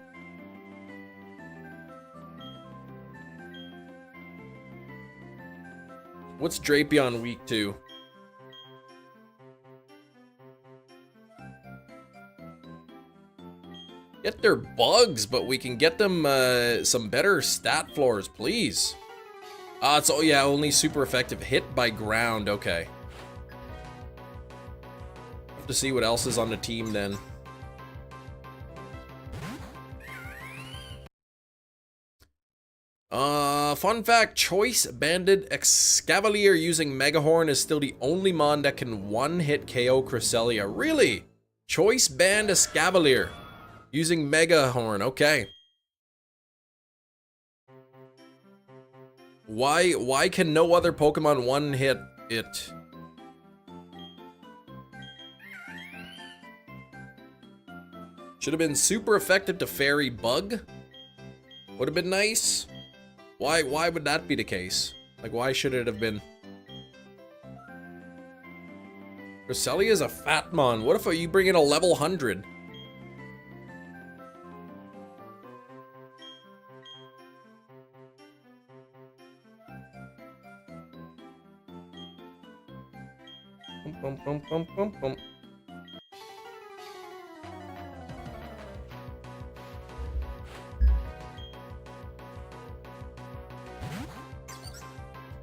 What's Drapion weak to? Get their bugs, but we can get them some better stat floors, please. It's, oh yeah, only super effective hit by ground, okay. Have to see what else is on the team then. Fun fact, Choice Banded Excavalier using Megahorn is still the only mon that can one-hit KO Cresselia. Really? Choice Band Excavalier using Megahorn, okay. Why can no other Pokemon one-hit it? Should have been super effective to Fairy Bug. Would have been nice. Why would that be the case? Like, why should it have been? Cresselia is a fat mon. What if you bring in a level 100?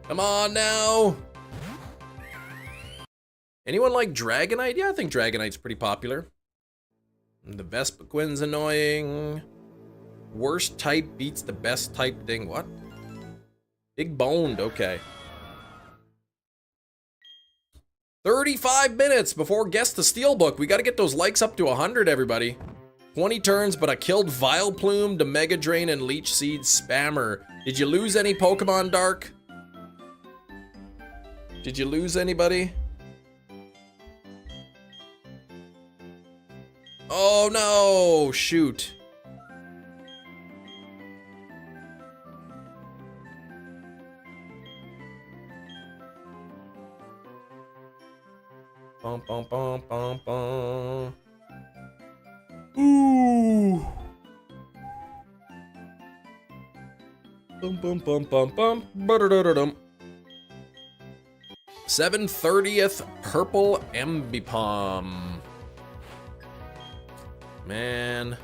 Come on now. Anyone like Dragonite? Yeah, I think Dragonite's pretty popular. The Vespiquen's annoying. Worst type beats the best type thing. What? Big boned, okay. 35 minutes before Guess the Steelbook. We gotta get those likes up to 100, everybody. 20 turns, but I killed Vileplume, the Mega Drain, and Leech Seed Spammer. Did you lose any Pokemon, Dark? Did you lose anybody? Oh no! Shoot. Bum, bum, bum, bum, bum. Ooh. Bum, bum, bum, bum, bum. Ba-da-da-da-dum. 730th Purple Ambipom. Man.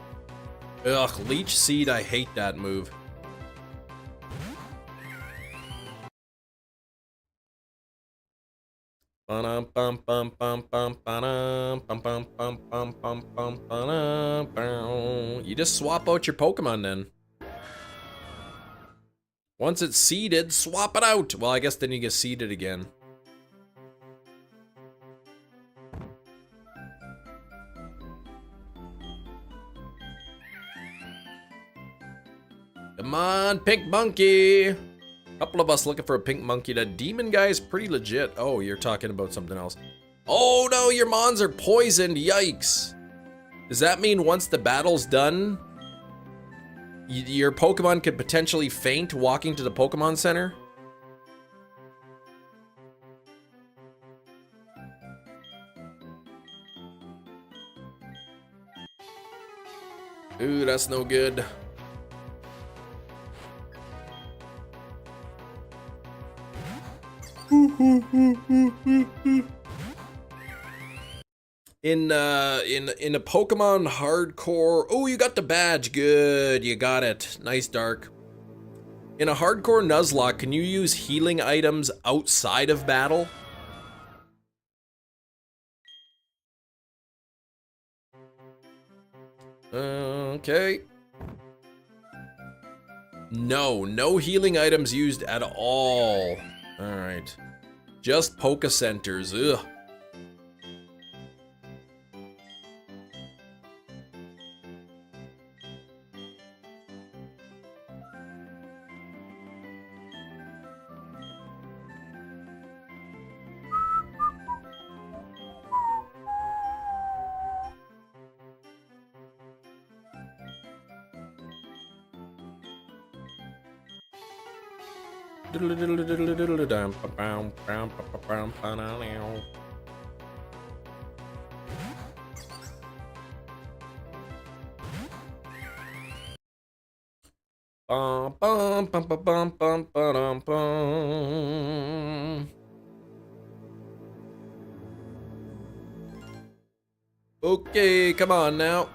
Ugh, Leech Seed, I hate that move. You just swap out your Pokemon then. Once it's seeded, swap it out. Well, I guess then you get seeded again. Come on, pink monkey. Couple of us looking for a pink monkey. That demon guy is pretty legit. Oh, you're talking about something else. Oh no, your mons are poisoned. Yikes. Does that mean once the battle's done, your Pokemon could potentially faint walking to the Pokemon Center? Ooh, that's no good. In a Pokemon hardcore, oh, you got the badge. Good, you got it. Nice, Dark. In a hardcore Nuzlocke, can you use healing items outside of battle? Okay. No healing items used at all. All right. Just Poke Centers. Ugh. Okay, come on now.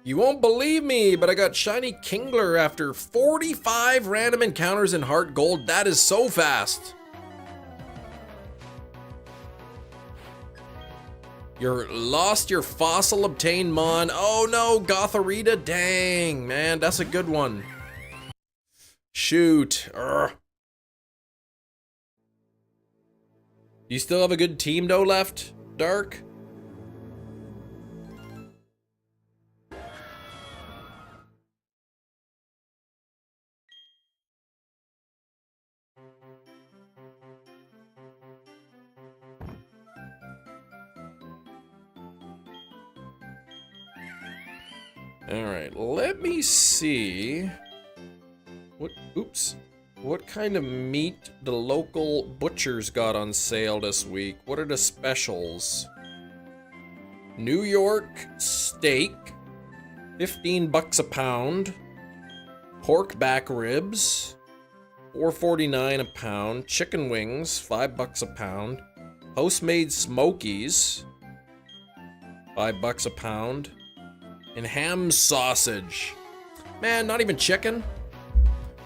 You won't believe me, but I got Shiny Kingler after 45 random encounters in Heart Gold. That is so fast. You're lost your fossil obtained mon. Oh no, Gotharita. Dang, man, that's a good one. Shoot. Urgh. You still have a good team though left, Dark? Alright, let me see what kind of meat the local butchers got on sale this week. What are the specials? New York steak, 15 bucks a pound. Pork back ribs, $4.49 a pound. Chicken wings, 5 bucks a pound. House-made smokies, 5 bucks a pound. And ham sausage. Man, not even chicken?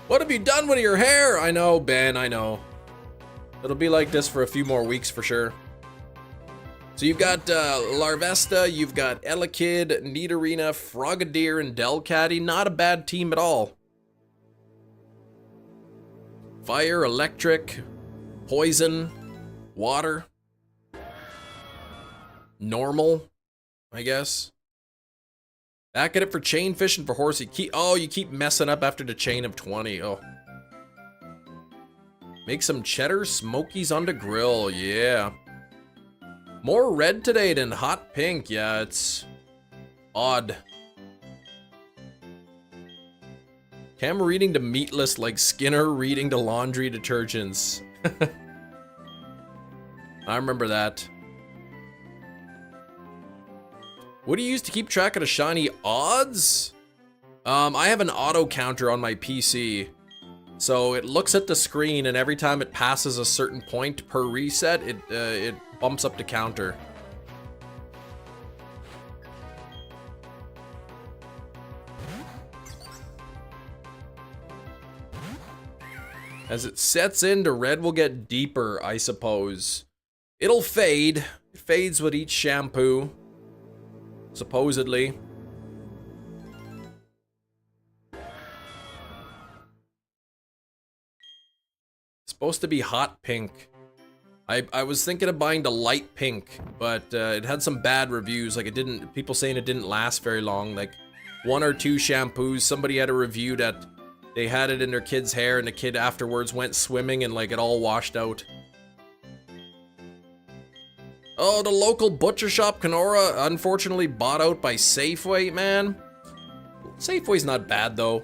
What have you done with your hair? I know, Ben, I know. It'll be like this for a few more weeks for sure. So you've got Larvesta, you've got Elekid, Nidorina, Frogadier, and Delcatty. Not a bad team at all. Fire, electric, poison, water. Normal, I guess. Back at it for chain fishing for horsey. You keep messing up after the chain of 20. Oh. Make some cheddar smokies on the grill. Yeah. More red today than hot pink. Yeah, it's odd. Cam reading the meat list like Skinner reading the laundry detergents. I remember that. What do you use to keep track of the shiny odds? I have an auto counter on my PC. So it looks at the screen, and every time it passes a certain point per reset, it bumps up the counter. As it sets in, the red will get deeper, I suppose. It'll fade. It fades with each shampoo. Supposedly. It's supposed to be hot pink. I was thinking of buying the light pink, but it had some bad reviews. Like, it didn't, people saying it didn't last very long. Like, 1 or 2 shampoos. Somebody had a review that they had it in their kid's hair, and the kid afterwards went swimming and like it all washed out. Oh, the local butcher shop, Kenora, unfortunately bought out by Safeway, man. Safeway's not bad though.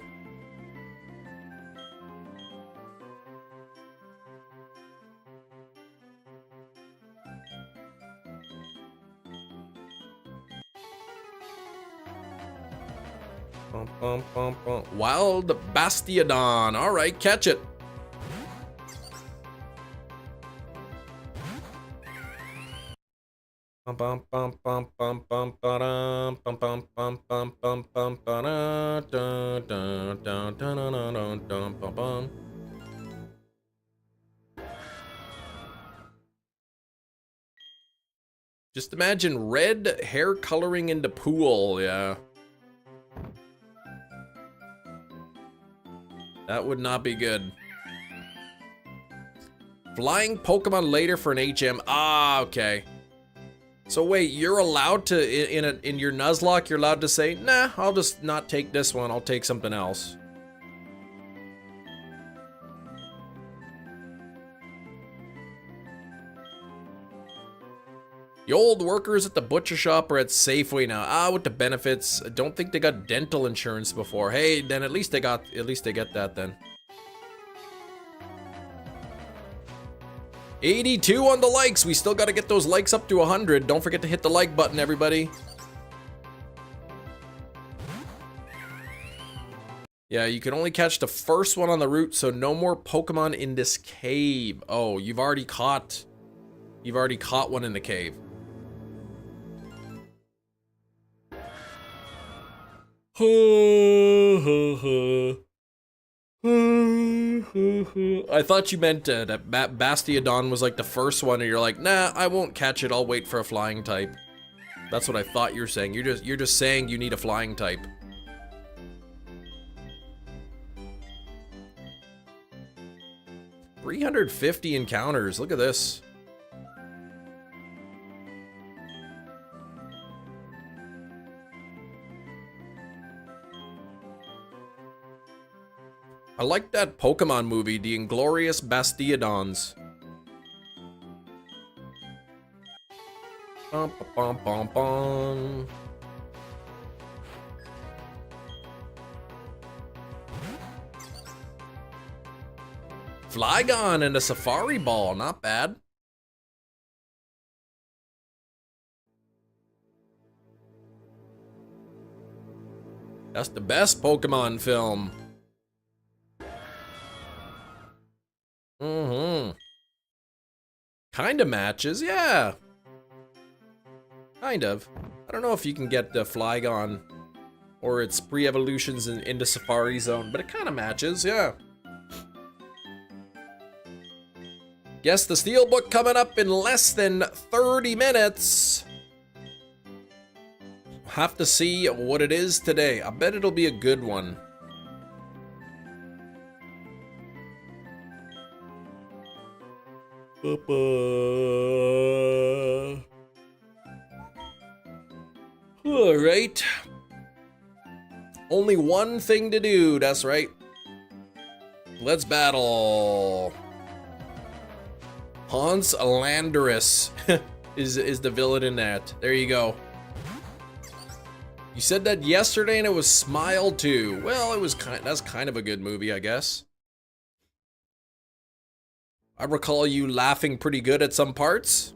Wild Bastiodon. All right, catch it. Just imagine red hair coloring in the pool, yeah. That would not be good. Flying Pokemon later for an HM. Ah, okay. So wait, you're allowed to, in your Nuzlocke, you're allowed to say, nah, I'll just not take this one, I'll take something else. The old workers at the butcher shop are at Safeway now. Ah, with the benefits. I don't think they got dental insurance before. Hey, then at least they get that then. 82 on the likes. We still got to get those likes up to 100. Don't forget to hit the like button, everybody. Yeah, you can only catch the first one on the route, so no more Pokemon in this cave. Oh, you've already caught one in the cave. I thought you meant that Bastiodon was like the first one, and you're like, nah, I won't catch it. I'll wait for a flying type. That's what I thought you're saying. You're just saying you need a flying type. $350 encounters. Look at this. I like that Pokemon movie, The Inglorious Bastiodons. Bum, bum, bum, bum. Flygon and a Safari Ball, not bad. That's the best Pokemon film. Kind of matches, yeah. Kind of. I don't know if you can get the Flygon or its pre-evolutions into Safari Zone, but it kind of matches, yeah. Guess the Steelbook coming up in less than 30 minutes. Have to see what it is today. I bet it'll be a good one. All right. Only one thing to do, that's right. Let's battle. Hans Landorus is the villain in that. There you go. You said that yesterday and it was Smile too. Well, it was that's kind of a good movie, I guess. I recall you laughing pretty good at some parts.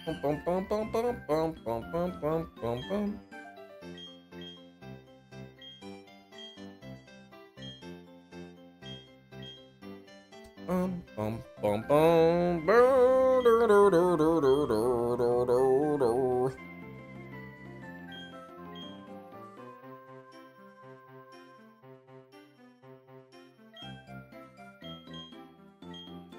Bum, bum, bum, bum, bum, bum, bum, bum, bum, bum, bum. Bum, bum, bum, bum.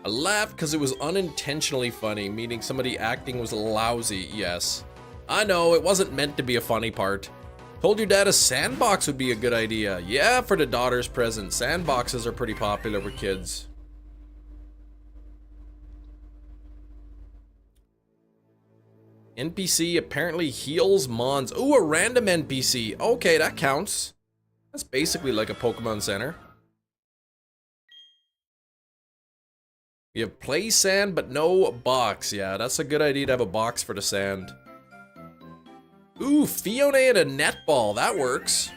I laughed because it was unintentionally funny, meaning somebody acting was lousy, yes. I know, it wasn't meant to be a funny part. Told your dad a sandbox would be a good idea. Yeah, for the daughter's present. Sandboxes are pretty popular with kids. NPC apparently heals Mons. Ooh, a random NPC. Okay, that counts. That's basically like a Pokemon Center. You have play sand, but no box. Yeah, that's a good idea to have a box for the sand. Ooh, Fiona and a netball. That works.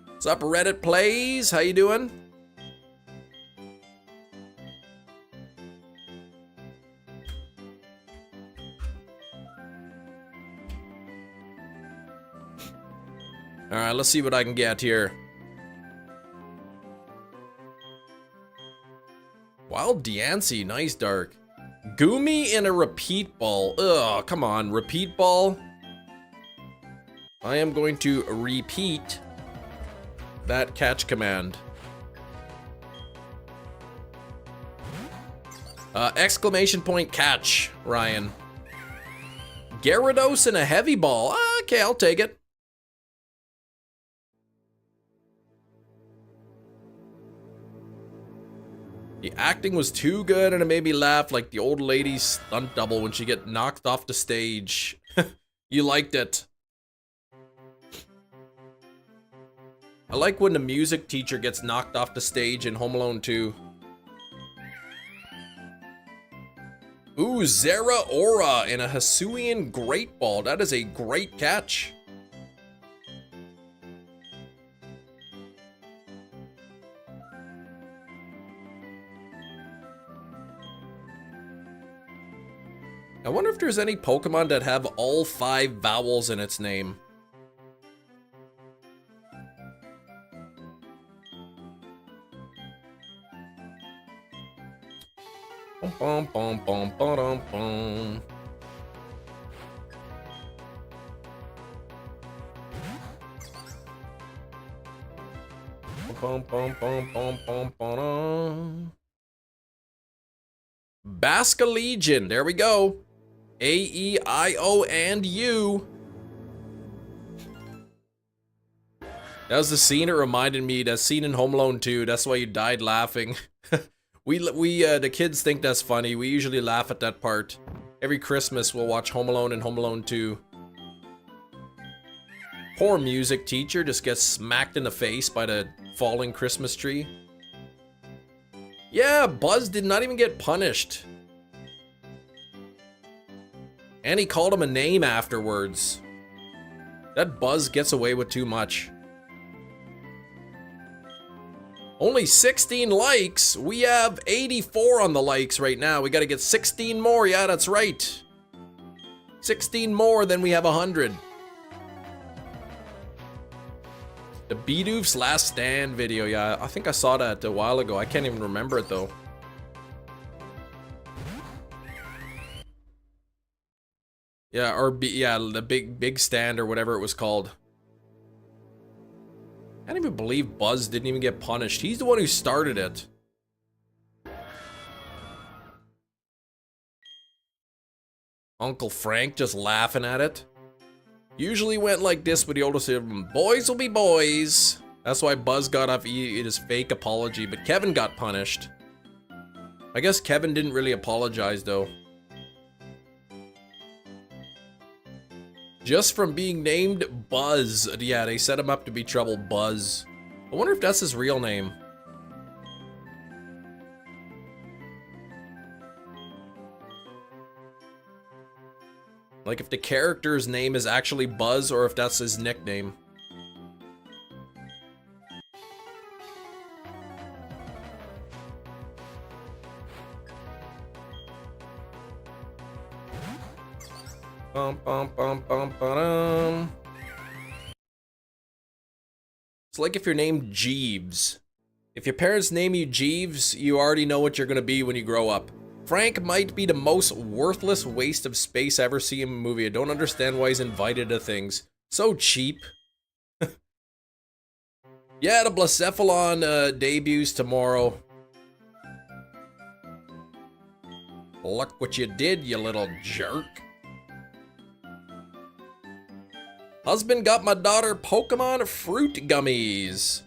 What's up, Reddit Plays? How you doing? Alright, let's see what I can get here. Wild Diancie, nice dark. Goomy in a repeat ball. Ugh, come on, repeat ball. I am going to repeat that catch command. Exclamation point catch, Ryan. Gyarados in a heavy ball. Okay, I'll take it. The acting was too good and it made me laugh like the old lady's stunt double when she get knocked off the stage. You liked it. I like when the music teacher gets knocked off the stage in Home Alone 2. Ooh, Zera Aura in a Hisuian Great Ball. That is a great catch. I wonder if there's any Pokemon that have all 5 vowels in its name. Bum, bum, bum, bum, bum. Bum, bum, bum, bum, bum, bum. Basca Legion, there we go. A, E, I, O, and U. That was the scene it reminded me, that scene in Home Alone 2. That's why you died laughing. The kids think that's funny. We usually laugh at that part. Every Christmas we'll watch Home Alone and Home Alone 2. Poor music teacher just gets smacked in the face by the falling Christmas tree. Yeah, Buzz did not even get punished. And he called him a name afterwards. That Buzz gets away with too much. Only 16 likes. We have 84 on the likes right now. We gotta get 16 more. Yeah, that's right. 16 more, then we have 100. The Bidoof's Last Stand video. Yeah, I think I saw that a while ago. I can't even remember it though. Yeah, or the big stand or whatever it was called. I can't even believe Buzz didn't even get punished. He's the one who started it. Uncle Frank just laughing at it. Usually went like this with the older sibling. Boys will be boys. That's why Buzz got off his fake apology, but Kevin got punished. I guess Kevin didn't really apologize though. Just from being named Buzz. Yeah, they set him up to be trouble, Buzz. I wonder if that's his real name. Like if the character's name is actually Buzz or if that's his nickname. Bum, bum, bum, bum, ba-dum. It's like if you're named Jeeves. If your parents name you Jeeves, you already know what you're gonna be when you grow up. Frank might be the most worthless waste of space I ever see in a movie. I don't understand why he's invited to things. So cheap. Yeah, the Blacephalon debuts tomorrow. Look what you did, you little jerk. Husband got my daughter Pokemon fruit gummies.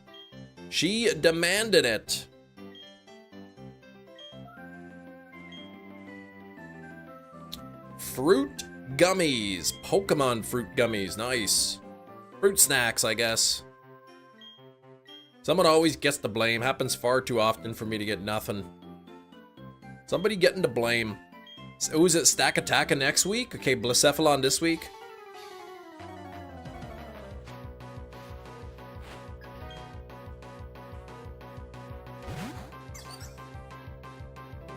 She demanded it. Fruit gummies. Pokemon fruit gummies. Nice. Fruit snacks, I guess. Someone always gets the blame. Happens far too often for me to get nothing. Somebody getting the blame. Oh, is it Stack Attacka next week? Okay, Blacephalon this week.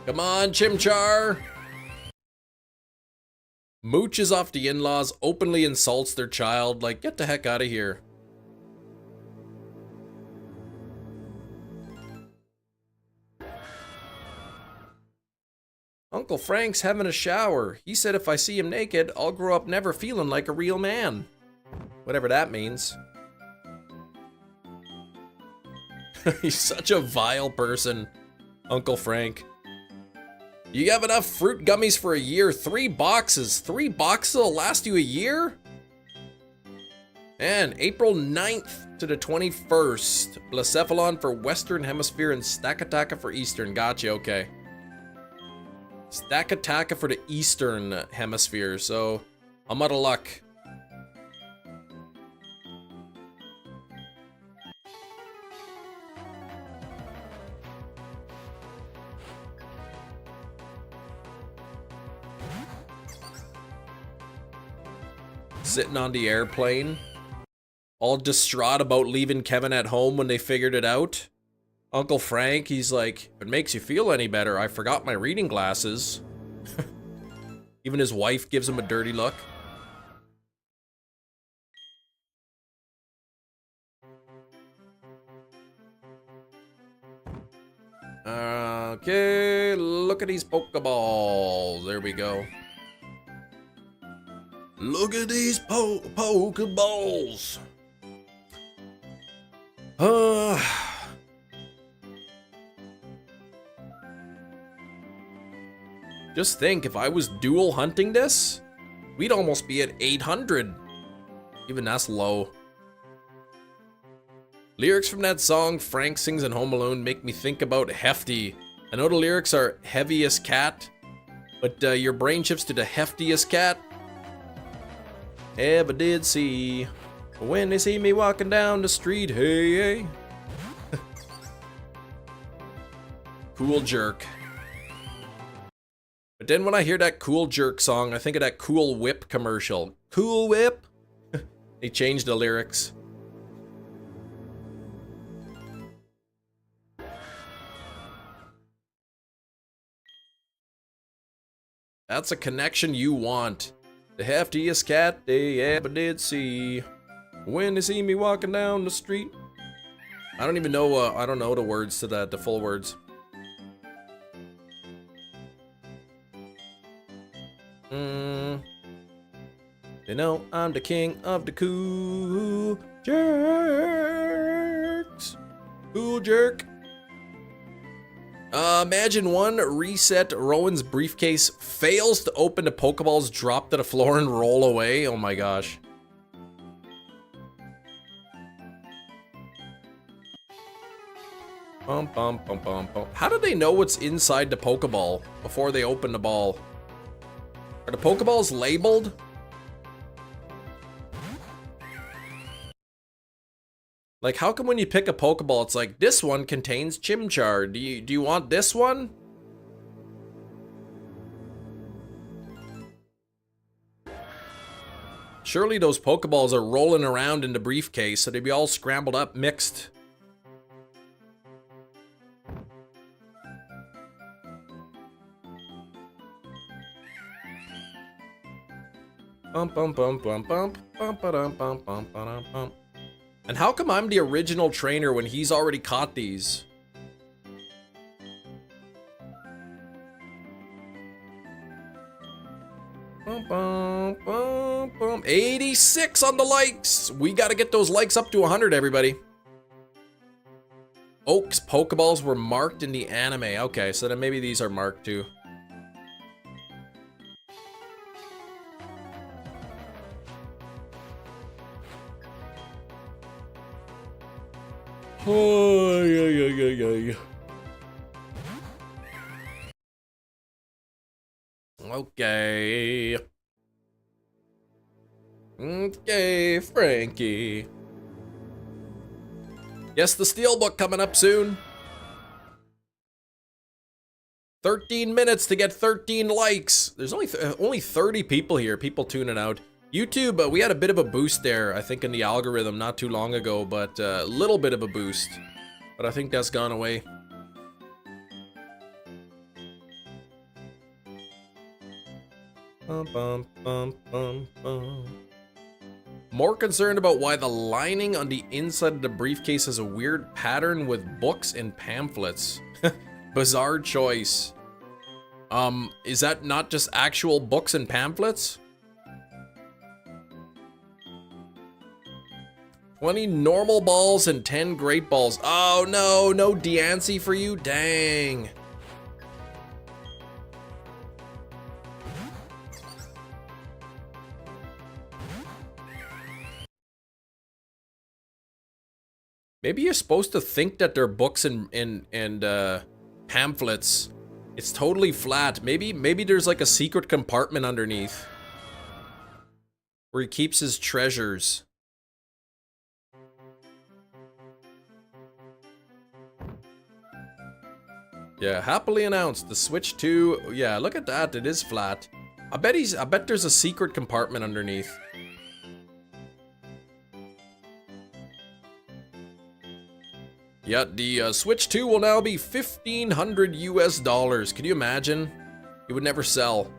Come on, Chimchar! Mooches off the in-laws, openly insults their child, like, get the heck out of here. Uncle Frank's having a shower. He said if I see him naked, I'll grow up never feeling like a real man. Whatever that means. He's such a vile person, Uncle Frank. You have enough fruit gummies for a year. 3 boxes. 3 boxes will last you a year? And April 9th to the 21st. Blacephalon for Western Hemisphere and Stack Attacka for Eastern. Gotcha, okay. Stack Attacka for the Eastern Hemisphere, so I'm out of luck. Sitting on the airplane, all distraught about leaving Kevin at home when they figured it out. Uncle Frank, he's like, if it makes you feel any better, I forgot my reading glasses. Even his wife gives him a dirty look. Okay, look at these Pokeballs. There we go. Look at these Pokeballs. Just think, if I was dual hunting this, we'd almost be at 800. Even that's low. Lyrics from that song Frank sings in Home Alone make me think about Hefty. I know the lyrics are heaviest cat, but your brain shifts to the heftiest cat. Ever did see. When they see me walking down the street, hey, hey. Cool jerk. But then when I hear that Cool Jerk song, I think of that Cool Whip commercial. Cool Whip? They changed the lyrics. That's a connection you want. The heftiest cat they ever did see. When they see me walking down the street. I don't even know, I don't know the words to that, the full words. You know, I'm the king of the cool jerks. Cool jerk. Imagine one reset Rowan's briefcase fails to open, the Pokeballs drop to the floor and roll away. Oh my gosh. Bum, bum, bum, bum, bum. How do they know what's inside the Pokeball before they open the ball? Are the Pokeballs labeled? Like, how come when you pick a Pokeball, it's like, this one contains Chimchar. Do you want this one? Surely those Pokeballs are rolling around in the briefcase, so they'd be all scrambled up, mixed. Bump, bump, bump, bump, bump, bump, ba-dum, bump, bump, ba-dum, bump. And how come I'm the original trainer when he's already caught these? Bum, bum, bum, bum. 86 on the likes. We got to get those likes up to 100, everybody. Oak's Pokeballs were marked in the anime. Okay, so then maybe these are marked too. Oh, yeah. Okay. Okay, Frankie. Yes, the Steelbook coming up soon. 13 minutes to get 13 likes. There's only 30 people here, people tuning out. YouTube, we had a bit of a boost there, I think, in the algorithm not too long ago, but a little bit of a boost. But I think that's gone away. Bum, bum, bum, bum, bum. More concerned about why the lining on the inside of the briefcase has a weird pattern with books and pamphlets. Bizarre choice. Is that not just actual books and pamphlets? 20 normal balls and 10 great balls. Oh no, no Deancey for you? Dang. Maybe you're supposed to think that they're books and pamphlets. It's totally flat. Maybe there's like a secret compartment underneath where he keeps his treasures. Yeah, happily announced the Switch 2. Yeah, look at that. It is flat. I bet there's a secret compartment underneath. Yeah, the Switch 2 will now be $1,500 US. Can you imagine? It would never sell.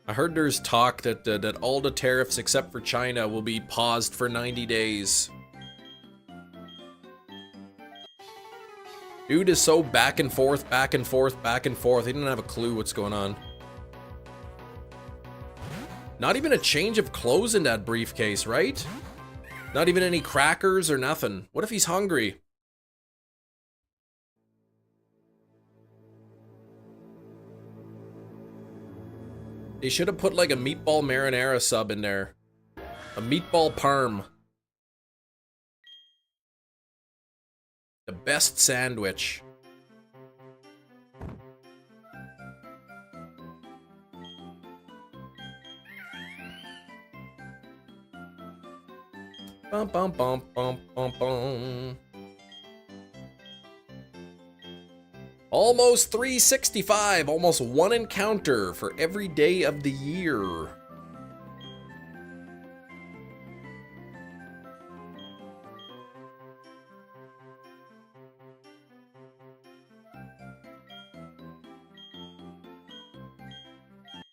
I heard there's talk that that all the tariffs except for China will be paused for 90 days. Dude is so back and forth, back and forth, back and forth. He doesn't have a clue what's going on. Not even a change of clothes in that briefcase, right? Not even any crackers or nothing. What if he's hungry? They should have put like a meatball marinara sub in there. A meatball parm. The best sandwich. Bum bum bum bum bum bum. Almost 365, almost one encounter for every day of the year.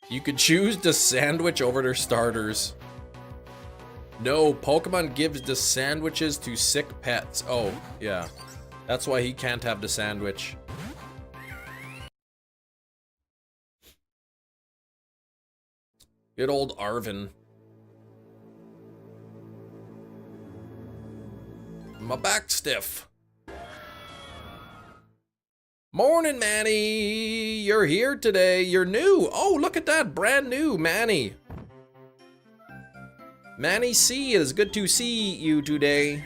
You could choose the sandwich over their starters. No, Pokemon gives the sandwiches to sick pets. Oh, yeah. That's why he can't have the sandwich. Good old Arvin. My back's stiff. Morning, Manny. You're here today. You're new. Oh, look at that. Brand new, Manny. Manny C, it is good to see you today.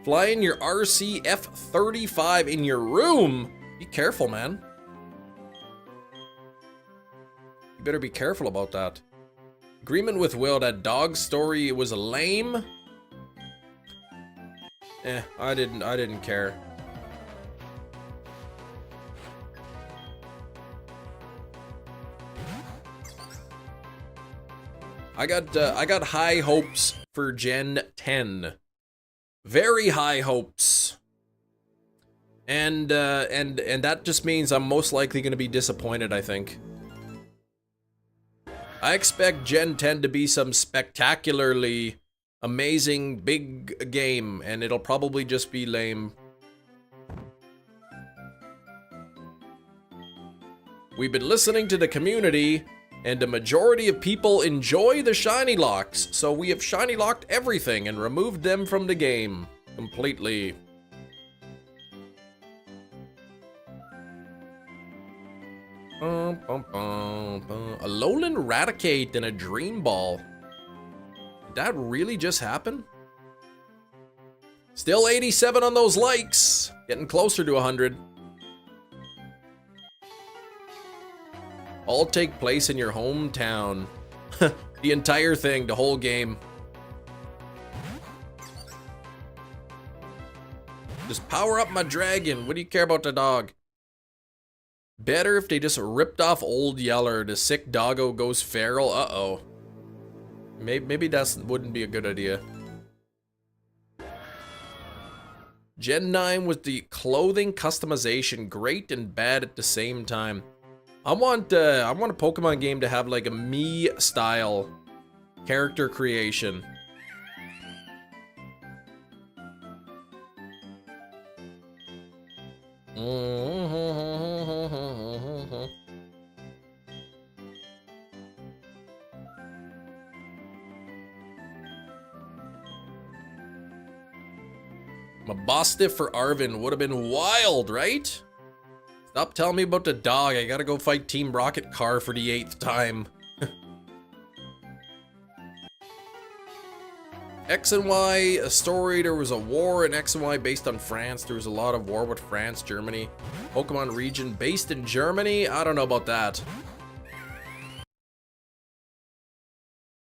Flying your RC F-35 in your room? Be careful, man. You better be careful about that. Agreement with Will, that dog story was lame. I didn't care. I got high hopes for Gen 10. Very high hopes. And that just means I'm most likely going to be disappointed, I think. I expect Gen 10 to be some spectacularly amazing big game, and it'll probably just be lame. We've been listening to the community, and a majority of people enjoy the shiny locks, so we have shiny locked everything and removed them from the game completely. A Lowland Raticate and a Dream Ball. Did that really just happen? Still 87 on those likes. Getting closer to 100. All take place in your hometown. The entire thing, the whole game. Just power up my dragon. What do you care about the dog? Better if they just ripped off Old Yeller. The sick doggo goes feral. Uh-oh. Maybe that wouldn't be a good idea. Gen 9 with the clothing customization, great and bad at the same time. I want a Pokemon game to have like a me style character creation. My Mastiff for Arvin would have been wild, right? Stop telling me about the dog. I gotta go fight Team Rocket Car for the 8th time. X and Y, a story. There was a war in X and Y based on France. There was a lot of war with France, Germany. Pokemon region based in Germany. I don't know about that.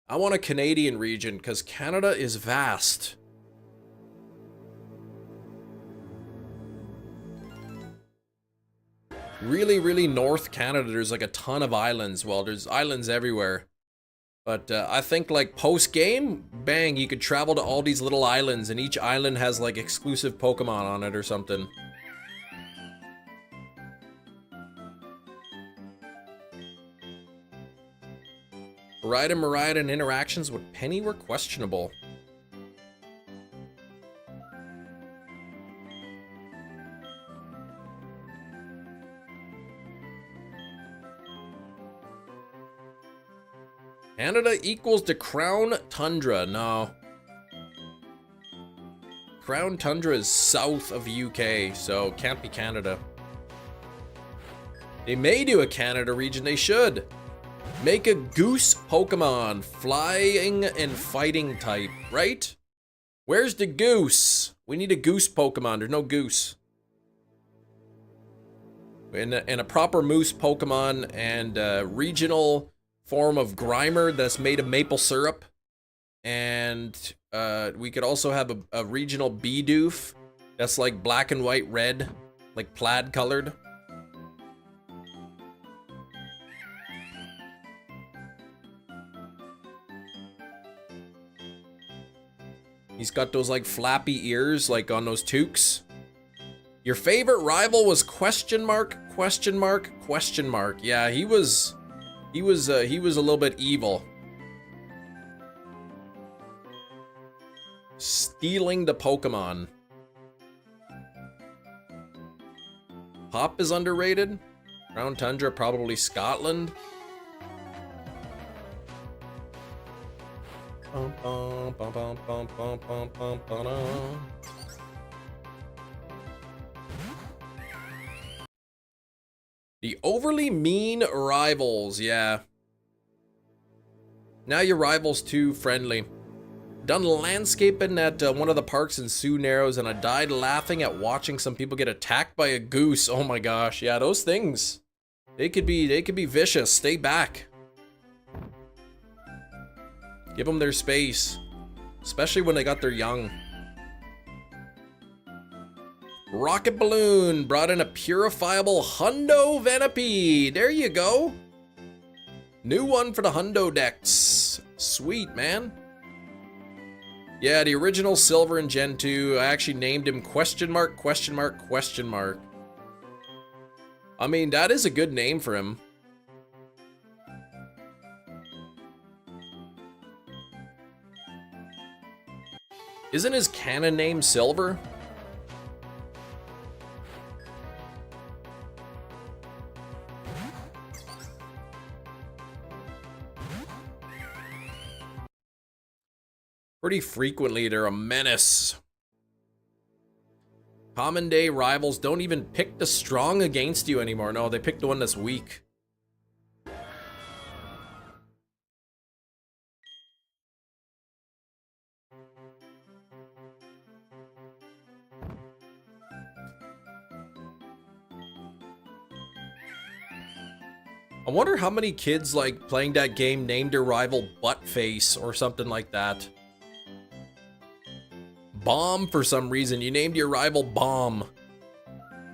I want a Canadian region because Canada is vast. Really North Canada, there's like a ton of islands. Well, there's islands everywhere. But I think like post-game, bang, you could travel to all these little islands and each island has like exclusive Pokemon on it or something. Miraidon interactions with Penny were questionable. Canada equals to Crown Tundra. No. Crown Tundra is south of the UK, so can't be Canada. They may do a Canada region, they should. Make a goose Pokemon, flying and fighting type, right? Where's the goose? We need a goose Pokemon, there's no goose. And a proper moose Pokemon and a regional form of Grimer that's made of maple syrup. And we could also have a regional Bidoof that's like black and white red, like plaid colored. He's got those like flappy ears like on those toques. Your favorite rival was question mark, question mark, question mark. Yeah, he was a little bit evil. Stealing the Pokemon. Hop is underrated. Crown Tundra, probably Scotland. The overly mean rivals, yeah. Now your rival's too friendly. Done landscaping at one of the parks in Sioux Narrows, and I died laughing at watching some people get attacked by a goose. Oh my gosh, yeah, those things. They could be vicious. Stay back. Give them their space. Especially when they got their young. Rocket Balloon brought in a purifiable Hundo Venipede. There you go. New one for the Hundo decks. Sweet, man. Yeah, the original Silver in Gen 2, I actually named him question mark, question mark, question mark. I mean, that is a good name for him. Isn't his canon name Silver? Pretty frequently, they're a menace. Common day rivals don't even pick the strong against you anymore. No, they pick the one that's weak. I wonder how many kids, like, playing that game named their rival Buttface or something like that. Bomb for some reason. You named your rival Bomb.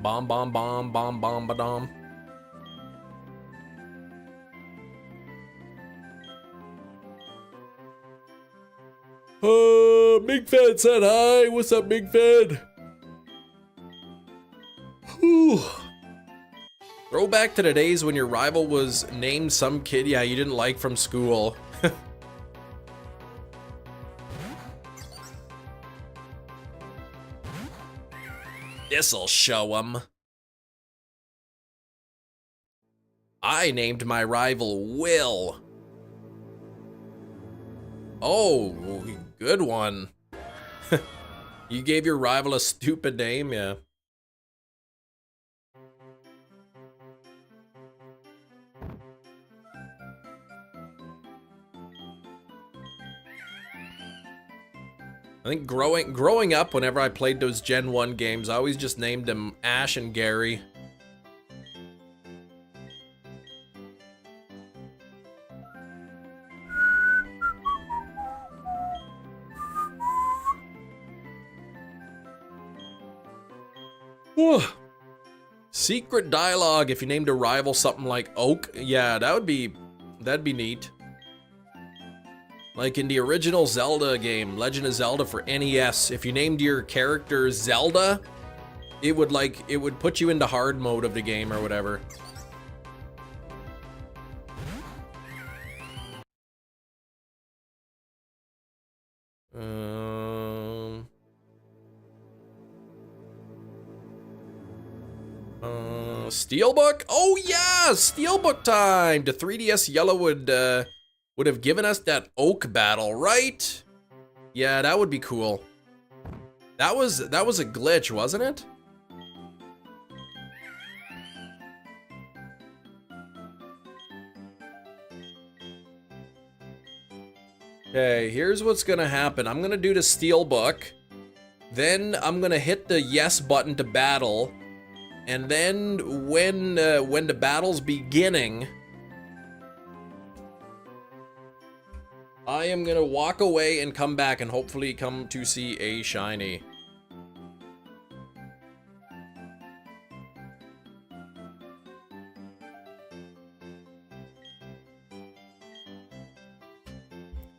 Bomb, bomb, bomb, bomb, bomb, ba-dom. Big Fed said hi. What's up, Big Fed? Whew. Throwback to the days when your rival was named some kid, yeah, you didn't like from school. This'll show 'em. I named my rival Will. Oh, good one. You gave your rival a stupid name, yeah. I think growing up, whenever I played those Gen 1 games, I always just named them Ash and Gary. Whew. Secret dialogue if you named a rival something like Oak. Yeah, that'd be neat. Like in the original Zelda game, Legend of Zelda for NES, if you named your character Zelda, it would put you into hard mode of the game or whatever. Steelbook? Oh yeah, Steelbook time! The 3DS Yellow would have given us that Oak battle, right? Yeah, that would be cool. That was a glitch, wasn't it? Okay, here's what's gonna happen. I'm gonna do the Steelbook. Then I'm gonna hit the yes button to battle. And then when the battle's beginning, I am gonna walk away and come back and hopefully come to see a shiny.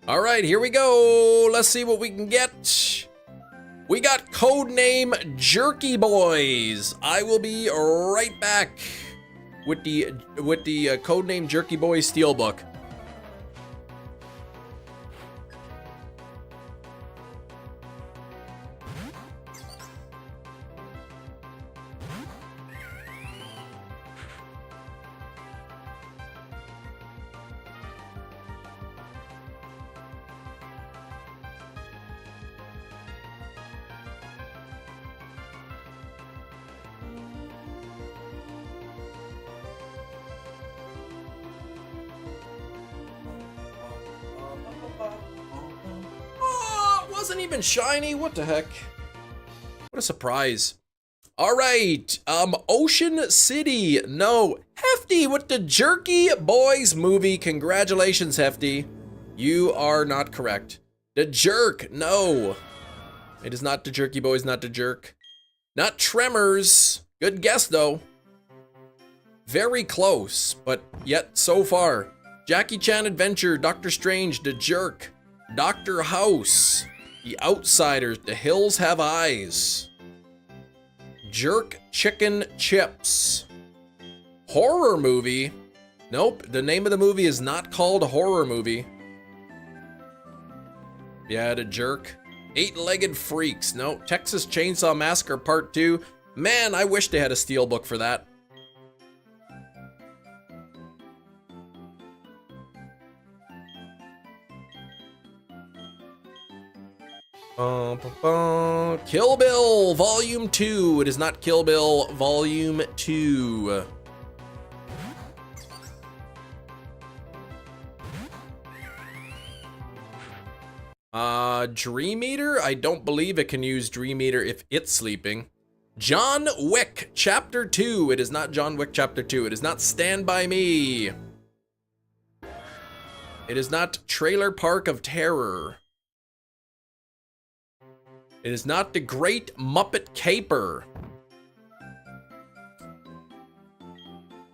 All right, here we go. Let's see what we can get. We got codename Jerky Boys. I will be right back with the codename Jerky Boys Steelbook. Wasn't even shiny. What the heck? What a surprise. All right, Ocean City. No, Hefty with the Jerky Boys movie. Congratulations, Hefty. You are not correct. The Jerk. No, it is not the Jerky Boys. Not the Jerk. Not Tremors. Good guess though. Very close, but yet so far. Jackie Chan Adventure, Doctor Strange, The Jerk, Doctor House, The Outsiders, The Hills Have Eyes, Jerk Chicken Chips, horror movie. Nope, the name of the movie is not called a horror movie. Yeah, The Jerk. Eight-Legged Freaks. No, Texas Chainsaw Massacre Part 2. Man, I wish they had a Steelbook for that. Kill Bill Volume 2. It is not Kill Bill Volume 2. Dream Eater? I don't believe it can use Dream Eater if it's sleeping. John Wick Chapter 2. It is not John Wick Chapter 2. It is not Stand By Me. It is not Trailer Park of Terror. It is not The Great Muppet Caper.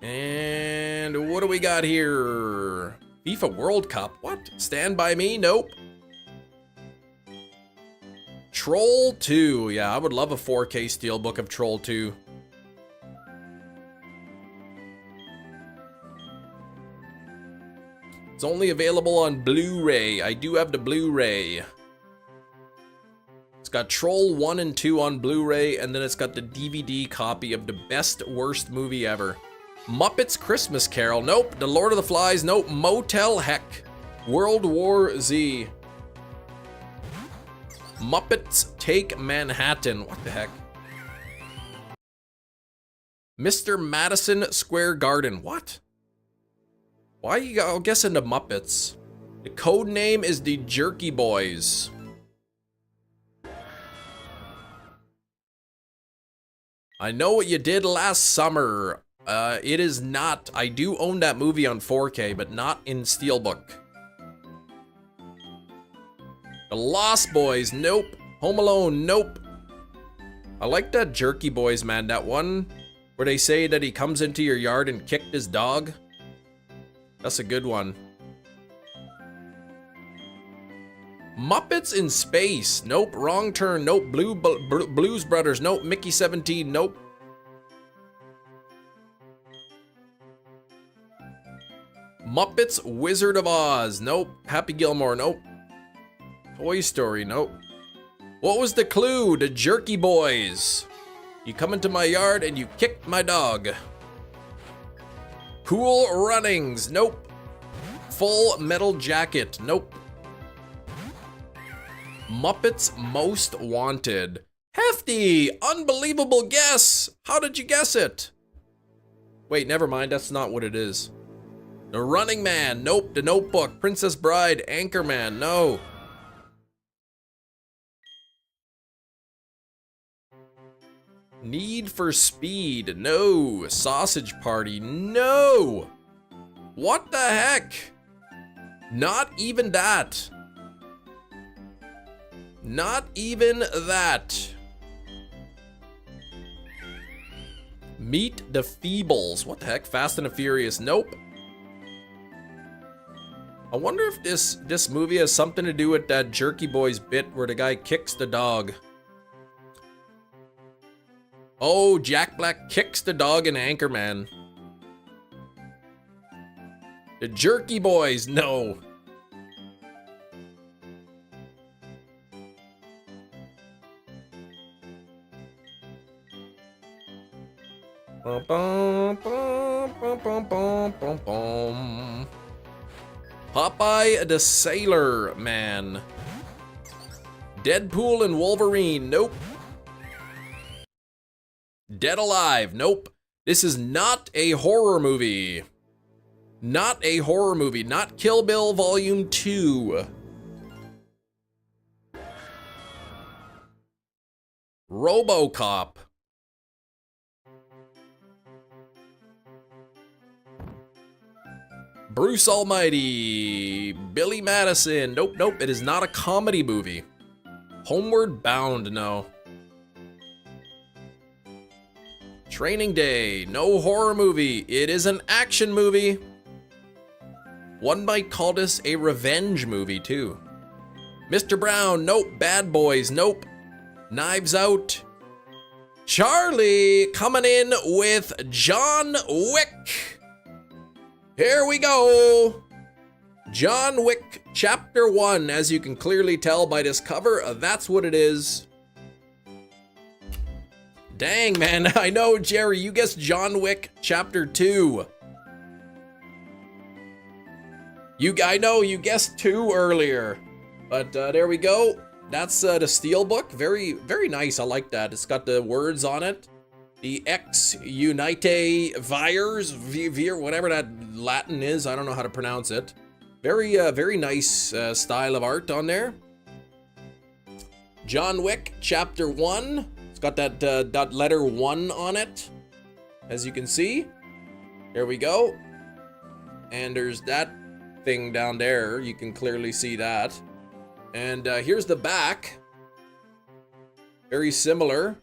And what do we got here? FIFA World Cup. What? Stand By Me? Nope. Troll 2. Yeah, I would love a 4K Steelbook of Troll 2. It's only available on Blu-ray. I do have the Blu-ray. It's got Troll 1 and 2 on Blu-ray, and then it's got the DVD copy of the best worst movie ever. Muppets Christmas Carol. Nope. The Lord of the Flies. Nope. Motel Heck. World War Z. Muppets Take Manhattan. What the heck? Mr. Madison Square Garden. What? Why are you all guessing the Muppets? The code name is the Jerky Boys. I Know What You Did Last Summer. It is not. I do own that movie on 4K, but not in Steelbook. The Lost Boys, nope. Home Alone, nope. I like that Jerky Boys, man. That one where they say that he comes into your yard and kicked his dog. That's a good one. Muppets in Space, nope. Wrong Turn, nope. Blues Brothers, nope. Mickey 17, nope. Muppets Wizard of Oz, nope. Happy Gilmore, nope. Toy Story, nope. What was the clue? The Jerky Boys. You come into my yard and you kicked my dog. Cool Runnings, nope. Full Metal Jacket, nope. Muppets Most Wanted. Hefty! Unbelievable guess! How did you guess it? Wait, never mind, that's not what it is. The Running Man, nope. The Notebook, Princess Bride, Anchorman, no. Need for Speed, no. Sausage Party, no. What the heck? Not even that. Not even that. Meet the Feebles. What the heck? Fast and the Furious, nope. I wonder if this movie has something to do with that Jerky Boys bit where the guy kicks the dog. Oh, Jack Black kicks the dog in Anchorman. The Jerky Boys, no. Popeye the Sailor Man. Deadpool and Wolverine, nope. Dead Alive, nope. This is not a horror movie. Not a horror movie. Not Kill Bill Volume 2. RoboCop. Bruce Almighty. Billy Madison. Nope, nope. It is not a comedy movie. Homeward Bound, no. Training Day. No horror movie. It is an action movie. One might call this a revenge movie, too. Mr. Brown, nope. Bad Boys, nope. Knives Out. Charlie coming in with John Wick. Here we go. John Wick Chapter 1. As you can clearly tell by this cover, that's what it is. Dang, man. I know, Jerry, you guessed John Wick Chapter 2. I know you guessed 2 earlier. But there we go. That's the Steelbook. Very, very nice. I like that. It's got the words on it. The Ex Unite Vires, whatever that Latin is. I don't know how to pronounce it. Very, very nice style of art on there. John Wick Chapter 1. It's got that letter 1 on it, as you can see. There we go. And there's that thing down there. You can clearly see that. And here's the back. Very similar.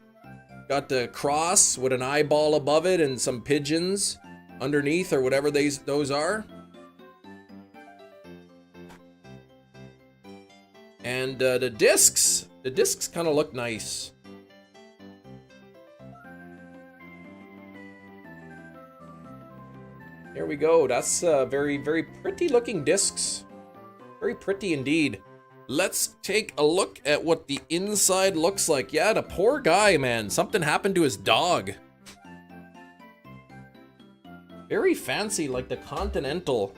Got the cross with an eyeball above it and some pigeons underneath, or whatever those are. And the discs kind of look nice. There we go. That's very, very pretty looking discs. Very pretty indeed. Let's take a look at what the inside looks like. Yeah, the poor guy, man. Something happened to his dog. Very fancy, like the Continental.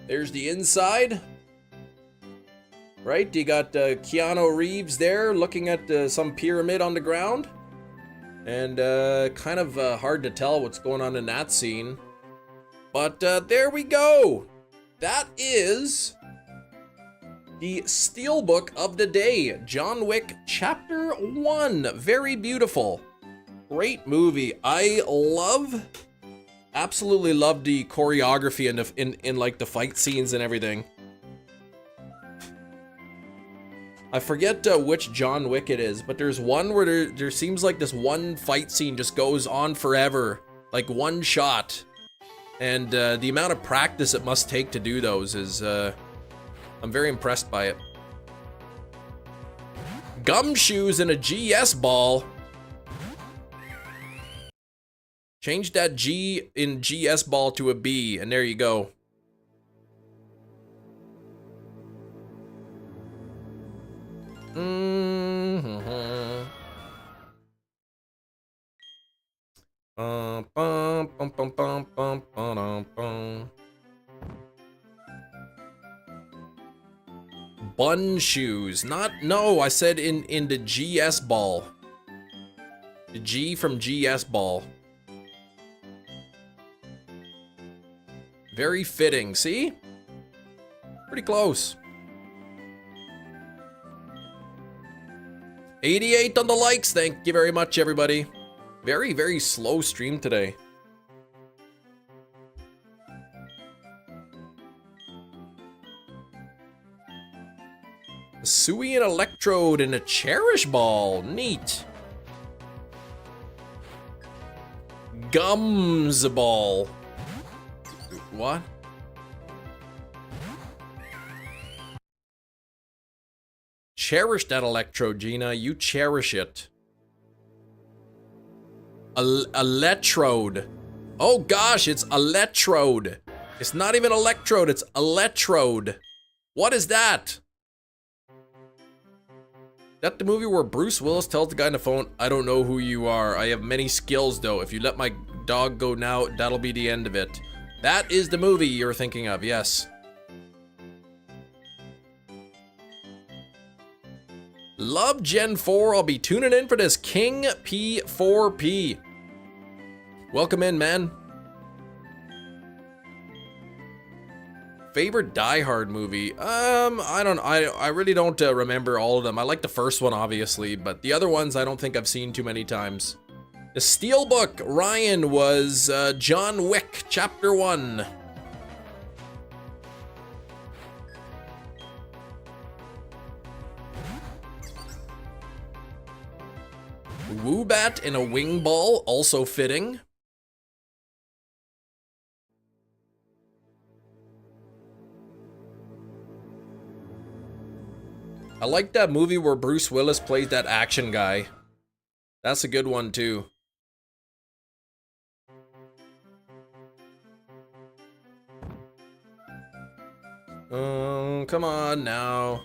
There's the inside. Right, you got Keanu Reeves there looking at some pyramid on the ground. And kind of hard to tell what's going on in that scene. But there we go. That is the Steelbook of the day. John Wick Chapter 1. Very beautiful. Great movie. I absolutely love the choreography and in like the fight scenes and everything. I forget which John Wick it is, but there's one where there seems like this one fight scene just goes on forever. Like one shot. And the amount of practice it must take to do those is, I'm very impressed by it. Gumshoes and a GS ball. Change that G in GS ball to a B, and there you go. Bun shoes. No, I said in the GS ball. The G from GS ball. Very fitting, see? Pretty close. 88 on the likes, thank you very much, everybody. Very, very slow stream today. A Suian electrode and a cherish ball. Neat. Gums ball. What? Cherish that electrode, Gina. You cherish it. Electrode. Oh gosh, it's electrode. It's not even electrode, it's electrode. What is that? That the movie where Bruce Willis tells the guy on the phone, I don't know who you are. I have many skills though. If you let my dog go now, that'll be the end of it. That is the movie you're thinking of, yes. Love Gen 4. I'll be tuning in for this King P4P. Welcome in, man. Favorite Die Hard movie? I really don't remember all of them. I like the first one, obviously, but the other ones I don't think I've seen too many times. The Steelbook, Ryan, was John Wick, Chapter 1. Woobat in a wing ball, also fitting. I like that movie where Bruce Willis plays that action guy. That's a good one too. Oh, come on now.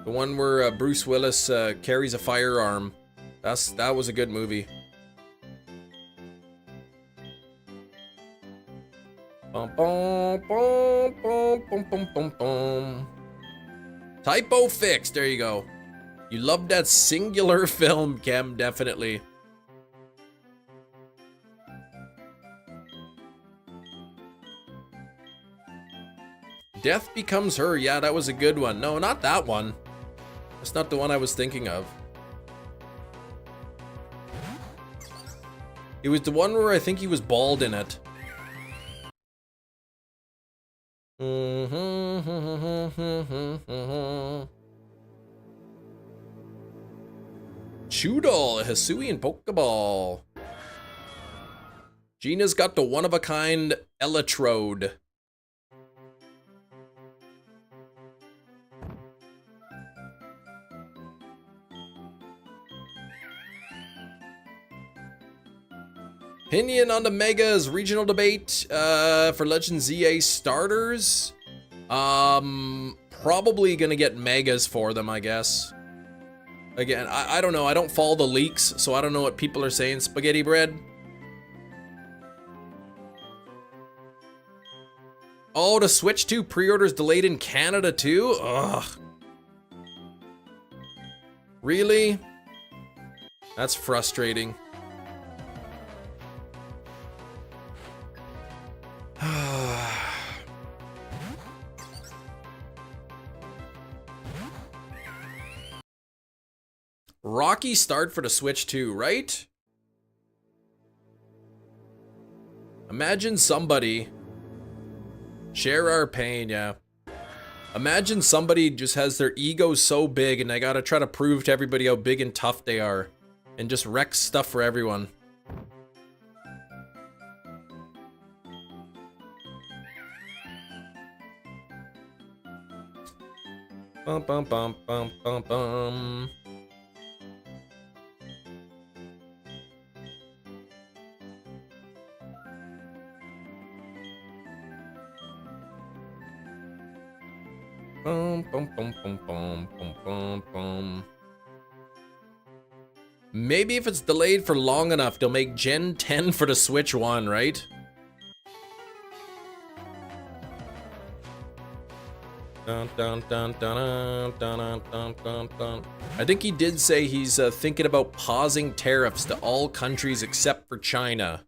The one where Bruce Willis carries a firearm. That was a good movie. Bum, bum, bum, bum, bum, bum, bum, bum. Typo fixed. There you go. You loved that singular film, Kem, definitely. Death Becomes Her. Yeah, that was a good one. No, not that one. That's not the one I was thinking of. It was the one where I think he was bald in it. Chewdle, a Hisuian Pokeball. Gina's got the one-of-a-kind Electrode. Opinion on the Megas regional debate for Legend ZA starters. Probably gonna get Megas for them, I guess. Again, I don't know. I don't follow the leaks, so I don't know what people are saying. Spaghetti bread. Oh, the Switch 2 pre-orders delayed in Canada too? Ugh. Really? That's frustrating. Rocky start for the Switch 2, right? Imagine somebody... Share our pain, yeah. Imagine somebody just has their ego so big and they gotta try to prove to everybody how big and tough they are. And just wreck stuff for everyone. Bum bum bum bum bum bum. Bum bum bum bum bum bum bum bum. Maybe if it's delayed for long enough, they'll make Gen 10 for the Switch 1, right? Dun, dun, dun, dun, dun, dun, dun, dun. I think he did say he's thinking about pausing tariffs to all countries except for China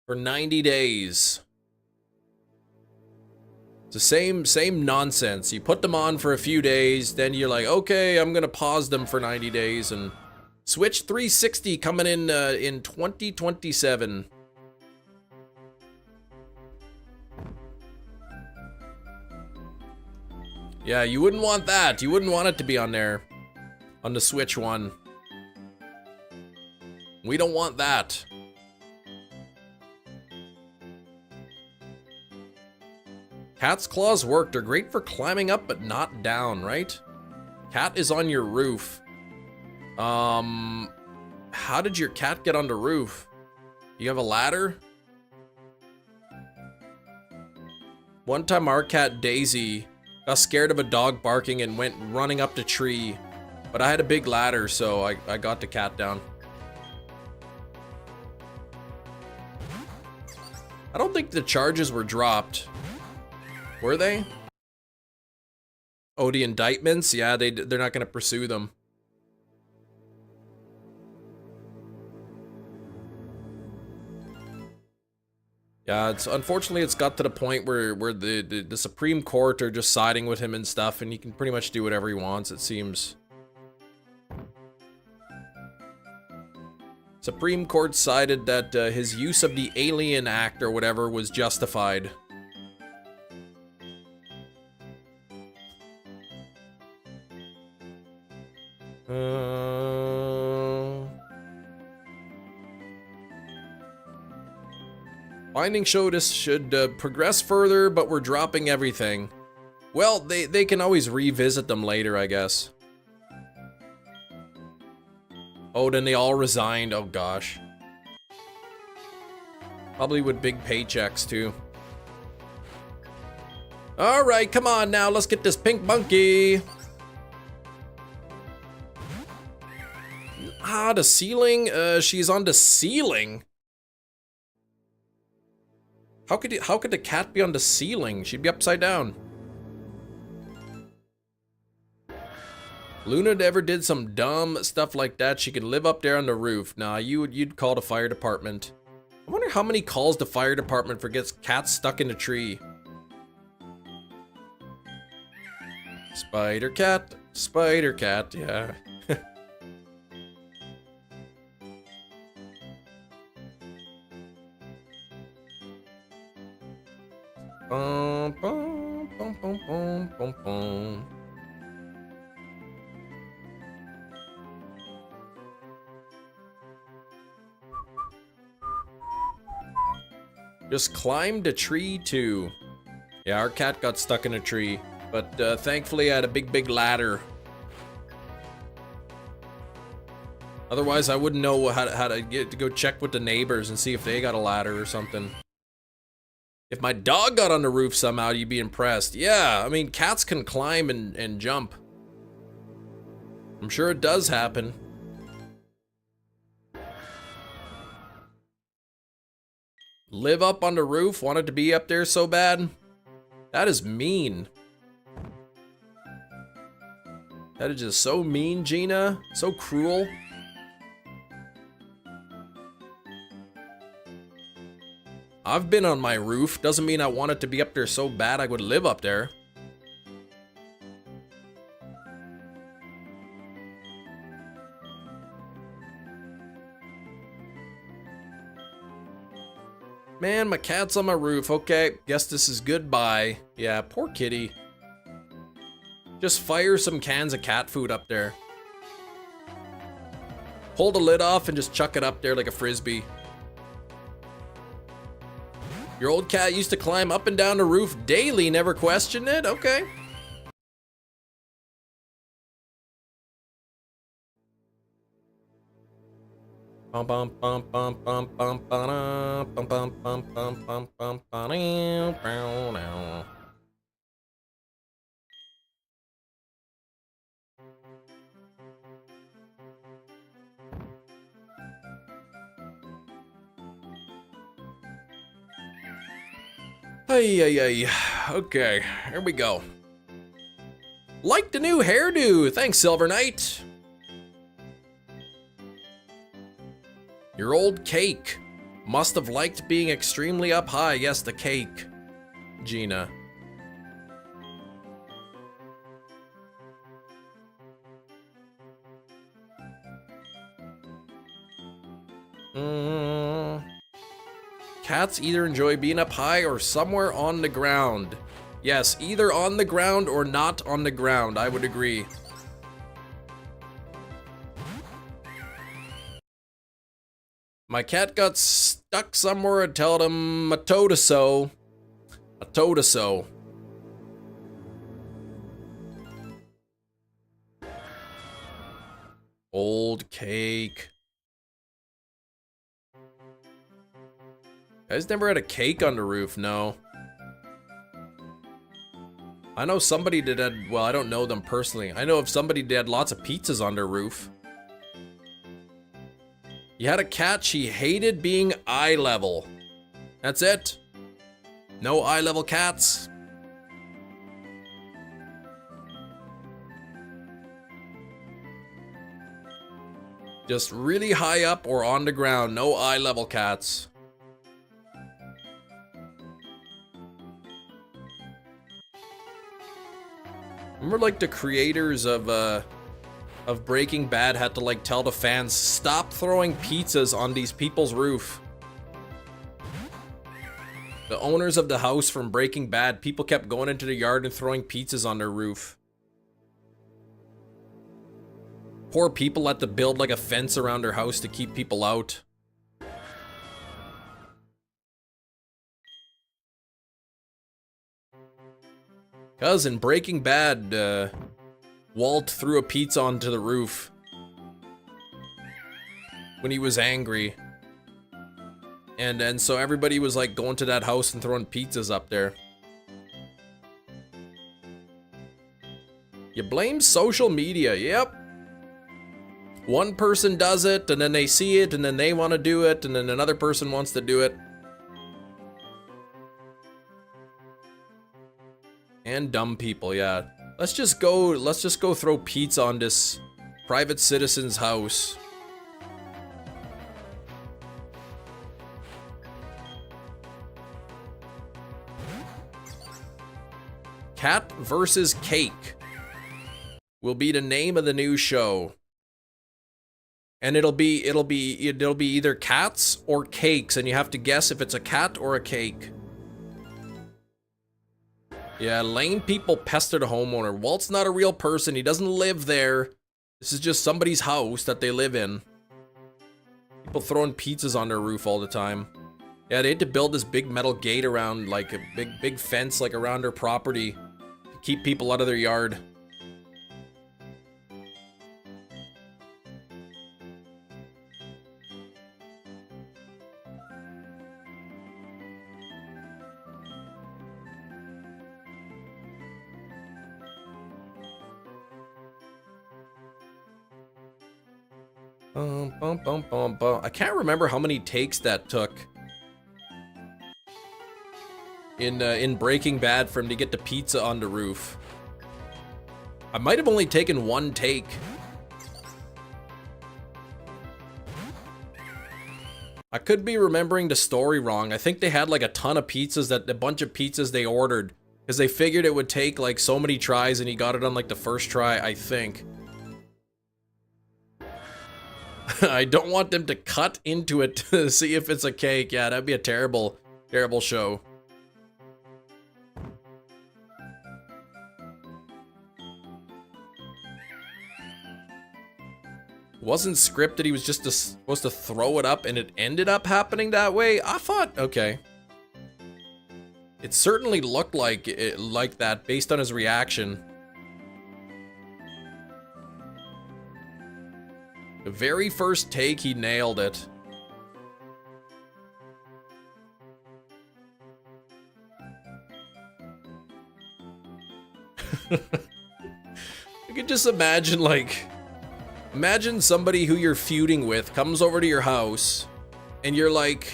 for 90 days. It's the same nonsense. You put them on for a few days, then you're like, okay, I'm gonna pause them for 90 days, and Switch 360 coming in 2027. Yeah, you wouldn't want that. You wouldn't want it to be on there. On the Switch 1. We don't want that. Cat's claws work. They're great for climbing up, but not down, right? Cat is on your roof. How did your cat get on the roof? You have a ladder? One time our cat, Daisy, got scared of a dog barking and went running up the tree. But I had a big ladder, so I got the cat down. I don't think the charges were dropped. Were they? Oh, the indictments? Yeah, they're not going to pursue them. Yeah, unfortunately it's got to the point where the Supreme Court are just siding with him and stuff, and he can pretty much do whatever he wants, it seems. Supreme Court decided that his use of the Alien Act or whatever was justified. Findings show this should progress further, but we're dropping everything. Well, they can always revisit them later, I guess. Oh, then they all resigned. Oh, gosh. Probably with big paychecks, too. Alright, come on now. Let's get this pink monkey. Ah, the ceiling? She's on the ceiling. How could the cat be on the ceiling? She'd be upside down. Luna ever did some dumb stuff like that, she could live up there on the roof. Nah, you'd call the fire department. I wonder how many calls the fire department for gets cats stuck in a tree. Spider cat, yeah. Bum, bum, bum, bum, bum, bum, bum. Just climbed a tree too. Yeah, our cat got stuck in a tree, but thankfully I had a big ladder. Otherwise, I wouldn't know how to get to go check with the neighbors and see if they got a ladder or something. If my dog got on the roof somehow, you'd be impressed. Yeah, I mean, cats can climb and jump. I'm sure it does happen. Live up on the roof? Wanted to be up there so bad? That is mean. That is just so mean, Gina. So cruel. I've been on my roof. Doesn't mean I wanted to be up there so bad I would live up there. Man, my cat's on my roof. Okay, guess this is goodbye. Yeah, poor kitty. Just fire some cans of cat food up there. Pull the lid off and just chuck it up there like a frisbee. Your old cat used to climb up and down the roof daily, never questioned it? Okay. Bum bum bum bum bum bum bum bum bum bum bum bum bum. Hey. Okay, here we go. Like the new hairdo. Thanks, Silver Knight. Your old cake. Must have liked being extremely up high. Yes, the cake. Gina. Cats either enjoy being up high or somewhere on the ground. Yes, either on the ground or not on the ground. I would agree. My cat got stuck somewhere and told him a told so. A told so. Old cake. Guys never had a cake on the roof, no. I know somebody did that, well, I don't know them personally. I know if somebody did lots of pizzas on their roof. You had a cat, she hated being eye level. That's it. No eye level cats. Just really high up or on the ground, no eye level cats. Remember, like, the creators of Breaking Bad had to, like, tell the fans, stop throwing pizzas on these people's roof. The owners of the house from Breaking Bad, people kept going into the yard and throwing pizzas on their roof. Poor people had to build, like, a fence around their house to keep people out. Cause in Breaking Bad, Walt threw a pizza onto the roof when he was angry. And so everybody was like going to that house and throwing pizzas up there. You blame social media, yep. One person does it, and then they see it, and then they want to do it, and then another person wants to do it. And dumb people, yeah. Let's just go throw pizza on this private citizen's house. Cat versus Cake will be the name of the new show. And it'll be either cats or cakes, and you have to guess if it's a cat or a cake. Yeah, lame people pester the homeowner. Walt's not a real person. He doesn't live there. This is just somebody's house that they live in. People throwing pizzas on their roof all the time. Yeah, they had to build this big metal gate around, like a big fence, like around their property to keep people out of their yard. I can't remember how many takes that took in Breaking Bad for him to get the pizza on the roof. I might have only taken one take. I could be remembering the story wrong. I think they had like a ton of pizzas, a bunch of pizzas they ordered, because they figured it would take like so many tries, and he got it on like the first try, I think. I don't want them to cut into it to see if it's a cake. Yeah, that'd be a terrible, terrible show. Wasn't scripted, he was just supposed to throw it up, and it ended up happening that way? I thought, okay. It certainly looked like that based on his reaction. The very first take, he nailed it. You could just imagine, like, imagine somebody who you're feuding with comes over to your house, and you're like,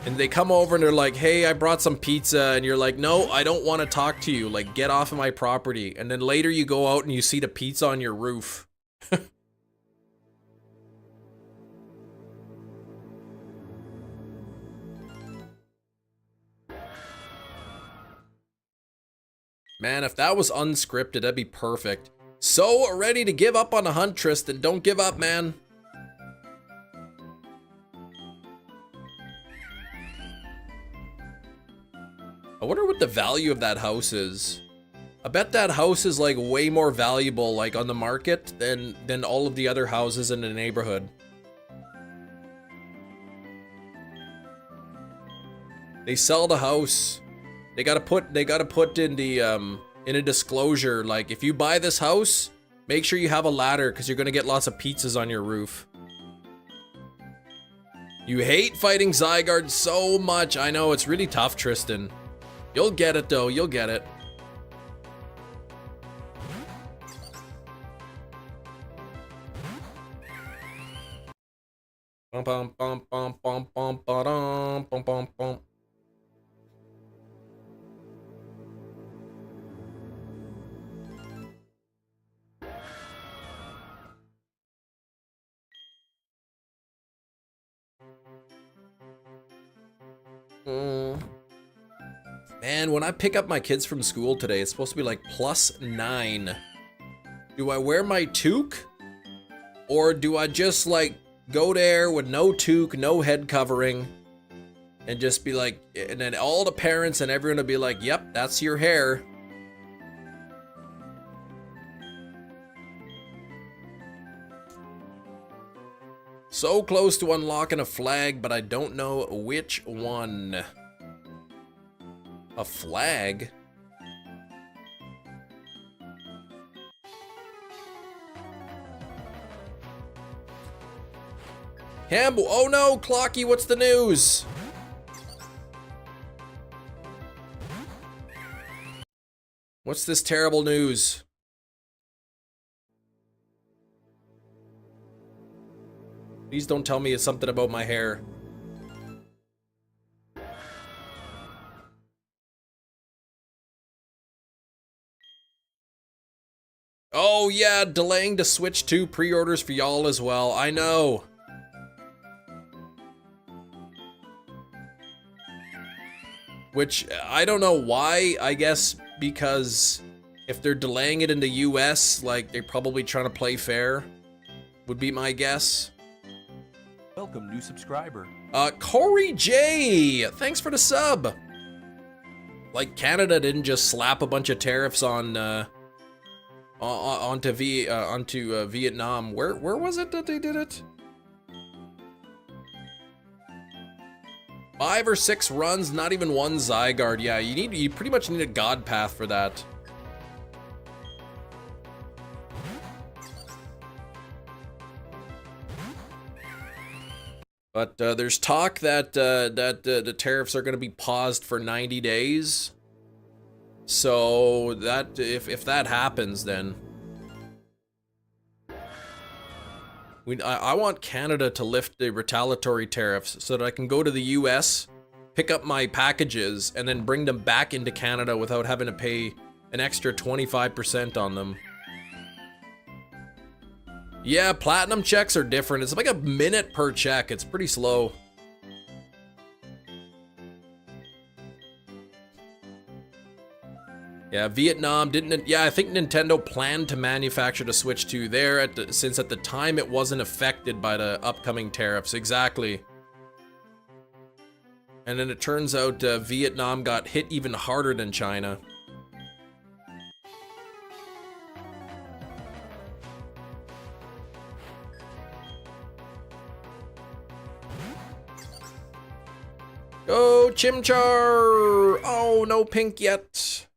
and they come over and they're like, hey, I brought some pizza, and you're like, no, I don't want to talk to you, like, get off of my property. And then later you go out and you see the pizza on your roof. Man, if that was unscripted, that'd be perfect. So ready to give up on the hunt, Tristan. Don't give up, man. I wonder what the value of that house is. I bet that house is like way more valuable, like on the market, than all of the other houses in the neighborhood. They sell the house. They gotta put in the in a disclosure, like, if you buy this house, make sure you have a ladder, because you're gonna get lots of pizzas on your roof. You hate fighting Zygarde so much. I know, it's really tough, Tristan. You'll get it though, you'll get it. Bum bum bum bum bum bum bum bum bum bum. Man, when I pick up my kids from school today, it's supposed to be like +9. Do I wear my toque? Or do I just like go there with no toque, no head covering, and just be like, and then all the parents and everyone will be like, yep, that's your hair. So close to unlocking a flag, but I don't know which one. A flag? Campbell, oh no, Clocky, what's the news? What's this terrible news? Please don't tell me it's something about my hair. Oh yeah, delaying to Switch 2 pre-orders for y'all as well. I know. Which, I don't know why, I guess because if they're delaying it in the US, like, they're probably trying to play fair, would be my guess. Welcome, new subscriber. Corey J, thanks for the sub. Like, Canada didn't just slap a bunch of tariffs on, onto Vietnam. Where was it that they did it? 5 or 6 runs, not even 1 Zygarde. Yeah, you pretty much need a God Path for that. But there's talk that the tariffs are going to be paused for 90 days. So that if that happens, then I want Canada to lift the retaliatory tariffs so that I can go to the US, pick up my packages, and then bring them back into Canada without having to pay an extra 25% on them. Yeah, platinum checks are different. It's like a minute per check. It's pretty slow. Yeah, Vietnam didn't. Yeah, I think Nintendo planned to manufacture the Switch 2 there since at the time it wasn't affected by the upcoming tariffs. Exactly. And then it turns out Vietnam got hit even harder than China. Go, Chimchar! Oh, no pink yet.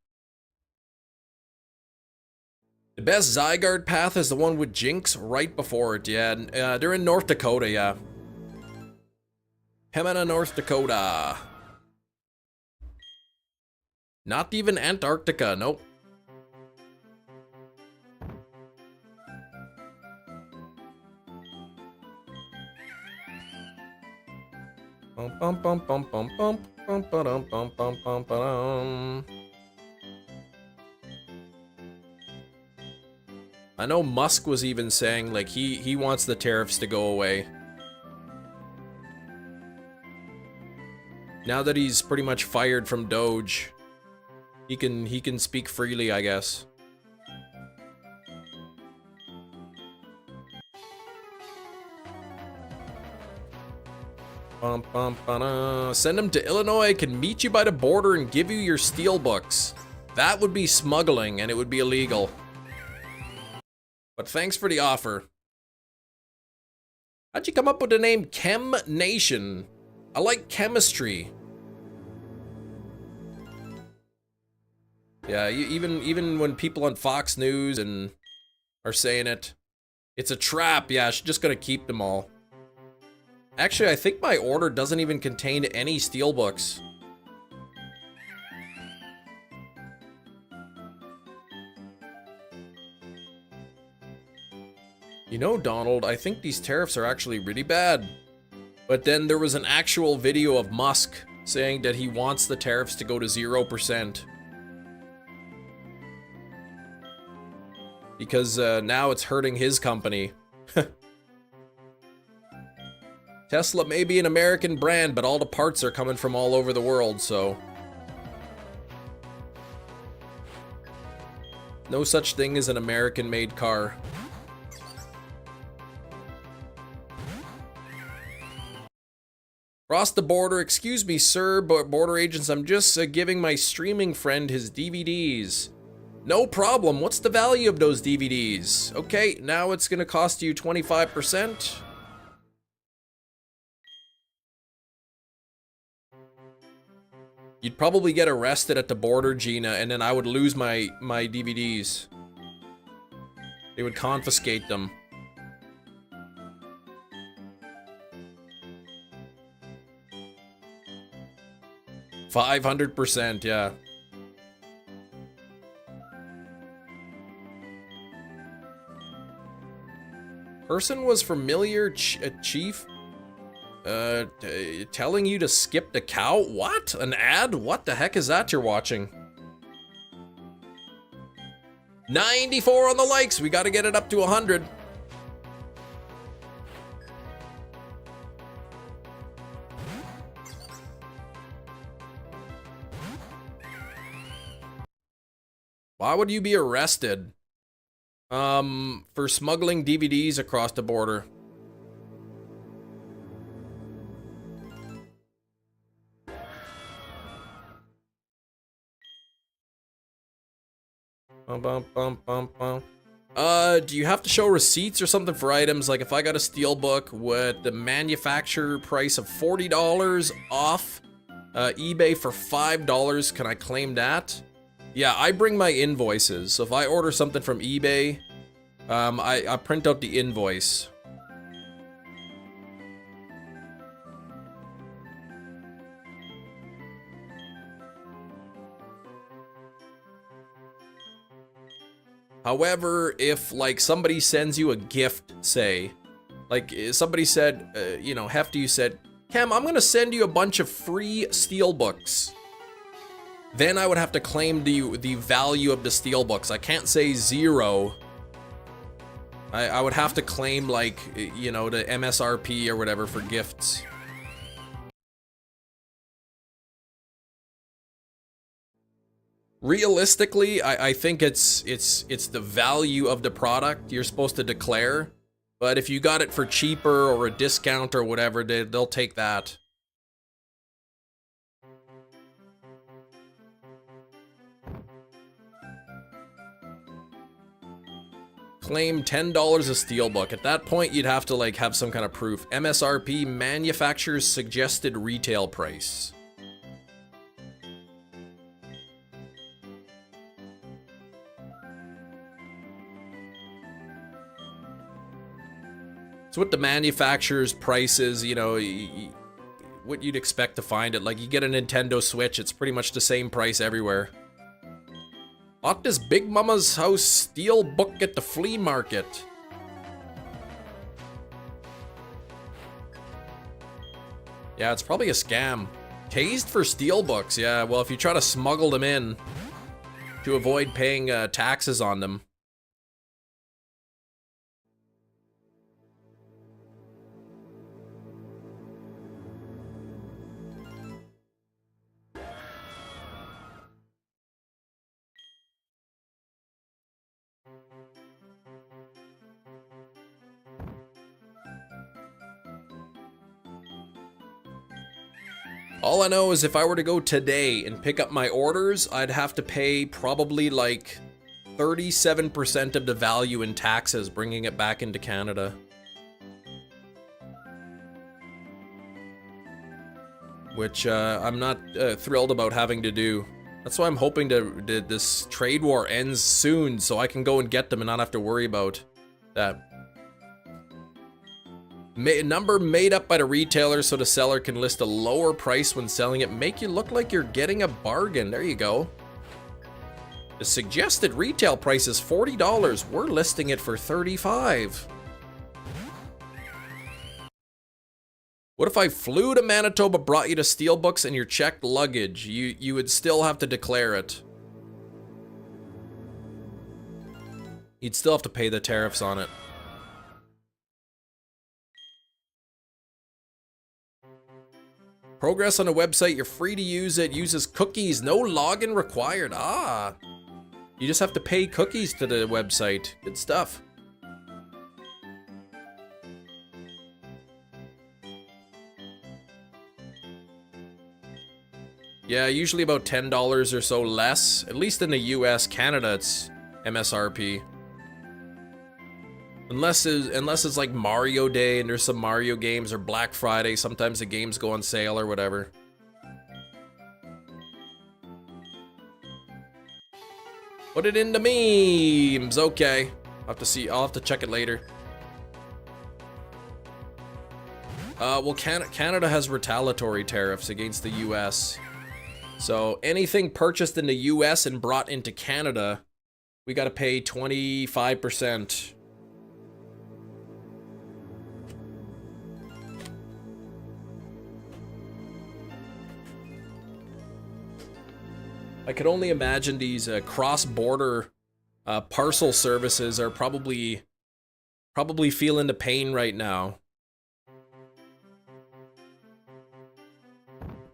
The best Zygarde path is the one with Jinx right before it, yeah. They're in North Dakota, yeah. Pemina, North Dakota. Not even Antarctica, nope. Bum bum bum bum bum bum bum bum bum bum bum bum. I know Musk was even saying like he wants the tariffs to go away. Now that he's pretty much fired from Doge, he can speak freely, I guess. Send him to Illinois, can meet you by the border and give you your Steelbooks. That would be smuggling and it would be illegal. But thanks for the offer. How'd you come up with the name Chem Nation? I like chemistry. Yeah, even when people on Fox News and are saying it's a trap. Yeah, she's just gonna keep them all. Actually, I think my order doesn't even contain any Steelbooks. You know, Donald, I think these tariffs are actually really bad. But then there was an actual video of Musk saying that he wants the tariffs to go to 0%. Because now it's hurting his company. Tesla may be an American brand, but all the parts are coming from all over the world, so... No such thing as an American-made car. Cross the border, excuse me, sir, but border agents, I'm just giving my streaming friend his DVDs. No problem, what's the value of those DVDs? Okay, now it's gonna cost you 25%. You'd probably get arrested at the border, Gina, and then I would lose my DVDs. They would confiscate them. 500%, yeah. Person was familiar, chief, telling you to skip the cow? What? An ad? What the heck is that you're watching? 94 on the likes. We got to get it up to 100. Why would you be arrested? For smuggling DVDs across the border. Do you have to show receipts or something for items? Like if I got a Steelbook with the manufacturer price of $40 off eBay for $5, can I claim that? Yeah, I bring my invoices. So if I order something from eBay, I print out the invoice. However, if like somebody sends you a gift, say, like somebody said, you know, Hefty said, Cam, I'm gonna send you a bunch of free Steelbooks. Then I would have to claim the value of the Steelbooks. I can't say 0. I would have to claim like, you know, the MSRP or whatever for gifts. Realistically, I think it's the value of the product you're supposed to declare. But if you got it for cheaper or a discount or whatever, they'll take that. Claim $10 a Steelbook. At that point, you'd have to like have some kind of proof. MSRP, manufacturer's suggested retail price. So what the manufacturer's price is, you know, what you'd expect to find it. Like you get a Nintendo Switch, it's pretty much the same price everywhere. Bought this Big Mama's House Steelbook at the flea market. Yeah, it's probably a scam. Tased for Steelbooks, yeah. Well, if you try to smuggle them in to avoid paying taxes on them. All I know is if I were to go today and pick up my orders, I'd have to pay probably like 37% of the value in taxes, bringing it back into Canada. Which I'm not thrilled about having to do. That's why I'm hoping this trade war ends soon so I can go and get them and not have to worry about that. Number made up by the retailer so the seller can list a lower price when selling it. Make you look like you're getting a bargain. There you go. The suggested retail price is $40. We're listing it for $35. What if I flew to Manitoba, brought you to Steelbooks and your checked luggage? You would still have to declare it. You'd still have to pay the tariffs on it. Progress on a website, you're free to use it. Uses cookies, no login required. Ah, you just have to pay cookies to the website. Good stuff. Yeah, usually about $10 or so less. At least in the US, Canada, it's MSRP. Unless it's like Mario Day and there's some Mario games, or Black Friday, sometimes the games go on sale or whatever. Put it into memes. Okay. I'll have to check it later. Well, Canada has retaliatory tariffs against the US. So anything purchased in the US and brought into Canada, we got to pay 25%. I could only imagine these cross-border parcel services are probably feeling the pain right now.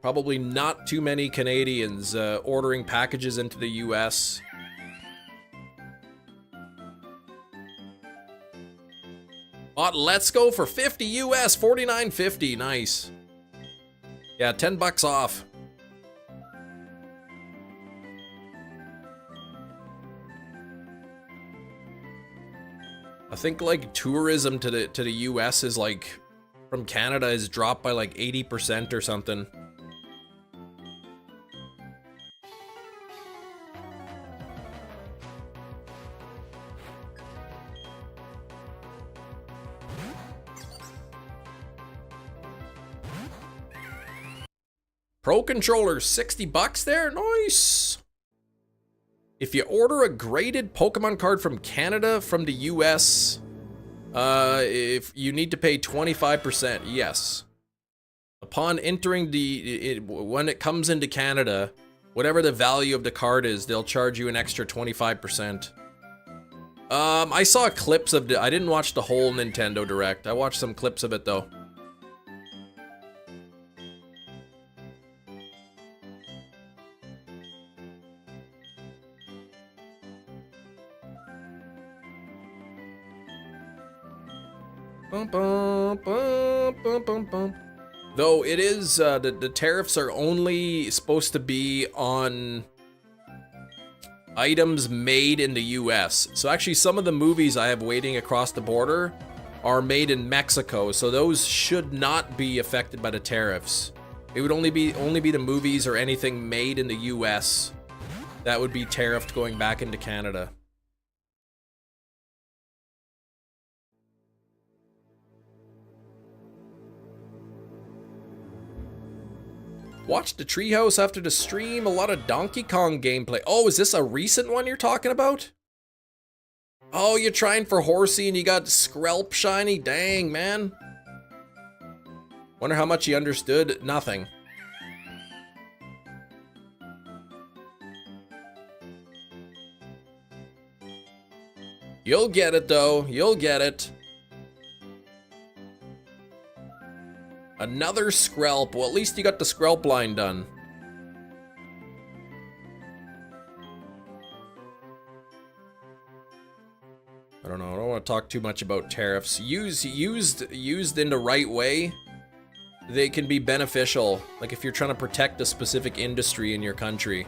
Probably not too many Canadians ordering packages into the US. Bought Let's Go for 50 US, 49.50, nice. Yeah, 10 bucks off. I think like tourism to the US is like from Canada is dropped by like 80% or something. Pro controller, 60 bucks there? Nice. If you order a graded Pokemon card from Canada from the US, if you need to pay 25%, yes. Upon entering when it comes into Canada, whatever the value of the card is, they'll charge you an extra 25%. I saw clips of I didn't watch the whole Nintendo Direct. I watched some clips of it though. Bum, bum, bum, bum, bum, bum. Though it is, the tariffs are only supposed to be on items made in the US. So actually some of the movies I have waiting across the border are made in Mexico. So those should not be affected by the tariffs. It would only be the movies or anything made in the US that would be tariffed going back into Canada. Watched the Treehouse after the stream, a lot of Donkey Kong gameplay. Oh, is this a recent one you're talking about? Oh, you're trying for Horsey and you got Skrelp shiny? Dang, man. Wonder how much he understood. Nothing. You'll get it, though. You'll get it. Another Skrelp. Well, at least you got the Skrelp line done. I don't know. I don't want to talk too much about tariffs. Used in the right way, they can be beneficial. Like if you're trying to protect a specific industry in your country.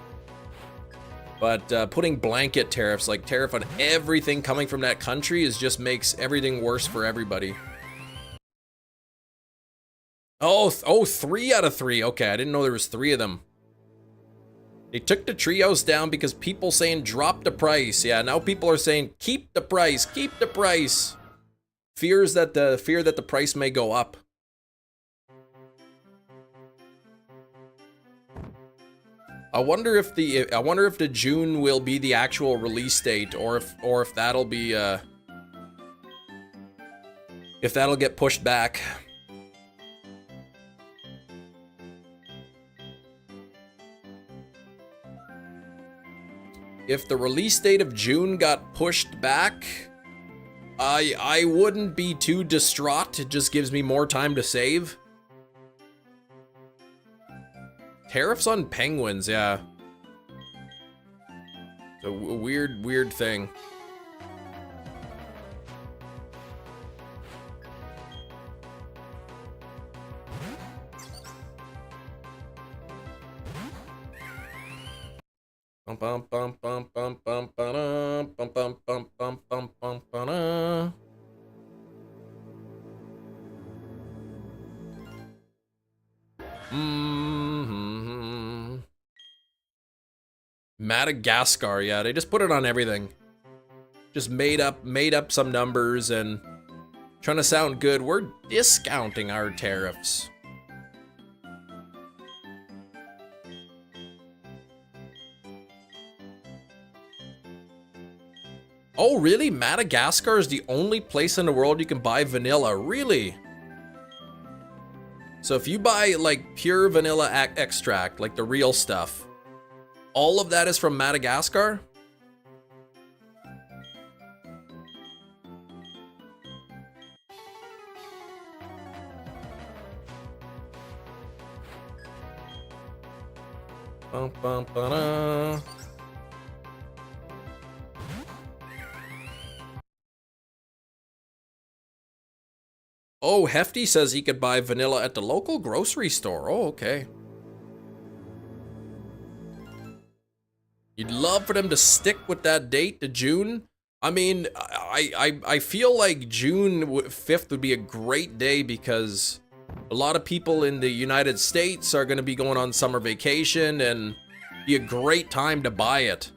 But putting blanket tariffs, like tariff on everything coming from that country, just makes everything worse for everybody. Oh, 3 out of 3. Okay, I didn't know there was 3 of them. They took the Treehouse down because people saying drop the price. Yeah, now people are saying keep the price, keep the price. Fear that the price may go up. I wonder if the June will be the actual release date, or if that'll be if that'll get pushed back. If the release date of June got pushed back, I wouldn't be too distraught. It just gives me more time to save. Tariffs on penguins, yeah. It's a weird thing. Bum bum bum bum bum bum bum bum bum bum bum bum bum. Madagascar, yeah, they just put it on everything. Just made up some numbers and trying to sound good. We're discounting our tariffs. Oh, really? Madagascar is the only place in the world you can buy vanilla. Really? So if you buy like pure vanilla extract, like the real stuff, all of that is from Madagascar? Bum, bum, ba-da. Oh, Hefty says he could buy vanilla at the local grocery store. Oh, okay. You'd love for them to stick with that date to June. I mean, I feel like June 5th would be a great day because a lot of people in the United States are going to be going on summer vacation and be a great time to buy it.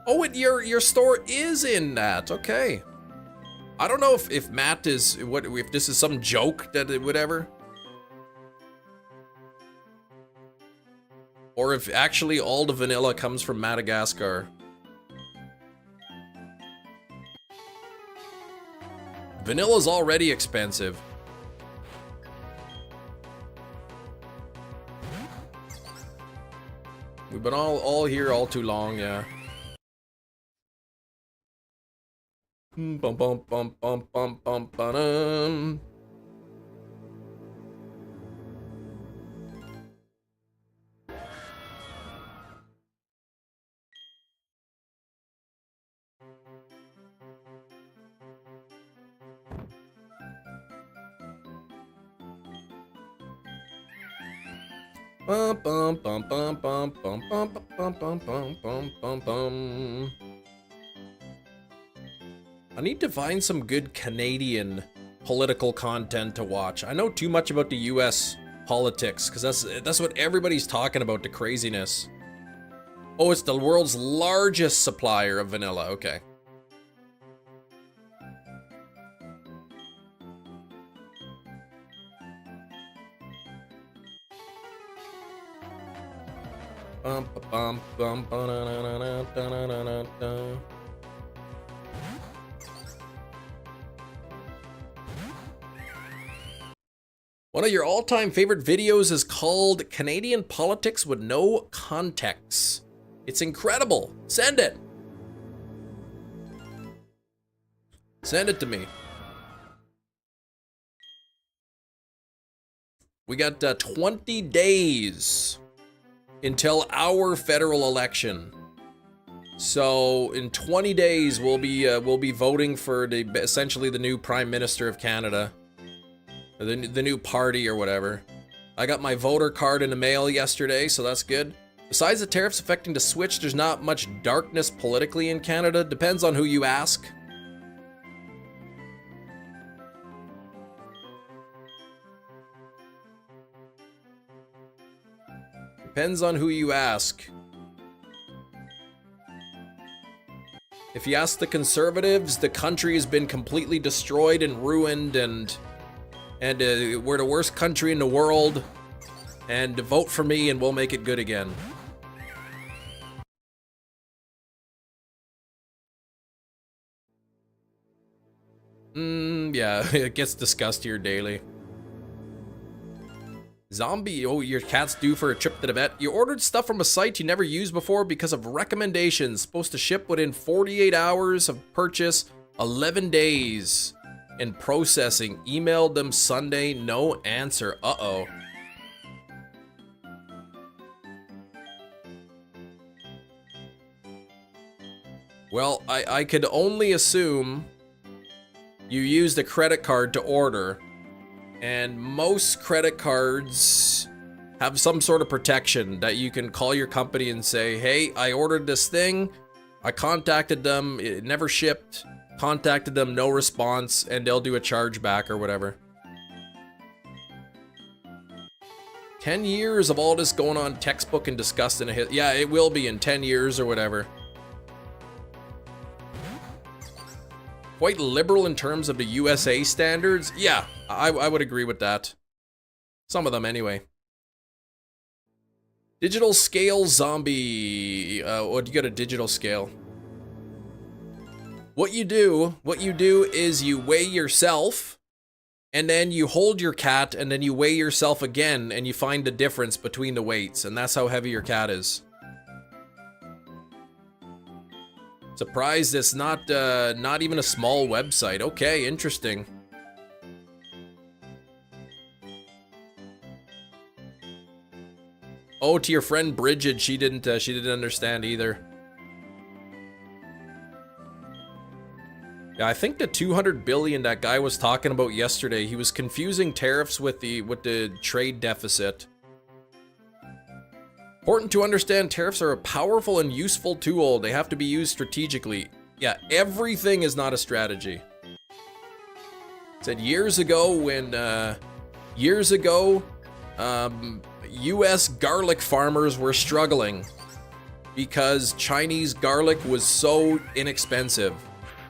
Oh, your store is in that. Okay. I don't know if Matt is if this is some joke that whatever. Or if actually all the vanilla comes from Madagascar. Vanilla's already expensive. We've been all here all too long, yeah. Bum bum bum bum bum bum bum. Bum bum bum bum bum bum bum bum bum bum bum bum bum. I need to find some good Canadian political content to watch. I know too much about the US politics because that's what everybody's talking about, the craziness. Oh, it's the world's largest supplier of vanilla. Okay. Bum bum bum bum ba-da-da-da-da-da-da-da. One of your all-time favorite videos is called Canadian Politics with No Context. It's incredible. Send it. Send it to me. We got 20 days until our federal election. So in 20 days we'll be voting for essentially the new Prime Minister of Canada. The new party or whatever. I got my voter card in the mail yesterday, so that's good. Besides the tariffs affecting the Switch, there's not much darkness politically in Canada. Depends on who you ask. Depends on who you ask. If you ask the Conservatives, the country has been completely destroyed and ruined and we're the worst country in the world, and vote for me and we'll make it good again. Yeah, it gets discussed here daily. Zombie, oh, your cat's due for a trip to the vet. You ordered stuff from a site you never used before because of recommendations. Supposed to ship within 48 hours of purchase, 11 days. In processing, emailed them Sunday, no answer. Uh-oh. Well, I could only assume you used a credit card to order, and most credit cards have some sort of protection that you can call your company and say, hey, I ordered this thing, I contacted them, it never shipped. Contacted them, no response, and they'll do a chargeback or whatever. 10 years of all this going on, textbook and disgust in a hit. Yeah, it will be in 10 years or whatever. Quite liberal in terms of the USA standards. Yeah, I would agree with that. Some of them, anyway. Digital scale zombie. What do you got a digital scale? What you do is you weigh yourself, and then you hold your cat, and then you weigh yourself again, and you find the difference between the weights, and that's how heavy your cat is. Surprised it's not even a small website. Okay, interesting. Oh, to your friend Bridget, she didn't understand either. Yeah, I think the 200 billion that guy was talking about yesterday, he was confusing tariffs with the trade deficit. Important to understand, tariffs are a powerful and useful tool. They have to be used strategically. Yeah, everything is not a strategy. Said years ago when US garlic farmers were struggling because Chinese garlic was so inexpensive.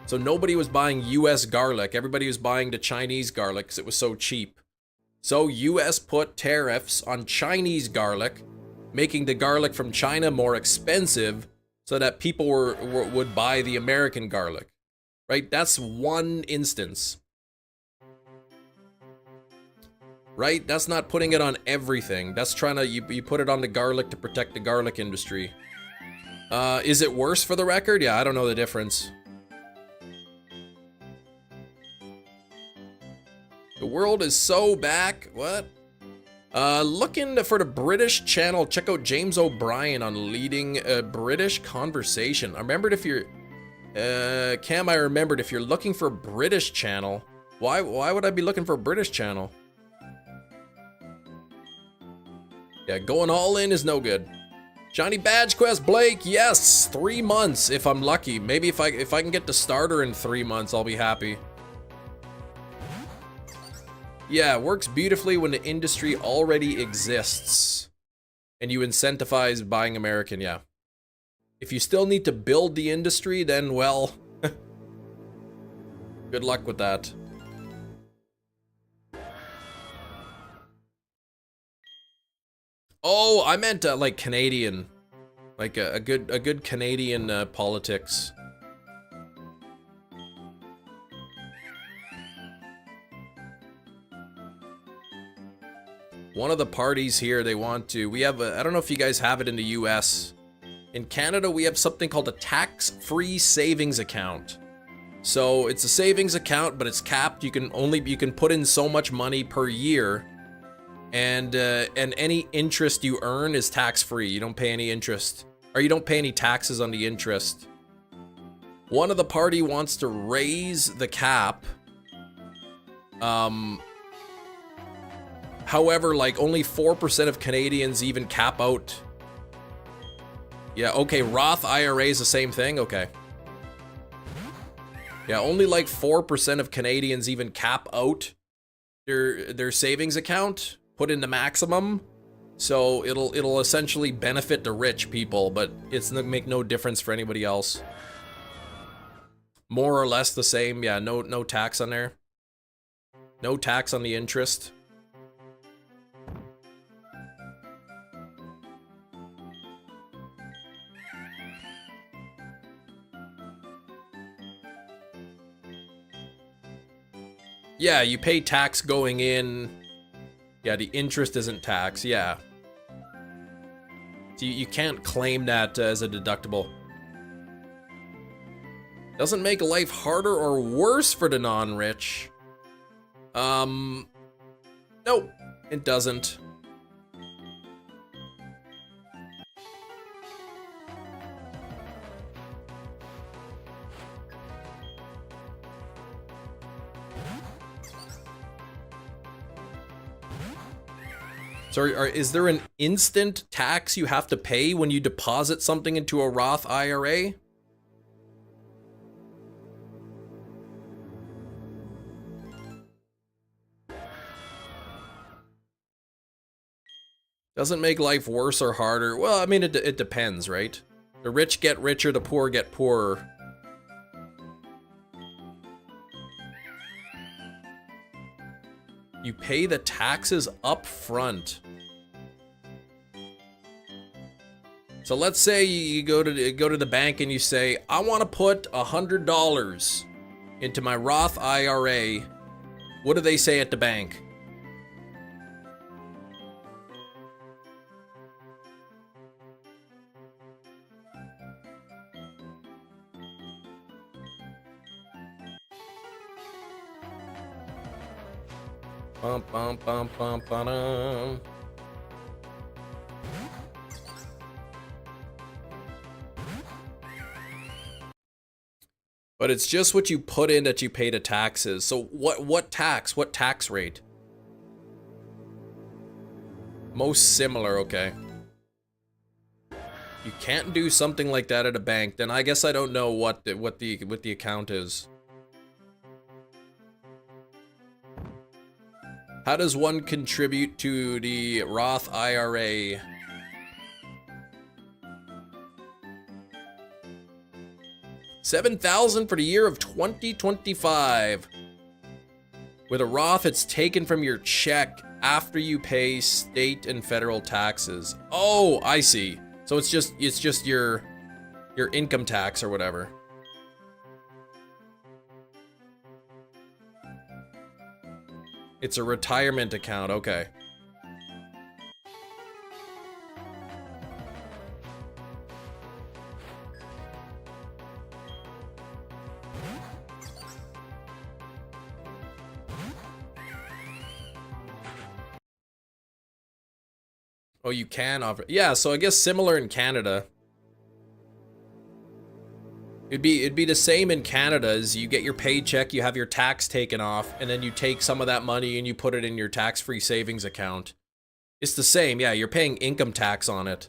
So nobody was buying US garlic. Everybody was buying the Chinese garlic because it was so cheap. So US put tariffs on Chinese garlic, making the garlic from China more expensive so that people would buy the American garlic. Right? That's one instance. Right? That's not putting it on everything. That's trying to, you put it on the garlic to protect the garlic industry. Is it worse for the record? Yeah, I don't know the difference. The world is so back. What? Looking for the British channel, check out James O'Brien on leading a British conversation. I remembered if you're, Cam, I remembered if you're looking for a British channel, why would I be looking for a British channel? Yeah, going all in is no good. Shiny Badge Quest, Blake, yes, 3 months if I'm lucky. Maybe if I can get the starter in 3 months, I'll be happy. Yeah, it works beautifully when the industry already exists and you incentivize buying American, yeah. If you still need to build the industry, then, well, good luck with that. Oh, I meant like Canadian, like a good Canadian politics. One of the parties here, they want to, we have a, I don't know if you guys have it in the US. In Canada, we have something called a tax-free savings account. So it's a savings account, but it's capped. You can put in so much money per year, and any interest you earn is tax-free. You don't pay any interest, or you don't pay any taxes on the interest. One of the party wants to raise the cap. However, like only 4% of Canadians even cap out. Yeah, okay, Roth IRA is the same thing, okay. Yeah, only like 4% of Canadians even cap out their savings account, put in the maximum. So it'll essentially benefit the rich people, but it's gonna make no difference for anybody else. More or less the same, yeah, no tax on there. No tax on the interest. Yeah, you pay tax going in. Yeah, the interest isn't tax, yeah. So you can't claim that as a deductible. Doesn't make life harder or worse for the non-rich. Nope, it doesn't. So is there an instant tax you have to pay when you deposit something into a Roth IRA? Doesn't make life worse or harder. Well, I mean, it depends, right? The rich get richer, the poor get poorer. You pay the taxes up front. So let's say you go to the bank and you say, I want to put $100 into my Roth IRA. What do they say at the bank? Bum, bum, bum, bum, ba-dum. But it's just what you put in that you pay the taxes. So what tax? What tax rate? Most similar, okay. You can't do something like that at a bank. Then I guess I don't know what the account is. How does one contribute to the Roth IRA? $7,000 for the year of 2025. With a Roth, it's taken from your check after you pay state and federal taxes. Oh, I see. So it's just your income tax or whatever. It's a retirement account, okay. Oh, you can offer. Yeah, so I guess similar in Canada. It'd be the same in Canada as you get your paycheck, you have your tax taken off, and then you take some of that money and you put it in your tax-free savings account. It's the same, yeah, you're paying income tax on it.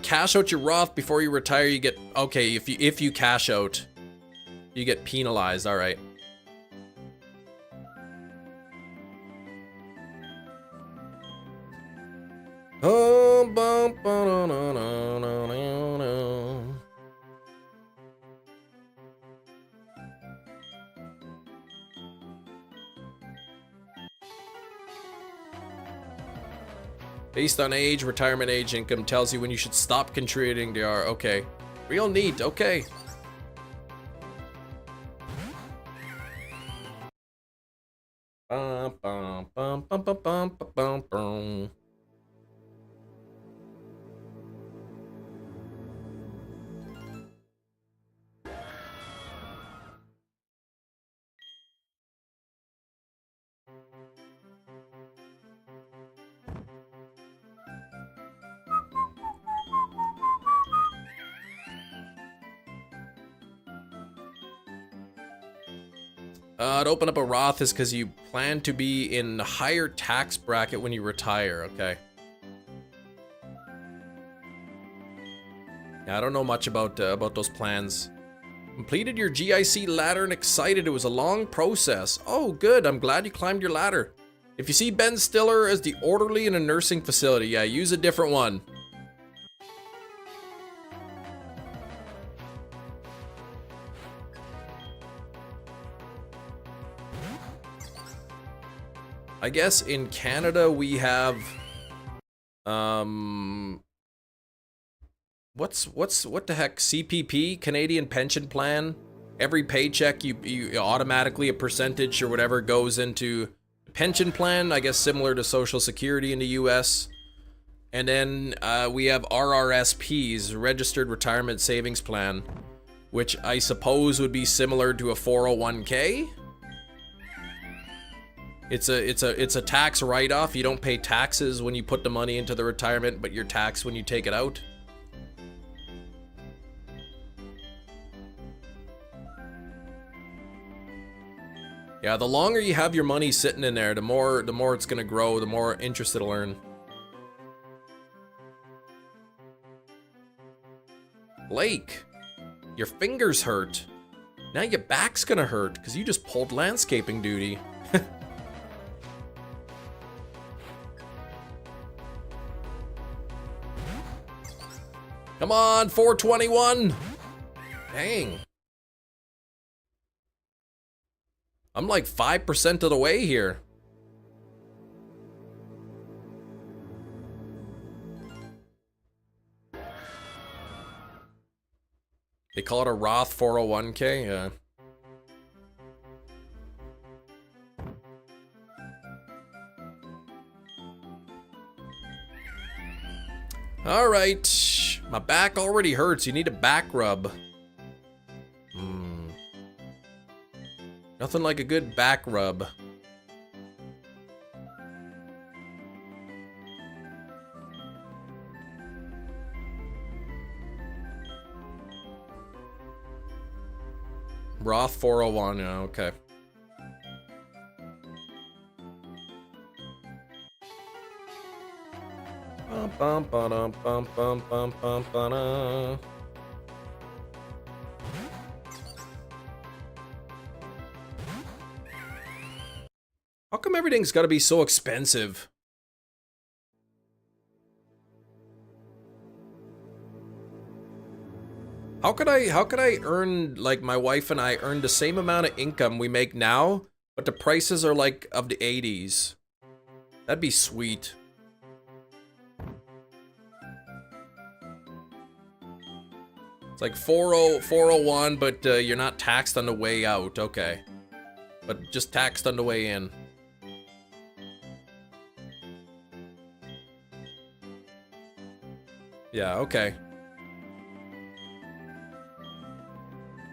Cash out your Roth before you retire, you get, okay, if you cash out, you get penalized, alright. Oh, bum, ba, na, na, na, na, na. Based on age, retirement age, income tells you when you should stop contributing to our, okay. Real neat, okay. Bum, bum, bum, bum, bum, bum, bum, bum. To open up a Roth is because you plan to be in a higher tax bracket when you retire, okay. Yeah, I don't know much about those plans. Completed your GIC ladder and excited. It was a long process. Oh, good. I'm glad you climbed your ladder. If you see Ben Stiller as the orderly in a nursing facility, yeah, use a different one. I guess in Canada we have what the heck, CPP, Canadian Pension Plan. Every paycheck you automatically a percentage or whatever goes into pension plan, I guess similar to Social Security in the US. And then we have RRSPs, Registered Retirement Savings Plan, which I suppose would be similar to a 401k. It's a tax write-off. You don't pay taxes when you put the money into the retirement, but you're taxed when you take it out. Yeah, the longer you have your money sitting in there, the more it's gonna grow, the more interest it'll earn. Blake, your fingers hurt. Now your back's gonna hurt because you just pulled landscaping duty. Come on, 421. Dang. I'm like 5% of the way here. They call it a Roth 401k? Yeah. Alright. My back already hurts. You need a back rub. Nothing like a good back rub. Roth 401, yeah, okay. Bum, ba-dum, bum, bum, bum, bum, ba-da. How come everything's gotta be so expensive? How could I earn, like, my wife and I earn the same amount of income we make now, but the prices are like of the 80s? That'd be sweet. It's like 401, but you're not taxed on the way out. Okay. But just taxed on the way in. Yeah, okay.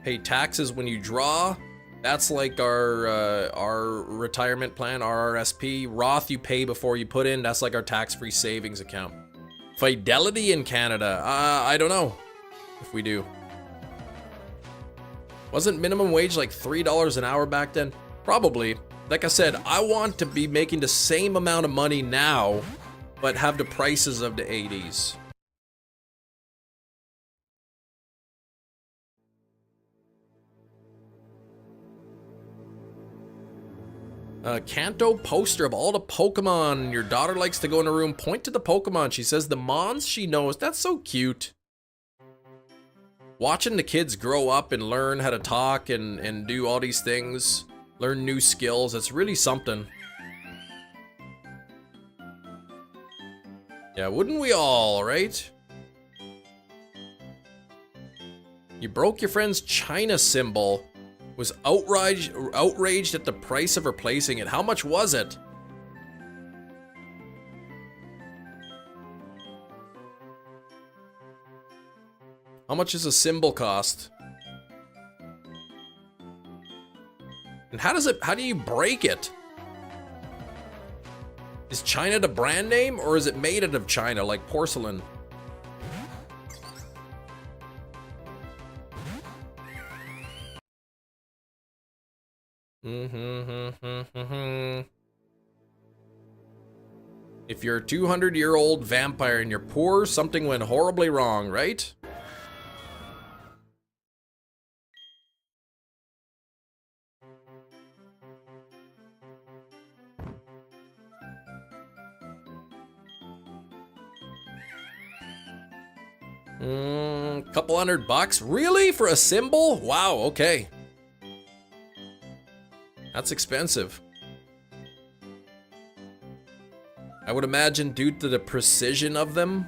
Pay taxes when you draw. That's like our retirement plan, RRSP. Roth you pay before you put in. That's like our tax-free savings account. Fidelity in Canada. I don't know if we do. Wasn't minimum wage like $3 an hour back then? Probably. Like I said, I want to be making the same amount of money now, but have the prices of the 80s. Kanto poster of all the Pokemon. Your daughter likes to go in a room, point to the Pokemon. She says the mons she knows. That's so cute. Watching the kids grow up and learn how to talk and do all these things, learn new skills, it's really something. Yeah, wouldn't we all, right? You broke your friend's China symbol. Was outraged at the price of replacing it. How much was it? How much does a symbol cost? And how do you break it? Is China the brand name, or is it made out of China, like porcelain? If you're a 200-year-old vampire and you're poor, something went horribly wrong, right? Couple $100? Really? For a symbol? Wow, okay. That's expensive. I would imagine due to the precision of them.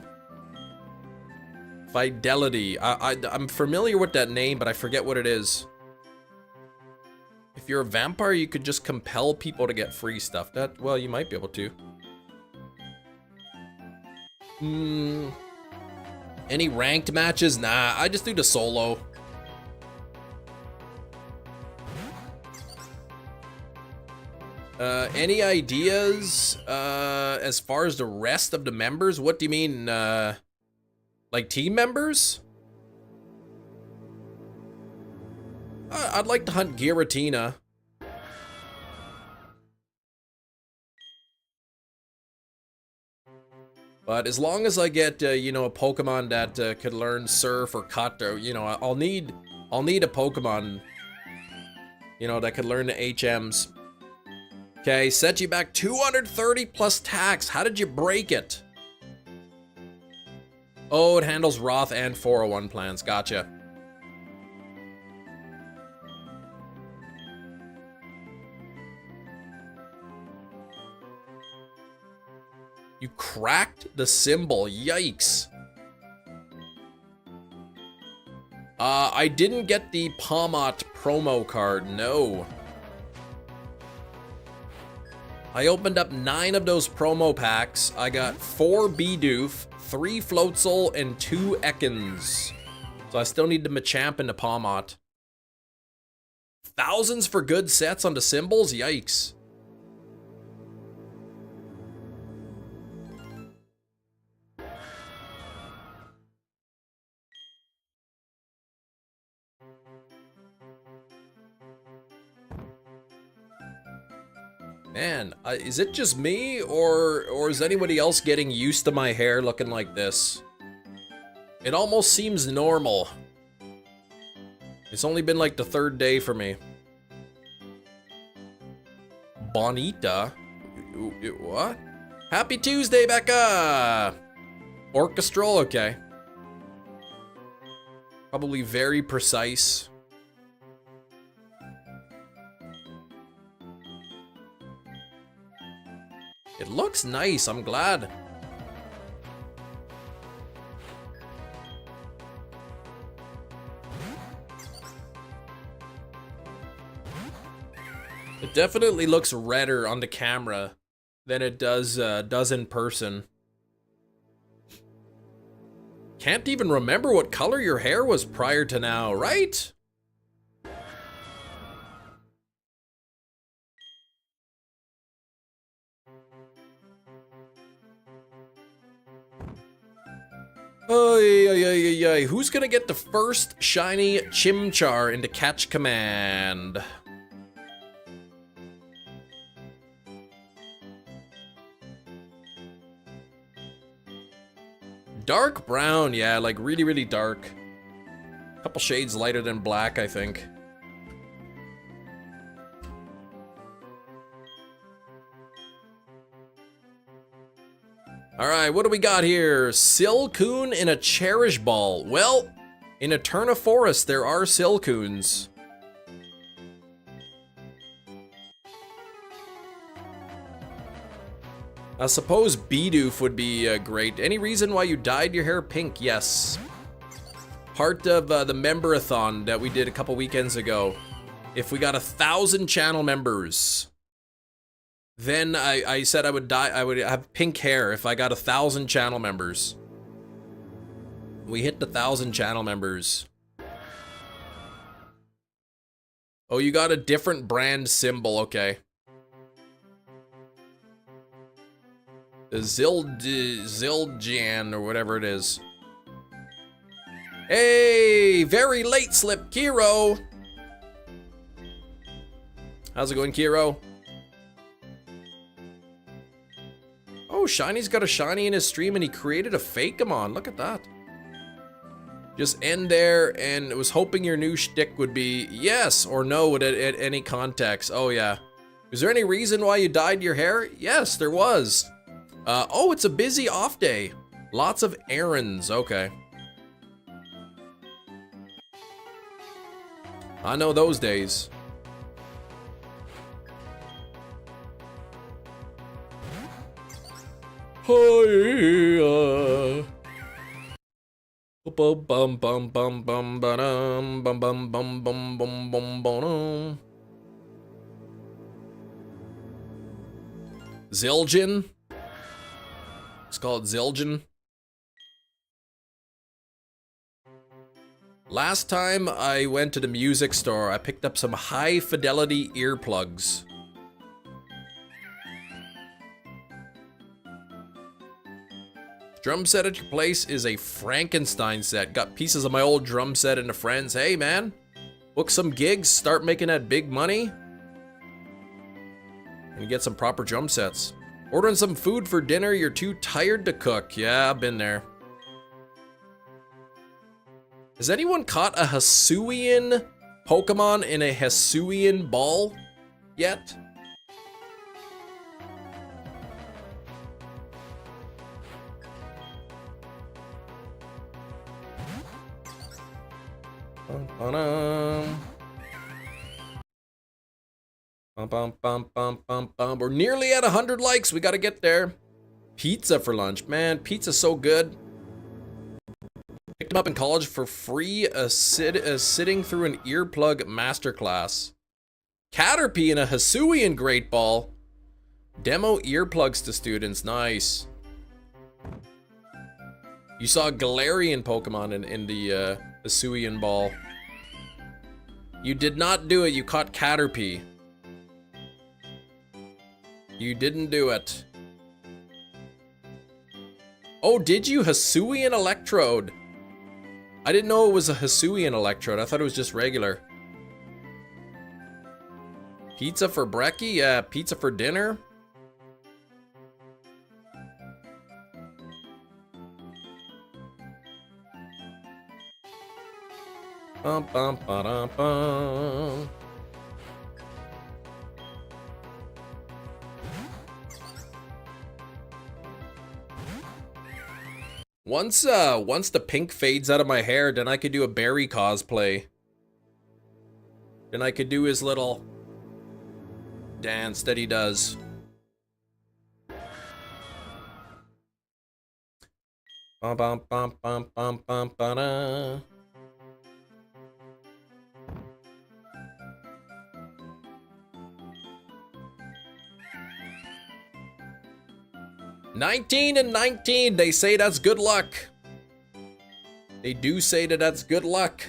Fidelity. I'm familiar with that name, but I forget what it is. If you're a vampire, you could just compel people to get free stuff. Well, you might be able to. Any ranked matches? Nah, I just do the solo. Any ideas as far as the rest of the members? What do you mean, like team members? I'd like to hunt Giratina. But as long as I get, you know, a Pokemon that could learn Surf or Cut, or, you know, I'll need a Pokemon, you know, that could learn the HMs. Okay, set you back 230 plus tax. How did you break it? Oh, it handles Roth and 401 plans. Gotcha. You cracked the symbol. Yikes. I didn't get the Pomot promo card. No. I opened up 9 of those promo packs. I got 4 Bidoof, 3 Floatzel, and 2 Ekans. So I still need the Machamp and the Pomot. Thousands for good sets on the symbols? Yikes. Man, is it just me, or is anybody else getting used to my hair looking like this? It almost seems normal. It's only been like the 3rd day for me. Bonita? What? Happy Tuesday, Becca! Orchestral, okay. Probably very precise. It looks nice, I'm glad. It definitely looks redder on the camera than it does in person. Can't even remember what color your hair was prior to now, right? Who's gonna get the first shiny Chimchar into Catch Command? Dark brown, yeah, like really, really dark. Couple shades lighter than black, I think. Alright, what do we got here? Silcoon in a Cherish Ball. Well, in Eterna Forest, there are Silcoons. I suppose Bidoof would be great. Any reason why you dyed your hair pink? Yes. Part of the member-a-thon that we did a couple weekends ago. If we got 1,000 channel members, then I said I would have pink hair if I got 1,000 channel members. We hit the 1,000 channel members. Oh, you got a different brand symbol, okay. The Zildjian or whatever it is. Hey, very late slip, Kiro. How's it going, Kiro? Oh, Shiny's got a shiny in his stream and he created a Fakemon. Look at that. Just end there and was hoping your new shtick would be yes or no at any context. Oh, yeah. Is there any reason why you dyed your hair? Yes, there was. Oh, it's a busy off day. Lots of errands. Okay. I know those days. Hi. Bum bum bum bum bum bum bum bum bum bum bum bum bum. Zildjian. It's called Zildjian. Last time I went to the music store, I picked up some high fidelity earplugs. Drum set at your place is a Frankenstein set. Got pieces of my old drum set into friends. Hey man, book some gigs, start making that big money, and get some proper drum sets. Ordering some food for dinner, you're too tired to cook. Yeah, I've been there. Has anyone caught a Hisuian Pokemon in a Hisuian ball yet? We're nearly at 100 likes. We gotta get there. Pizza for lunch. Man, pizza's so good. Picked him up in college for free, sitting through an earplug masterclass. Caterpie and a Hisuian Great Ball. Demo earplugs to students. Nice. You saw Galarian Pokemon in the Hisuian Ball. You did not do it. You caught Caterpie. You didn't do it. Oh, did you? Hisuian Electrode. I didn't know it was a Hisuian Electrode. I thought it was just regular. Pizza for brekkie? Yeah, pizza for dinner? Bum, bum, ba, bum. Once the pink fades out of my hair, then I could do a Barry cosplay. Then I could do his little dance that he does. Bum bum bum bum bum bum ba-da. $19 and $19. They say that's good luck. They do say that that's good luck.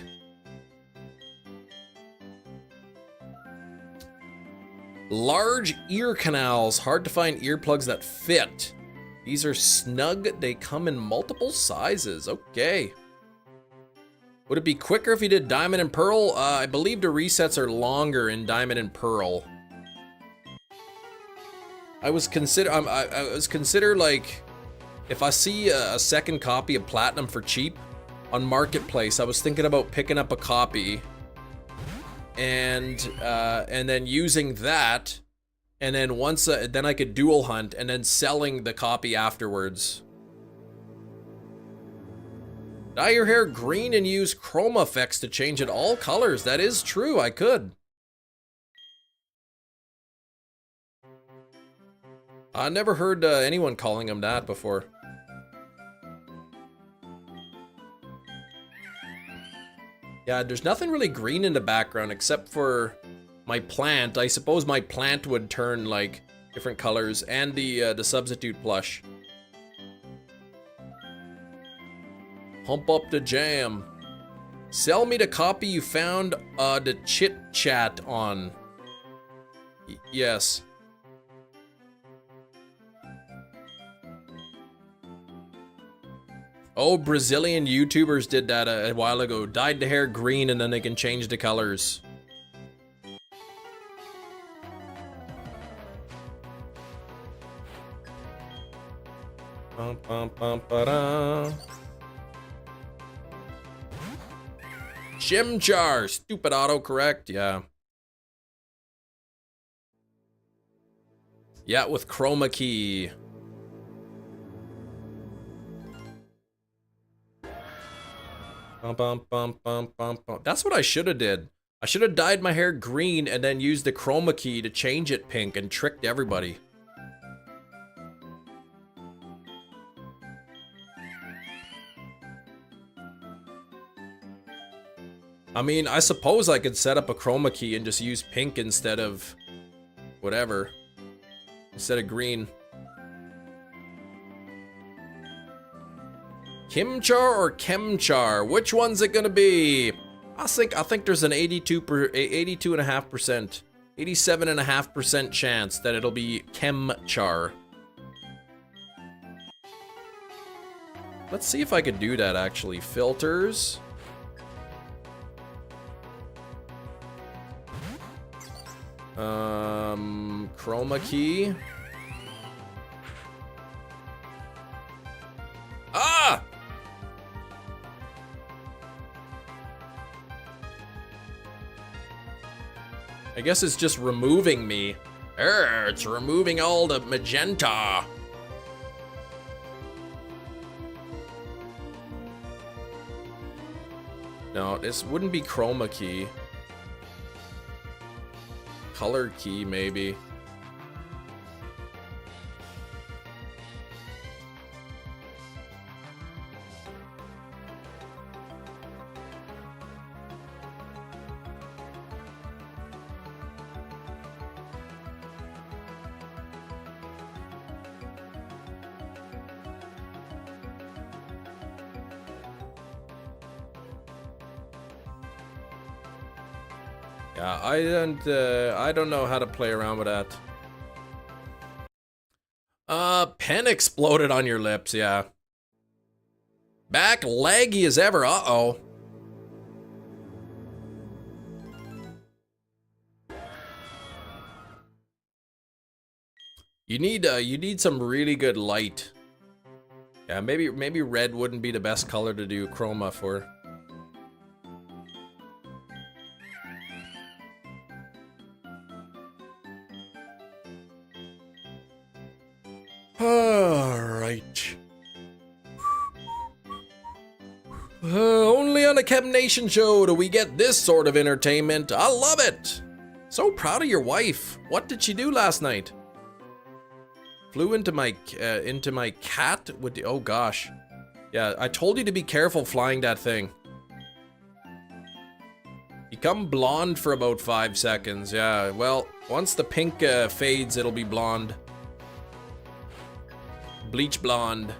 Large ear canals. Hard to find earplugs that fit. These are snug. They come in multiple sizes. Okay. Would it be quicker if you did Diamond and Pearl? I believe the resets are longer in Diamond and Pearl. I was consider like, if I see a second copy of Platinum for cheap on Marketplace, I was thinking about picking up a copy and then using that, and then once then I could dual hunt and then selling the copy afterwards. Dye your hair green and use chroma effects to change it all colors. That is true, I could. I never heard anyone calling him that before. Yeah, there's nothing really green in the background except for my plant. I suppose my plant would turn like different colors, and the substitute plush. Pump up the jam. Sell me the copy you found the chit chat on. Yes. Oh, Brazilian YouTubers did that a while ago. Dyed the hair green and then they can change the colors. Bum, bum, bum, ba-da. Chimchar, stupid autocorrect, yeah. Yeah, with chroma key. Bum, bum, bum, bum, bum, bum. That's what I should have did. I should have dyed my hair green and then used the chroma key to change it pink and tricked everybody. I mean, I suppose I could set up a chroma key and just use pink instead of whatever. Instead of green. Chimchar or Chemchar? Which one's it gonna be? I think there's an 82.5%, 87.5% chance that it'll be Chemchar. Let's see if I could do that actually. Filters. Chroma key. Ah! I guess it's just removing me. It's removing all the magenta. No, this wouldn't be chroma key. Color key, maybe. Yeah, I don't know how to play around with that. Pen exploded on your lips, yeah. Back laggy as ever, uh-oh. You need some really good light. Yeah, maybe red wouldn't be the best color to do chroma for. Alright. Only on a Chem Nation show do we get this sort of entertainment. I love it! So proud of your wife. What did she do last night? Flew into my cat with the... Oh gosh. Yeah, I told you to be careful flying that thing. Become blonde for about 5 seconds. Yeah, well, once the pink fades, it'll be blonde. Bleach blonde.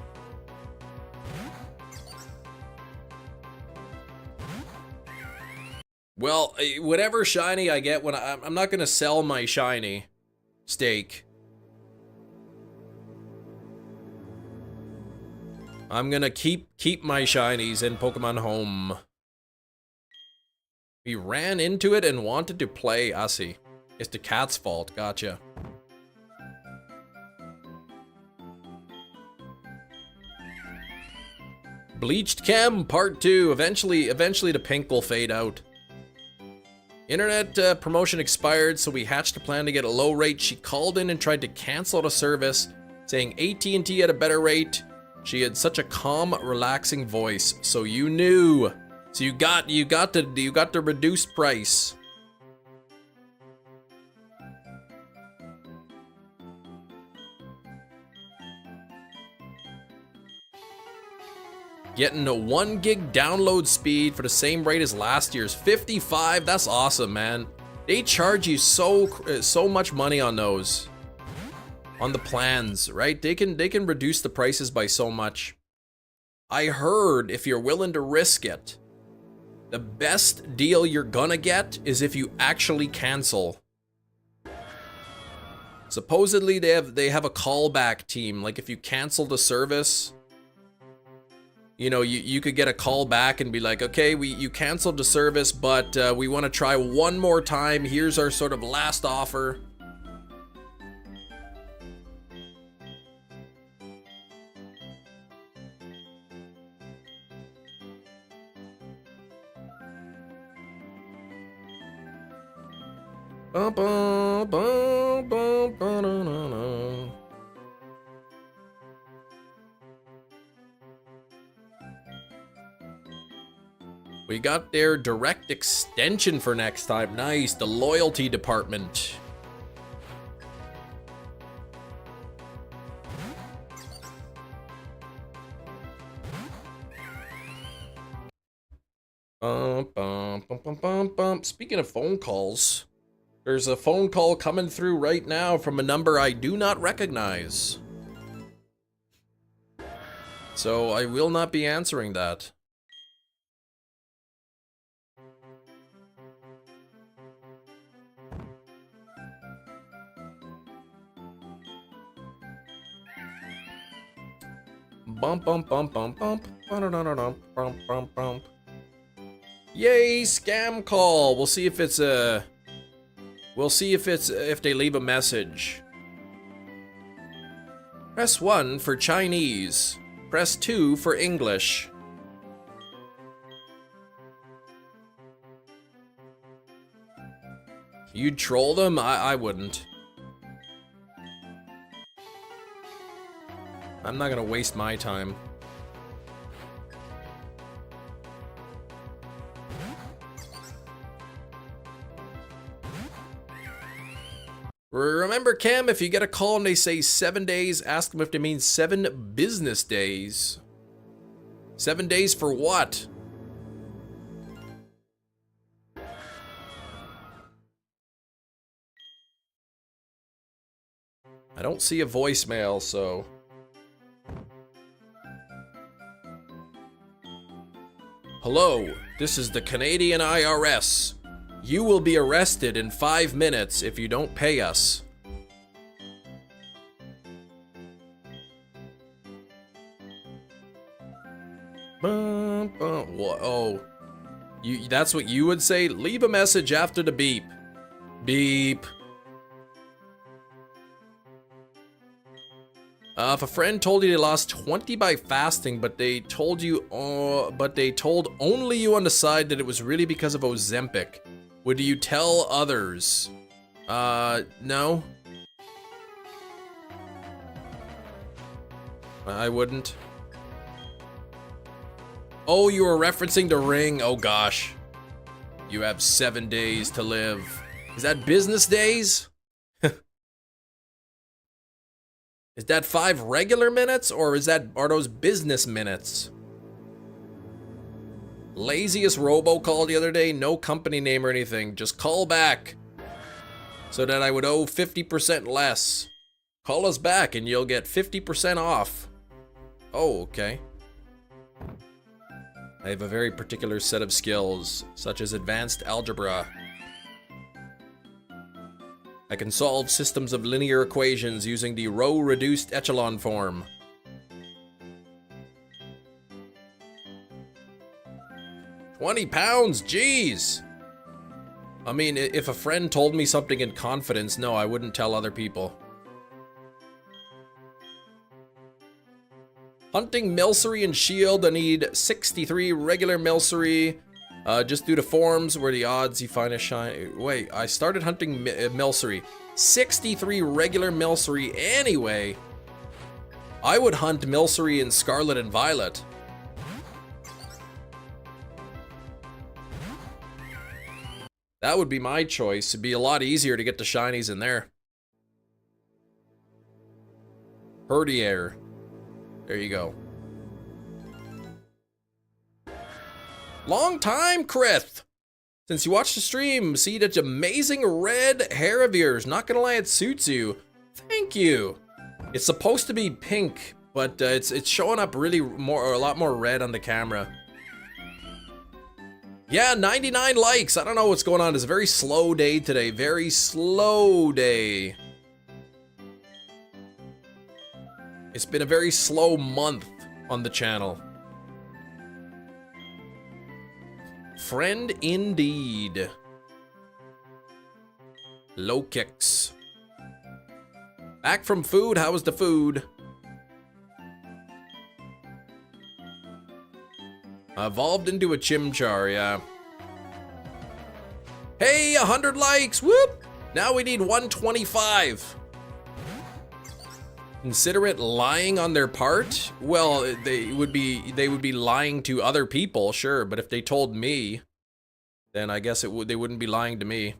Well, whatever shiny I get when I'm not gonna sell my shiny steak. I'm gonna keep my shinies in Pokemon Home. We ran into it and wanted to play. I see. It's the cat's fault. Gotcha. Bleached Chem Part 2. Eventually the pink will fade out. Internet promotion expired, so we hatched a plan to get a low rate. She called in and tried to cancel the service, saying AT&T had a better rate. She had such a calm, relaxing voice, so you knew. So you got the reduced price. Getting a 1 gig download speed for the same rate as last year's 55. That's awesome, man. They charge you so much money on those, on the plans, right? They can reduce the prices by so much. I heard if you're willing to risk it, the best deal you're gonna get is if you actually cancel. Supposedly they have a callback team. Like if you cancel the service, you know, you could get a call back and be like, okay, you canceled the service, but we want to try one more time. Here's our sort of last offer. We got their direct extension for next time. Nice, the loyalty department. Speaking of phone calls, there's a phone call coming through right now from a number I do not recognize. So I will not be answering that. Bump bump bump bump bump. Bump bump bump. Yay, scam call. We'll see if it's a if they leave a message. Press 1 for Chinese. Press 2 for English. You'd troll them? I wouldn't. I'm not gonna waste my time. Remember, Cam, if you get a call and they say 7 days, ask them if they mean 7 business days. 7 days for what? I don't see a voicemail, so... Hello, this is the Canadian IRS. You will be arrested in 5 minutes if you don't pay us. Oh, that's what you would say? Leave a message after the beep. Beep. If a friend told you they lost 20 by fasting, but they told only you on the side that it was really because of Ozempic, would you tell others? No. I wouldn't. Oh, you were referencing the ring. Oh gosh. You have 7 days to live. Is that business days? Is that 5 regular minutes, or are those business minutes? Laziest robocall the other day, no company name or anything, just call back. So that I would owe 50% less. Call us back and you'll get 50% off. Oh, okay. I have a very particular set of skills, such as advanced algebra. I can solve systems of linear equations using the row-reduced echelon form. £20, jeez! I mean, if a friend told me something in confidence, no, I wouldn't tell other people. Hunting Milcery and Shield, I need 63 regular Milcery. Just due to forms where the odds you find a shine. Wait, I started hunting Milcery. 63 regular Milcery anyway. I would hunt Milcery in Scarlet and Violet. That would be my choice. It'd be a lot easier to get the shinies in there. Herdier. There you go. Long time, Krith! Since you watched the stream, see that amazing red hair of yours. Not gonna lie, it suits you. Thank you. It's supposed to be pink, but it's showing up really a lot more red on the camera. Yeah, 99 likes. I don't know what's going on. It's a very slow day today. Very slow day. It's been a very slow month on the channel. Friend indeed. Low kicks. Back from food, how was the food? Evolved into a Chimchar, yeah. Hey, 100 likes, whoop! Now we need 125. Consider it lying on their part? Well, they would be lying to other people, sure, but if they told me, then I guess they wouldn't be lying to me.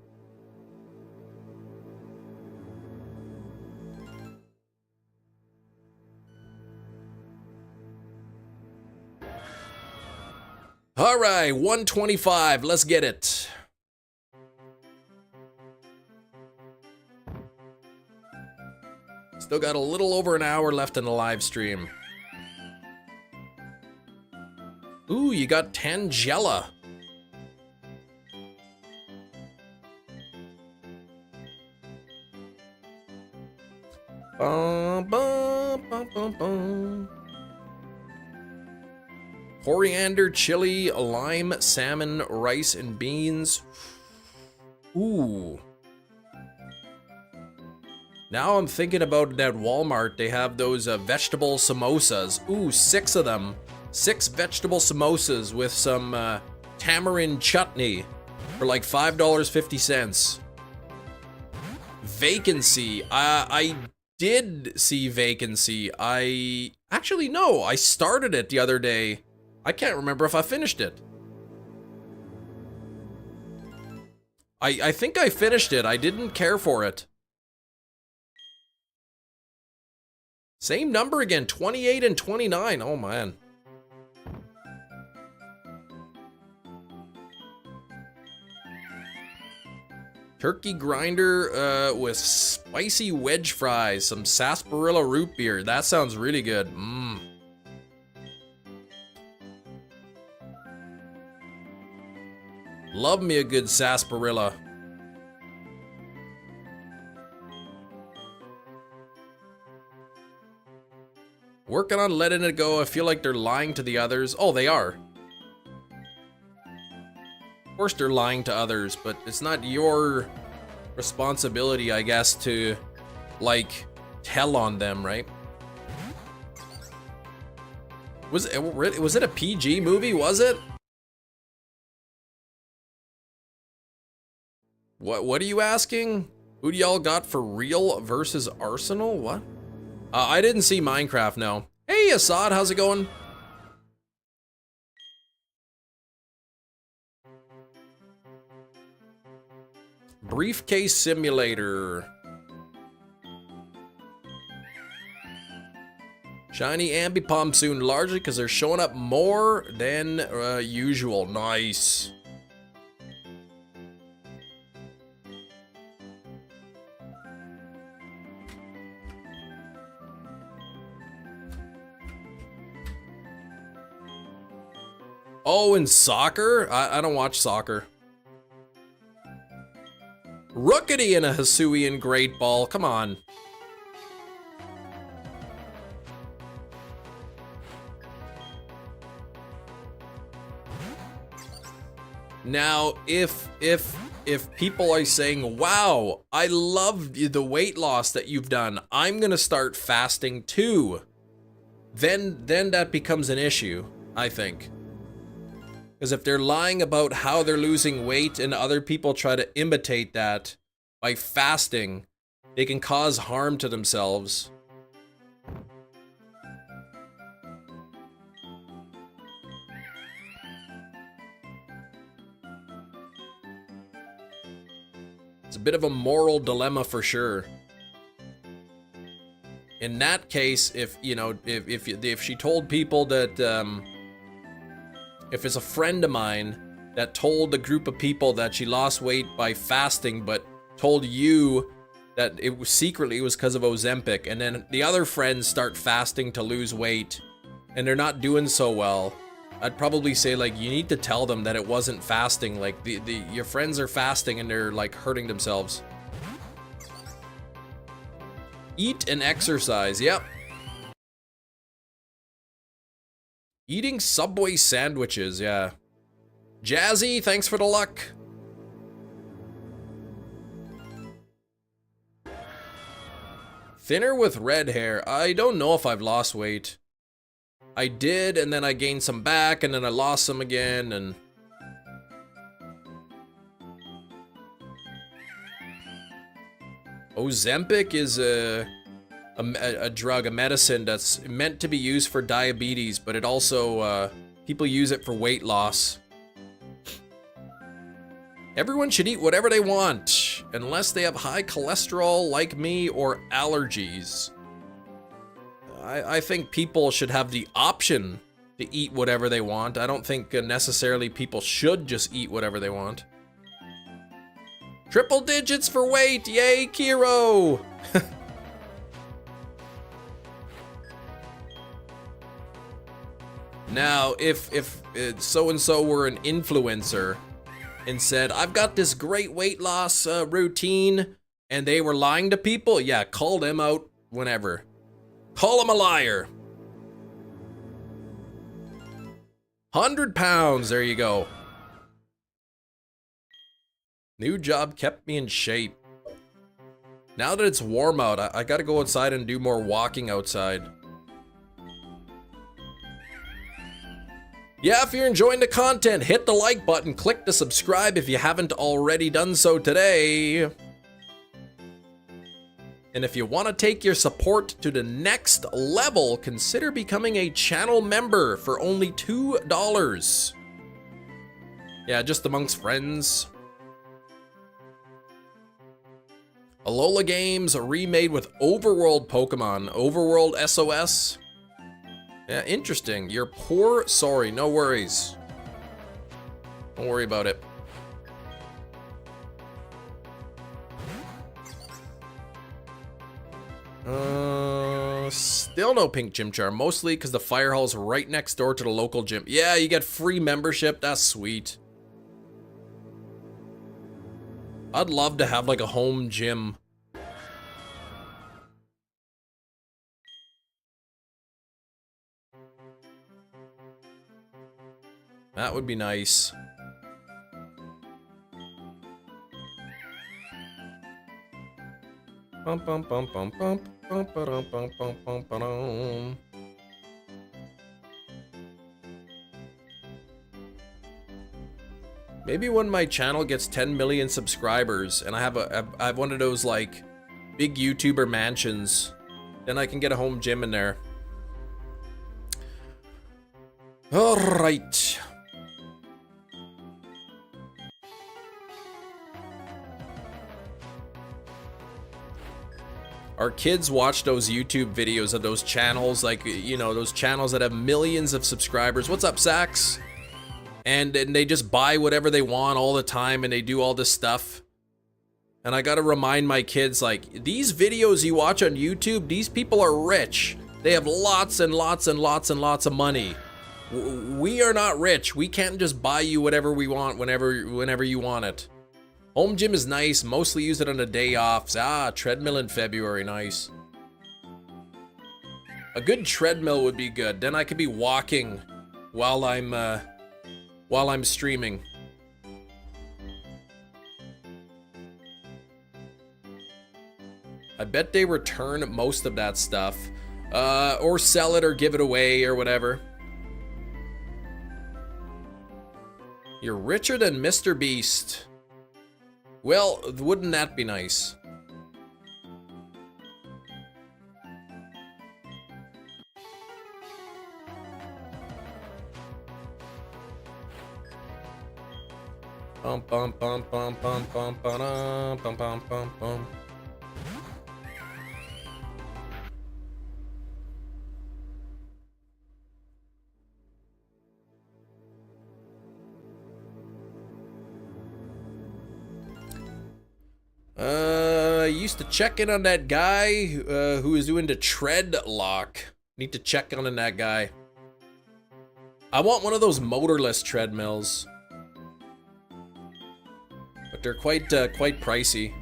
All right, 125, let's get it. Still got a little over an hour left in the live stream. Ooh, you got Tangela. Bum, bum, bum, bum, bum. Coriander, chili, lime, salmon, rice, and beans. Ooh. Now I'm thinking about at Walmart, they have those vegetable samosas. Ooh, 6 of them. 6 vegetable samosas with some tamarind chutney for like $5.50. Vacancy. I did see Vacancy. Actually, no, I started it the other day. I can't remember if I finished it. I think I finished it. I didn't care for it. Same number again, 28 and 29. Oh, man. Turkey grinder with spicy wedge fries, some sarsaparilla root beer. That sounds really good. Mmm. Love me a good sarsaparilla. Working on letting it go. I feel like they're lying to the others. Oh, they are. Of course they're lying to others, but it's not your responsibility, I guess, to, like, tell on them, right? Was it a PG movie, was it? What are you asking? Who do y'all got for real versus Arsenal? What? I didn't see Minecraft, no. Hey, Assad, how's it going? Briefcase simulator. Shiny Ambipom soon, largely because they're showing up more than usual. Nice. Oh, and soccer? I don't watch soccer. Rookity and a Hisuian Great Ball. Come on. Now, if people are saying, wow, I love the weight loss that you've done, I'm gonna start fasting too, then that becomes an issue, I think. Because if they're lying about how they're losing weight and other people try to imitate that by fasting, they can cause harm to themselves. It's a bit of a moral dilemma for sure. In that case, if she told people that, if it's a friend of mine that told a group of people that she lost weight by fasting, but told you that it was secretly it was because of Ozempic, and then the other friends start fasting to lose weight, and they're not doing so well, I'd probably say, like, you need to tell them that it wasn't fasting. Like, your friends are fasting and they're, like, hurting themselves. Eat and exercise, yep. Eating Subway sandwiches, yeah. Jazzy, thanks for the luck. Thinner with red hair. I don't know if I've lost weight. I did, and then I gained some back, and then I lost some again, and... Ozempic is a drug, a medicine that's meant to be used for diabetes, but it also, people use it for weight loss. Everyone should eat whatever they want, unless they have high cholesterol like me or allergies. I think people should have the option to eat whatever they want. I don't think necessarily people should just eat whatever they want. Triple digits for weight, yay, Kiro! Now, if so-and-so were an influencer and said, I've got this great weight loss routine, and they were lying to people, yeah, call them out whenever. Call them a liar. 100 pounds, there you go. New job kept me in shape. Now that it's warm out, I gotta go outside and do more walking outside. Yeah, if you're enjoying the content, hit the like button, click the subscribe if you haven't already done so today. And if you want to take your support to the next level, consider becoming a channel member for only $2. Yeah, just amongst friends. Alola Games remade with Overworld Pokemon. Overworld SOS. Yeah, interesting. You're poor. Sorry, no worries. Don't worry about it. Still no pink Chimchar, mostly because the fire hall's right next door to the local gym. Yeah, you get free membership. That's sweet. I'd love to have like a home gym. That would be nice. Bum bum bum bum bum bum bum bum bum bum bum. Maybe when my channel gets 10 million subscribers and I have one of those like big YouTuber mansions, then I can get a home gym in there. All right. Our kids watch those YouTube videos of those channels, like, you know, those channels that have millions of subscribers. What's up, Sax? And they just buy whatever they want all the time and they do all this stuff. And I gotta remind my kids, like, these videos you watch on YouTube, these people are rich. They have lots and lots and lots and lots of money. We are not rich. We can't just buy you whatever we want whenever you want it. Home gym is nice, mostly use it on the day offs. Ah, treadmill in February, nice. A good treadmill would be good. Then I could be walking while I'm streaming. I bet they return most of that stuff. Or sell it or give it away or whatever. You're richer than Mr. Beast. Well, wouldn't that be nice? Bum bum bum bum bum bum bum bum bum bum bum. I used to check in on that guy who is doing the tread lock. Need to check on that guy. I want one of those motorless treadmills, but they're quite pricey.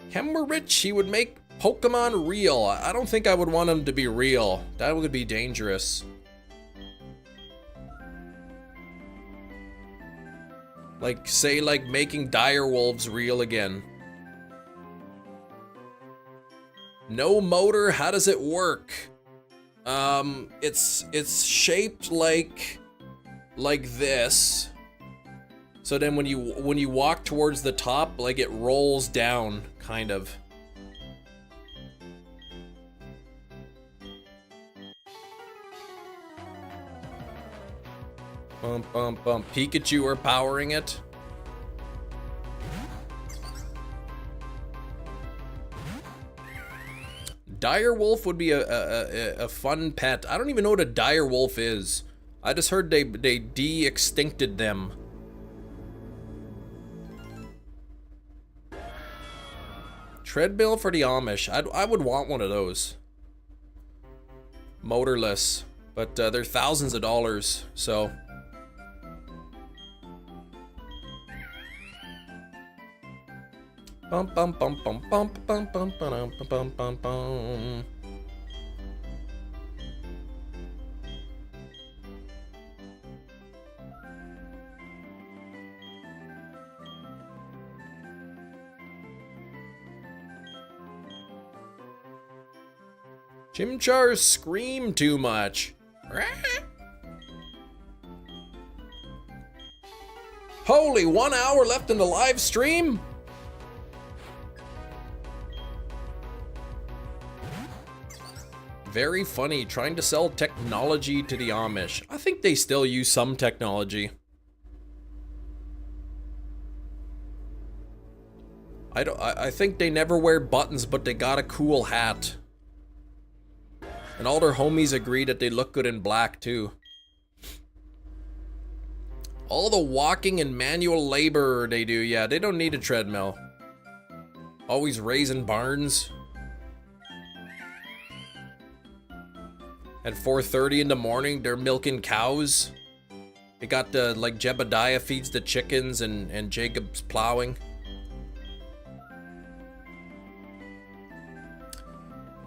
Kem were rich, he would make Pokemon real. I don't think I would want him to be real. That would be dangerous. Like, say, like making dire wolves real again. No motor, how does it work? It's shaped like this. So then when you walk towards the top, like it rolls down, kind of. Bum bum bum. Pikachu are powering it. Dire wolf would be a fun pet. I don't even know what a dire wolf is. I just heard they de-extincted them. Treadmill for the Amish. I would want one of those. Motorless, but they're thousands of dollars, so. Bum bum bum bum bum bum bum bum bum bum bum. Chimchars scream too much. Holy, 1 hour left in the live stream? Very funny, trying to sell technology to the Amish. I think they still use some technology. I think they never wear buttons, but they got a cool hat. And all their homies agree that they look good in black too. All the walking and manual labor they do, yeah, they don't need a treadmill. Always raising barns. At 4:30 in the morning, they're milking cows. They got the, like, Jebediah feeds the chickens and Jacob's plowing.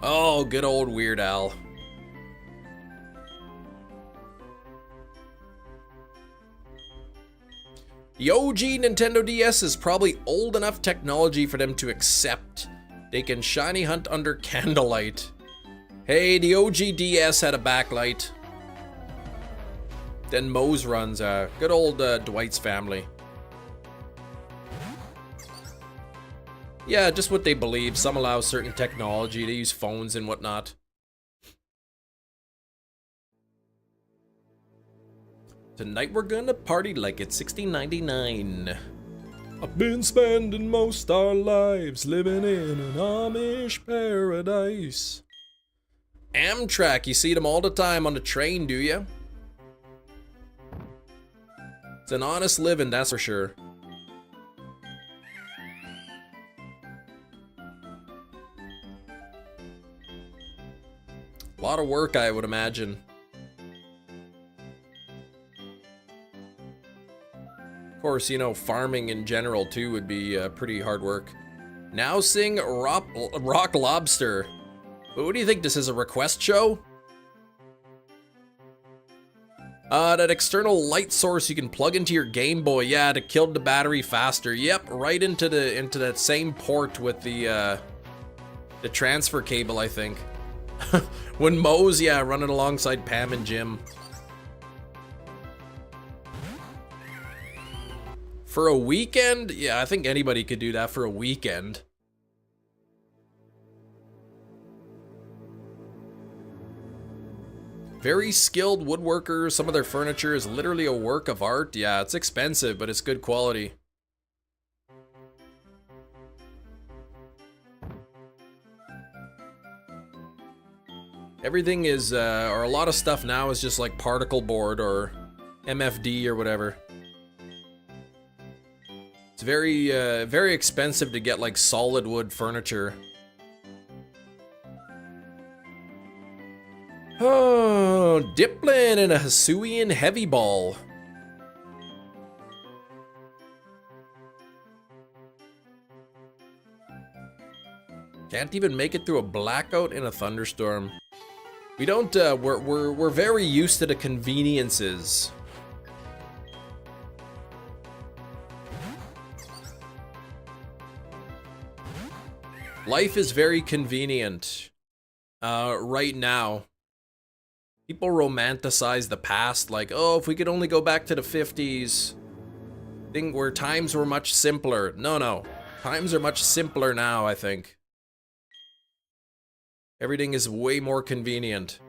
Oh, good old Weird Al. The OG Nintendo DS is probably old enough technology for them to accept. They can shiny hunt under candlelight. Hey, the OG DS had a backlight. Then Moe's runs, good old Dwight's family. Yeah, just what they believe. Some allow certain technology. They use phones and whatnot. Tonight we're gonna party like it's 1699. I've been spending most our lives living in an Amish paradise. Amtrak, you see them all the time on the train, do you? It's an honest living, that's for sure. A lot of work, I would imagine. Of course, you know, farming in general too would be pretty hard work. Now sing Rock Lobster. What do you think, this is a request show? That external light source you can plug into your Game Boy, yeah, to kill the battery faster. Yep, right into that same port with the transfer cable, I think. When Moe's, yeah, running alongside Pam and Jim. For a weekend? Yeah, I think anybody could do that for a weekend. Very skilled woodworkers. Some of their furniture is literally a work of art. Yeah, it's expensive, but it's good quality. Everything is, or a lot of stuff now is just like particle board or MFD or whatever. It's very, very expensive to get like solid wood furniture. Oh, Diplin and a Hisuian heavy ball. Can't even make it through a blackout in a thunderstorm. We don't, we're very used to the conveniences. Life is very convenient, right now. People romanticize the past like, oh, if we could only go back to the 50s, thing where times were much simpler. No, times are much simpler now, I think. Everything is way more convenient.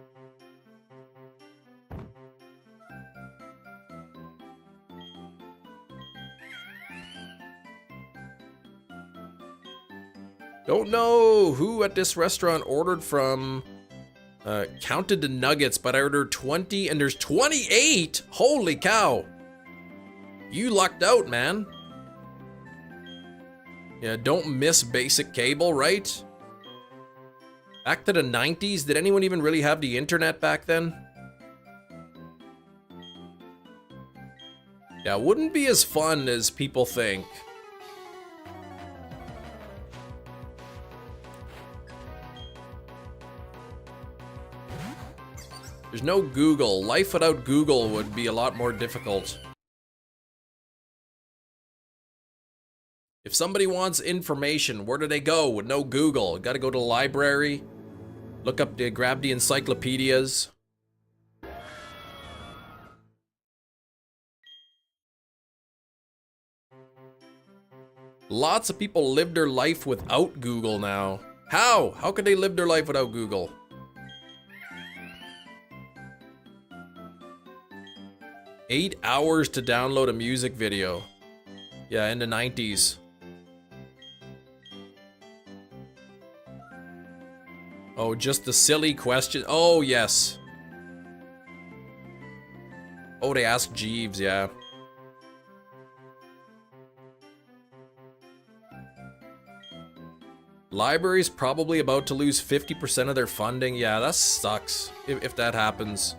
Don't know who at this restaurant ordered from, counted the nuggets, but I ordered 20 and there's 28? Holy cow. You lucked out, man. Yeah, don't miss basic cable, right? Back to the 90s, did anyone even really have the internet back then? Yeah, it wouldn't be as fun as people think. There's no Google. Life without Google would be a lot more difficult. If somebody wants information, where do they go with no Google? Gotta go to the library, look up grab the encyclopedias. Lots of people live their life without Google now. How? How could they live their life without Google? Eight hours to download a music video. Yeah, in the 90s. Oh, just the silly question. Oh, yes. Oh, they ask Jeeves, yeah. Library's probably about to lose 50% of their funding. Yeah, that sucks if that happens.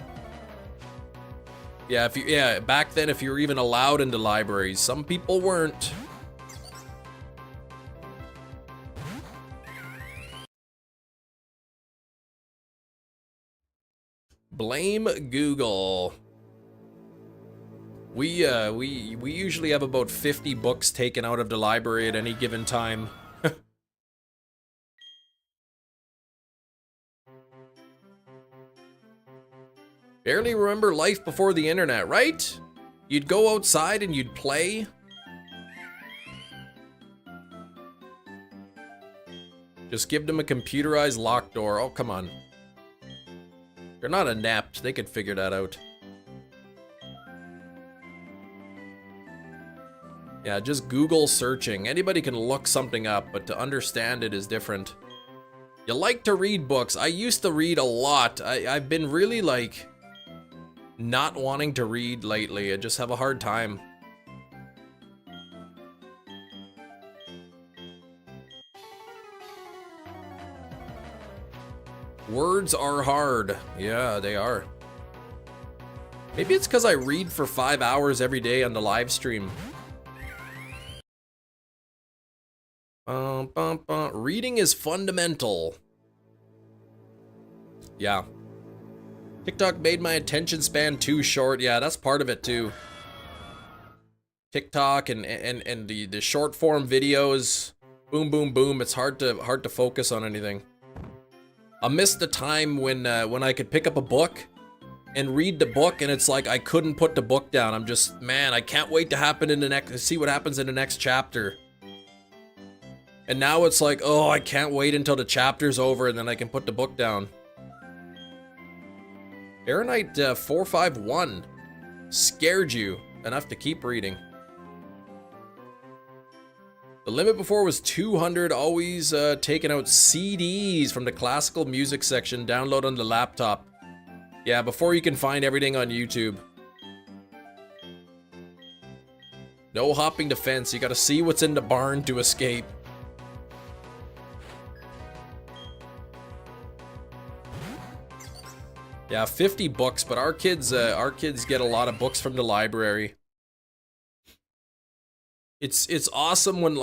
Yeah, back then if you were even allowed into libraries, some people weren't. Blame Google. We usually have about 50 books taken out of the library at any given time. Barely remember life before the internet, right? You'd go outside and you'd play. Just give them a computerized locked door. Oh, come on. They're not inept. They could figure that out. Yeah, just Google searching. Anybody can look something up, but to understand it is different. You like to read books. I used to read a lot. I've been really, like, not wanting to read lately. I just have a hard time. Words are hard. Yeah, they are. Maybe it's because I read for 5 hours every day on the live stream. Reading is fundamental. Yeah. TikTok made my attention span too short. Yeah, that's part of it too. TikTok and the short form videos. Boom, boom, boom. It's hard to focus on anything. I missed the time when I could pick up a book and read the book, and it's like I couldn't put the book down. I'm just, man, I can't wait to see what happens in the next chapter. And now it's like, oh, I can't wait until the chapter's over and then I can put the book down. Fahrenheit 451 scared you enough to keep reading. The limit before was 200, always taking out CDs from the classical music section, download on the laptop. Yeah, before you can find everything on YouTube. No hopping the fence, you gotta see what's in the barn to escape. Yeah, 50 books, but our kids get a lot of books from the library. It's awesome when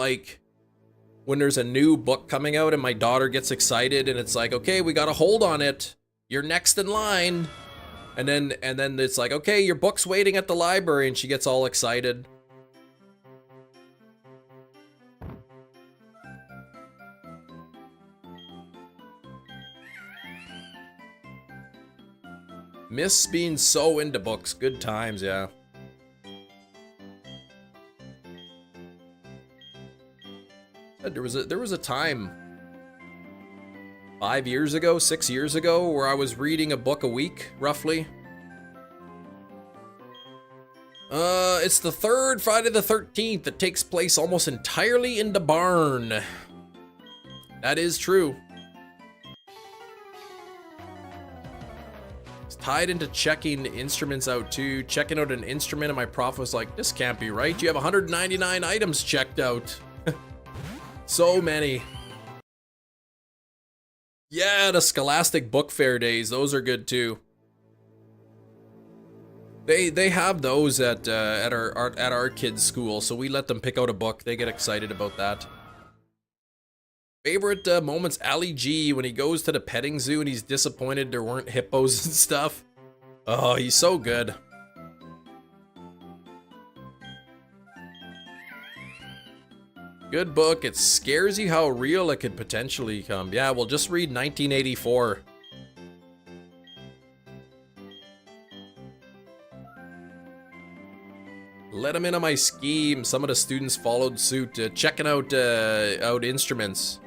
there's a new book coming out and my daughter gets excited and it's like, okay, we got a hold on it. You're next in line. And then it's like, okay, your book's waiting at the library, and she gets all excited. Miss being so into books. Good times, yeah. There was a time 5 years ago, 6 years ago, where I was reading a book a week, roughly. It's the third Friday the 13th that takes place almost entirely in the barn. That is true. It's tied into checking instruments out too. Checking out an instrument, and my prof was like, this can't be right. You have 199 items checked out. So many. Yeah, the Scholastic Book Fair days, those are good too. They have those at our kids' school, so we let them pick out a book. They get excited about that. Favorite moments, Ali G, when he goes to the petting zoo and he's disappointed there weren't hippos and stuff. Oh, he's so good. Good book. It scares you how real it could potentially come. Yeah, well, just read 1984. Let him in on my scheme. Some of the students followed suit, checking out instruments.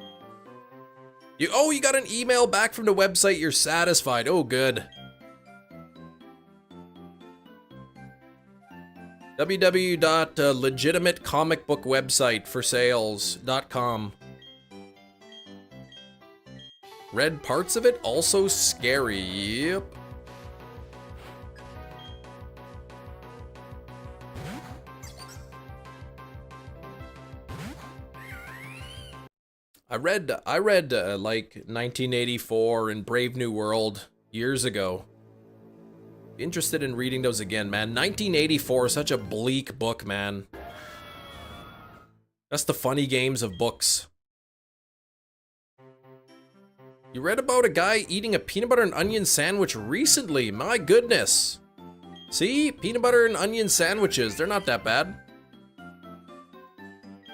You got an email back from the website. You're satisfied. Oh, good. www.legitimatecomicbookwebsiteforsales.com. Red parts of it also scary. Yep. I read like 1984 and Brave New World years ago. Interested in reading those again, man. 1984 is such a bleak book, man. That's the funny games of books. You read about a guy eating a peanut butter and onion sandwich recently. My goodness. See? Peanut butter and onion sandwiches. They're not that bad.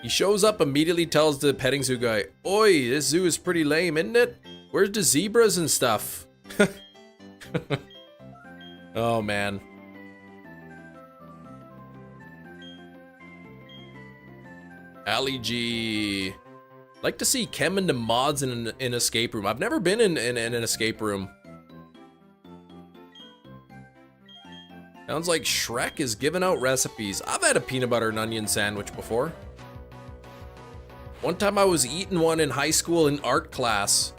He shows up, immediately tells the petting zoo guy, "Oi, this zoo is pretty lame, isn't it? Where's the zebras and stuff?" Oh, man. Ali G. Like to see Chem and the mods in an escape room. I've never been in an escape room. Sounds like Shrek is giving out recipes. I've had a peanut butter and onion sandwich before. One time I was eating one in high school in art class.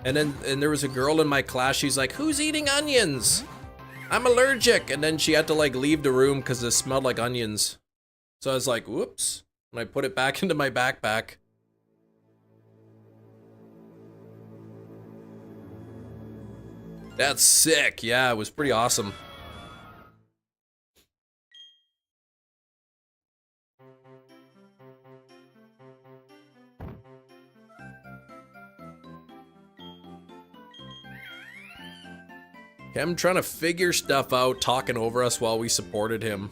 And there was a girl in my class, she's like, "Who's eating onions? I'm allergic." And then she had to like leave the room because it smelled like onions. So I was like, whoops. And I put it back into my backpack. That's sick. Yeah, it was pretty awesome. Him trying to figure stuff out, talking over us while we supported him.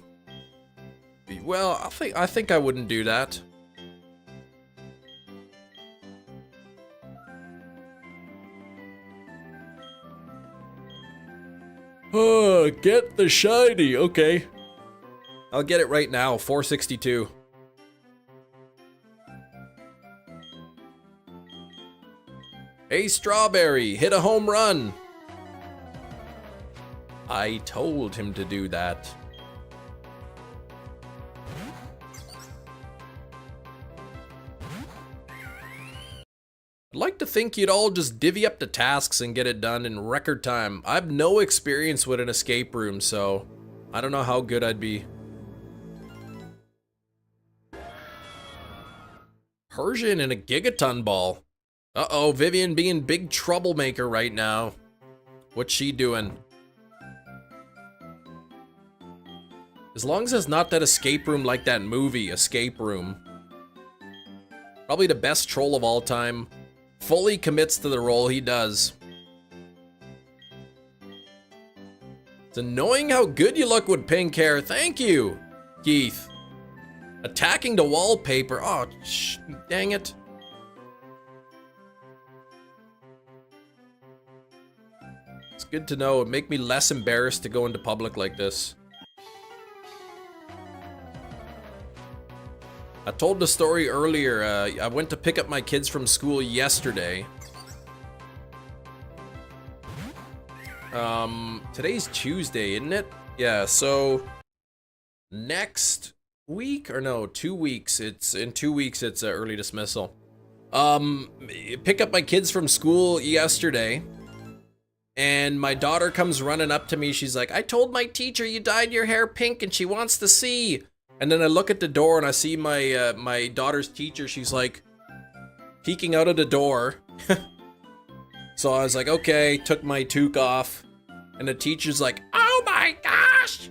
Well, I think I wouldn't do that. Oh, get the shiny. Okay. I'll get it right now. 462. Hey, Strawberry, hit a home run. I told him to do that. I'd like to think you'd all just divvy up the tasks and get it done in record time. I have no experience with an escape room, so I don't know how good I'd be. Persian and a gigaton ball. Uh-oh, Vivian being big troublemaker right now. What's she doing? As long as it's not that escape room like that movie, Escape Room. Probably the best troll of all time. Fully commits to the role he does. It's annoying how good you look with pink hair. Thank you, Keith. Attacking the wallpaper. Oh, dang it. It's good to know. It'd make me less embarrassed to go into public like this. I told the story earlier. I went to pick up my kids from school yesterday. Today's Tuesday, isn't it? Yeah, so next week, or no, 2 weeks. In 2 weeks, it's early dismissal. Pick up my kids from school yesterday, and my daughter comes running up to me. She's like, "I told my teacher you dyed your hair pink and she wants to see." And then I look at the door and I see my my daughter's teacher. She's like peeking out of the door. So I was like, okay, took my toque off. And the teacher's like, "Oh my gosh!"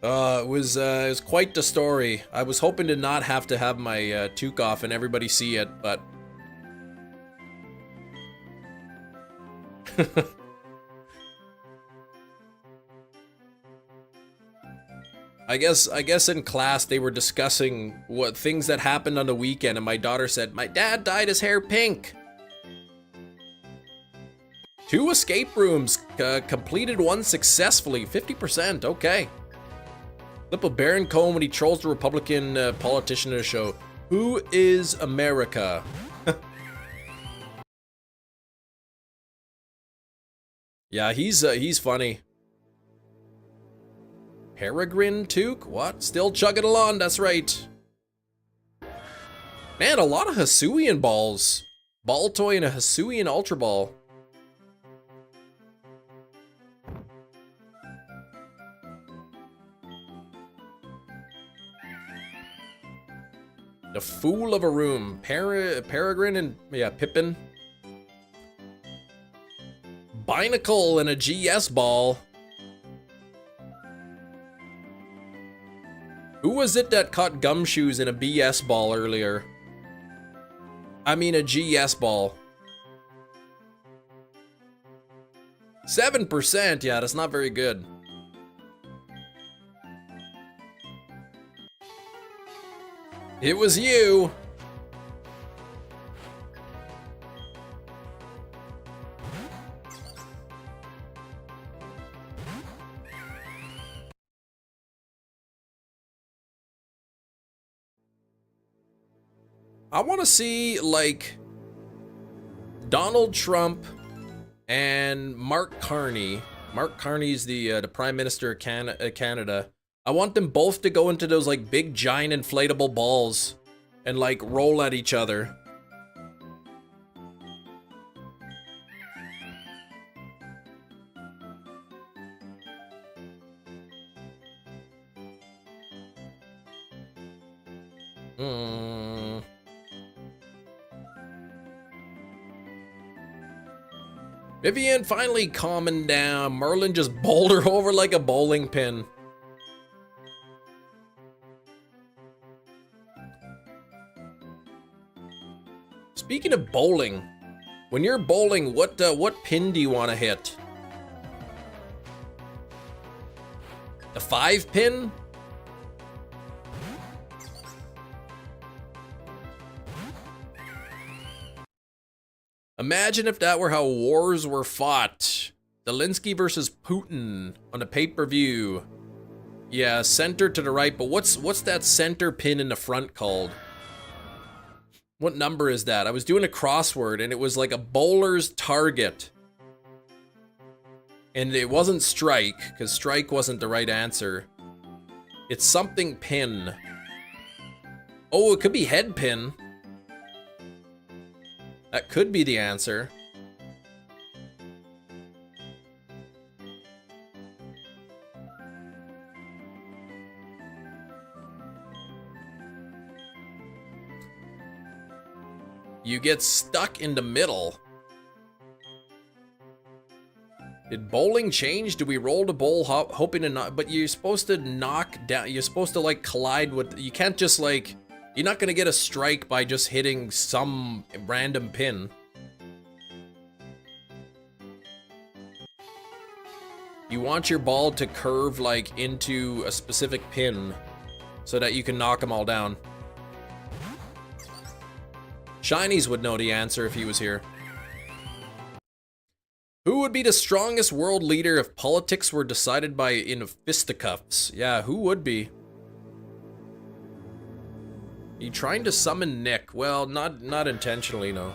It was quite the story. I was hoping to not have to have my toque off and everybody see it, but I guess in class they were discussing what things that happened on the weekend, and my daughter said, "My dad dyed his hair pink." 2 escape rooms, completed one successfully, 50%, okay. Clip of Baron Cohen when he trolls the Republican politician in a show. Who is America? Yeah, he's funny. Peregrine toque? What? Still chugging along, that's right. Man, a lot of Hisuian balls. Ball toy and a Hisuian Ultra Ball. The Fool of a Room. Peregrine and, yeah, Pippin. Binacle and a GS ball. Who was it that caught Gumshoes in a BS ball earlier? I mean a GS ball. 7%, yeah, that's not very good. It was you. I want to see, like, Donald Trump and Mark Carney. Mark Carney's the Prime Minister of Canada. I want them both to go into those, like, big, giant inflatable balls and, like, roll at each other. Vivian finally calming down. Merlin just bowled her over like a bowling pin. Speaking of bowling, when you're bowling, what pin do you want to hit? The 5 pin? Imagine if that were how wars were fought. Zelensky versus Putin on a pay-per-view. Yeah, center to the right, but what's that center pin in the front called? What number is that? I was doing a crossword and it was like a bowler's target. And it wasn't strike, because strike wasn't the right answer. It's something pin. Oh, it could be head pin. That could be the answer. You get stuck in the middle. Did bowling change? Do we roll the bowl hoping to not? But you're supposed to knock down. You're supposed to like collide with. You can't just like. You're not gonna get a strike by just hitting some random pin. You want your ball to curve like into a specific pin so that you can knock them all down. Shinies would know the answer if he was here. Who would be the strongest world leader if politics were decided by in fisticuffs? Yeah, who would be? You trying to summon Nick? Well, not intentionally, no.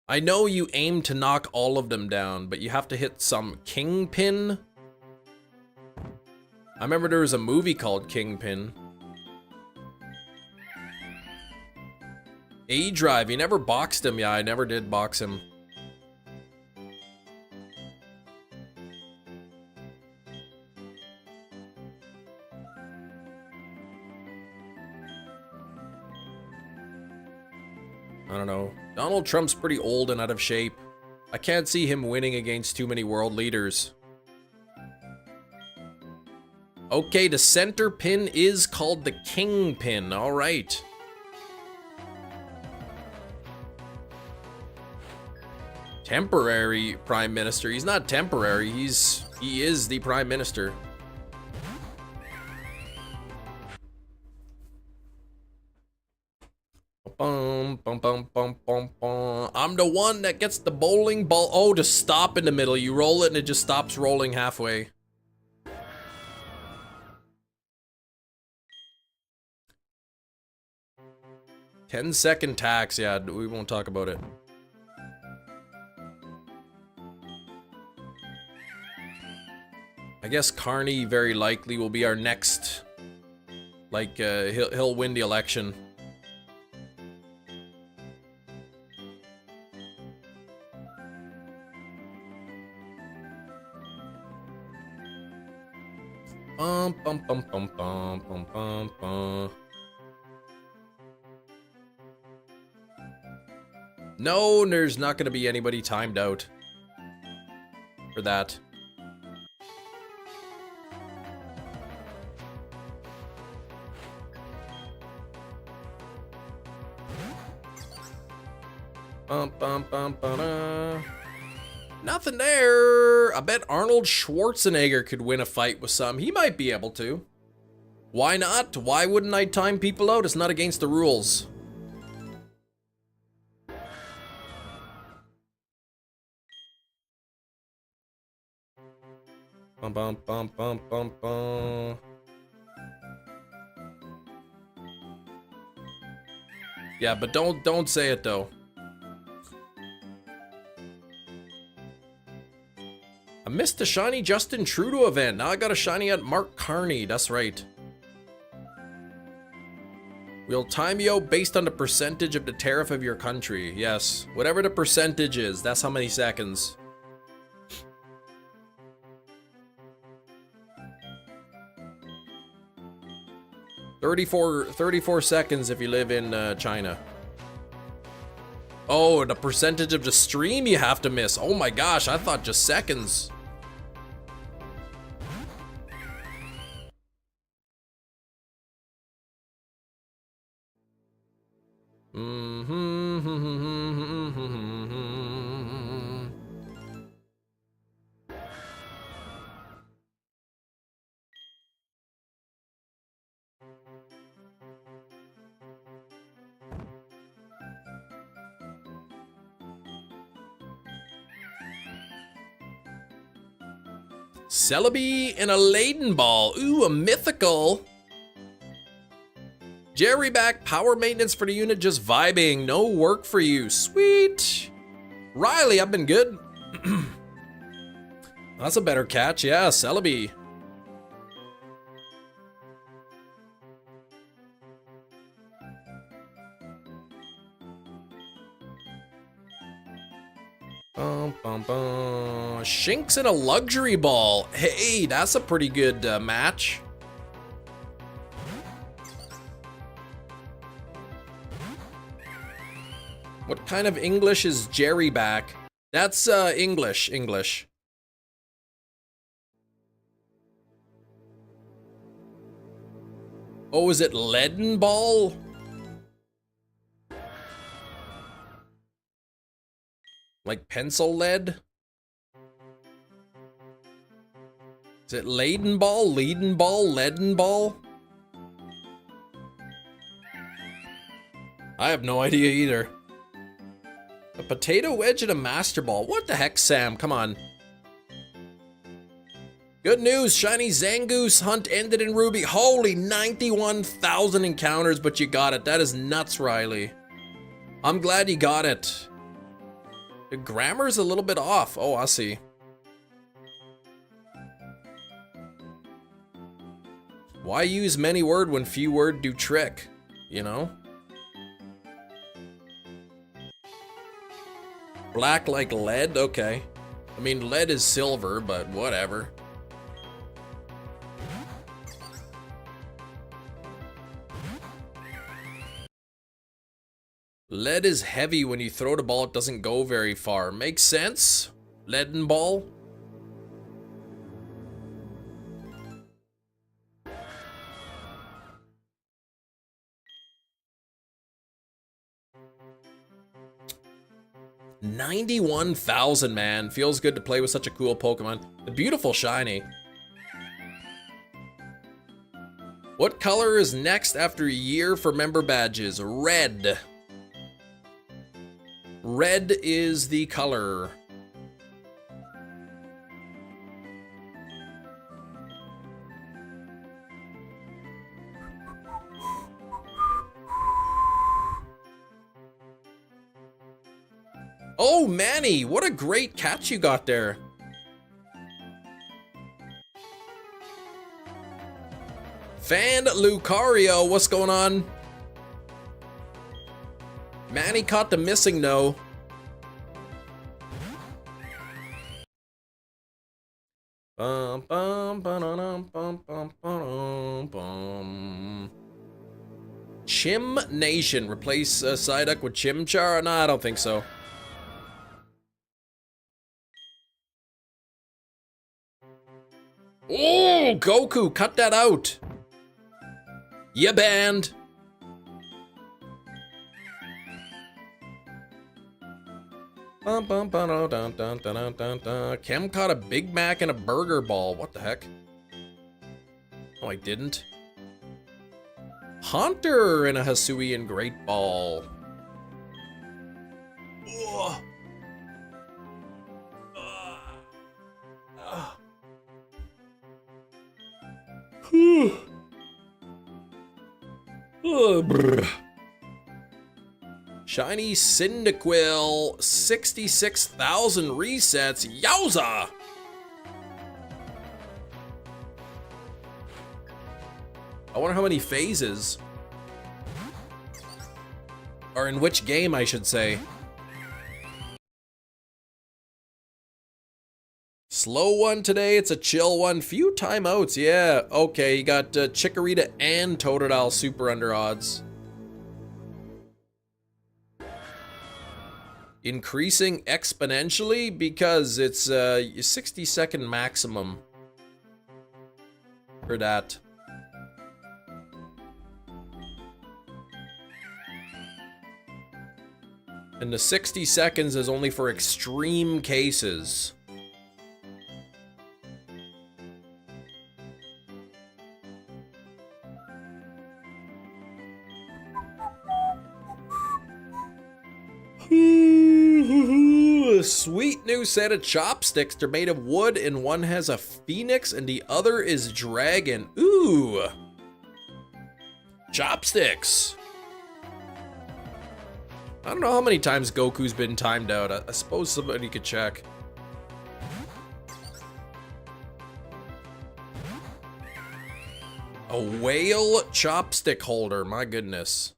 I know you aim to knock all of them down, but you have to hit some Kingpin. I remember there was a movie called Kingpin. A-Drive, you never boxed him. Yeah, I never did box him. I don't know. Donald Trump's pretty old and out of shape. I can't see him winning against too many world leaders. Okay, the center pin is called the Kingpin. All right. Temporary Prime Minister. He's not temporary. He is the Prime Minister. Bum, bum, bum, bum, bum, bum. I'm the one that gets the bowling ball. Oh, to stop in the middle. You roll it and it just stops rolling halfway. $10-second tax. Yeah, we won't talk about it. I guess Carney very likely will be our next. Like, he'll win the election. Bum, bum, bum, bum, bum, bum, bum, bum. No, there's not going to be anybody timed out for that. Bum, bum, bum, ba-da. Nothing there. I bet Arnold Schwarzenegger could win a fight with some. He might be able to. Why not? Why wouldn't I time people out? It's not against the rules. Bum, bum, bum, bum, bum, bum. Yeah, but don't say it though. I missed the shiny Justin Trudeau event. Now I got a shiny at Mark Carney. That's right. We'll time you out based on the percentage of the tariff of your country. Yes, whatever the percentage is, that's how many seconds. $34 seconds if you live in China. Oh, the percentage of the stream you have to miss. Oh my gosh, I thought just seconds. Celebi and a Laden Ball. Ooh, a mythical. Jerryback power maintenance for the unit, just vibing. No work for you. Sweet. Riley, I've been good. That's a better catch. Yeah, Celebi. Bum, bum, bum. Shinx and a luxury ball. Hey, that's a pretty good match. What kind of English is Jerryback? That's English. Oh, is it Leaden Ball? Like pencil lead? Is it Leaden Ball, Leaden Ball, Leaden Ball? I have no idea either. A potato wedge and a master ball. What the heck, Sam? Come on. Good news, shiny Zangoose hunt ended in Ruby. Holy 91,000 encounters, but you got it. That is nuts, Riley. I'm glad you got it. The grammar's a little bit off. Oh, I see. Why use many word when few word do trick? You know? Black like lead? Okay. I mean, lead is silver, but whatever. Lead is heavy. When you throw the ball, it doesn't go very far. Makes sense? Leaden ball? $91,000, man. Feels good to play with such a cool Pokemon. The beautiful shiny. What color is next after a year for member badges? Red. Red is the color. Oh, Manny, what a great catch you got there. Fan Lucario, what's going on? Manny caught the missing no. Bum, bum, ba-dum, bum, bum, ba-dum, bum. Chim Nation. Replace Psyduck with Chimchar? Nah, I don't think so. Oh, Goku, cut that out. You banned. Bum, bum, ba-dum, dun, dun, dun, dun, dun, dun. Chem caught a Big Mac and a burger ball. What the heck? Oh, I didn't. Haunter and a Hisuian Great Ball. Ugh. Shiny Cyndaquil, 66,000 resets. Yowza! I wonder how many phases. Or in which game, I should say. Slow one today, it's a chill one. Few timeouts, yeah. Okay, you got Chikorita and Totodile super under odds. Increasing exponentially because it's 60-second maximum for that. And the 60 seconds is only for extreme cases. Sweet new set of chopsticks. They're made of wood and one has a phoenix and the other is dragon. Ooh. Chopsticks. I don't know how many times Goku's been timed out. I suppose somebody could check. A whale chopstick holder. My goodness.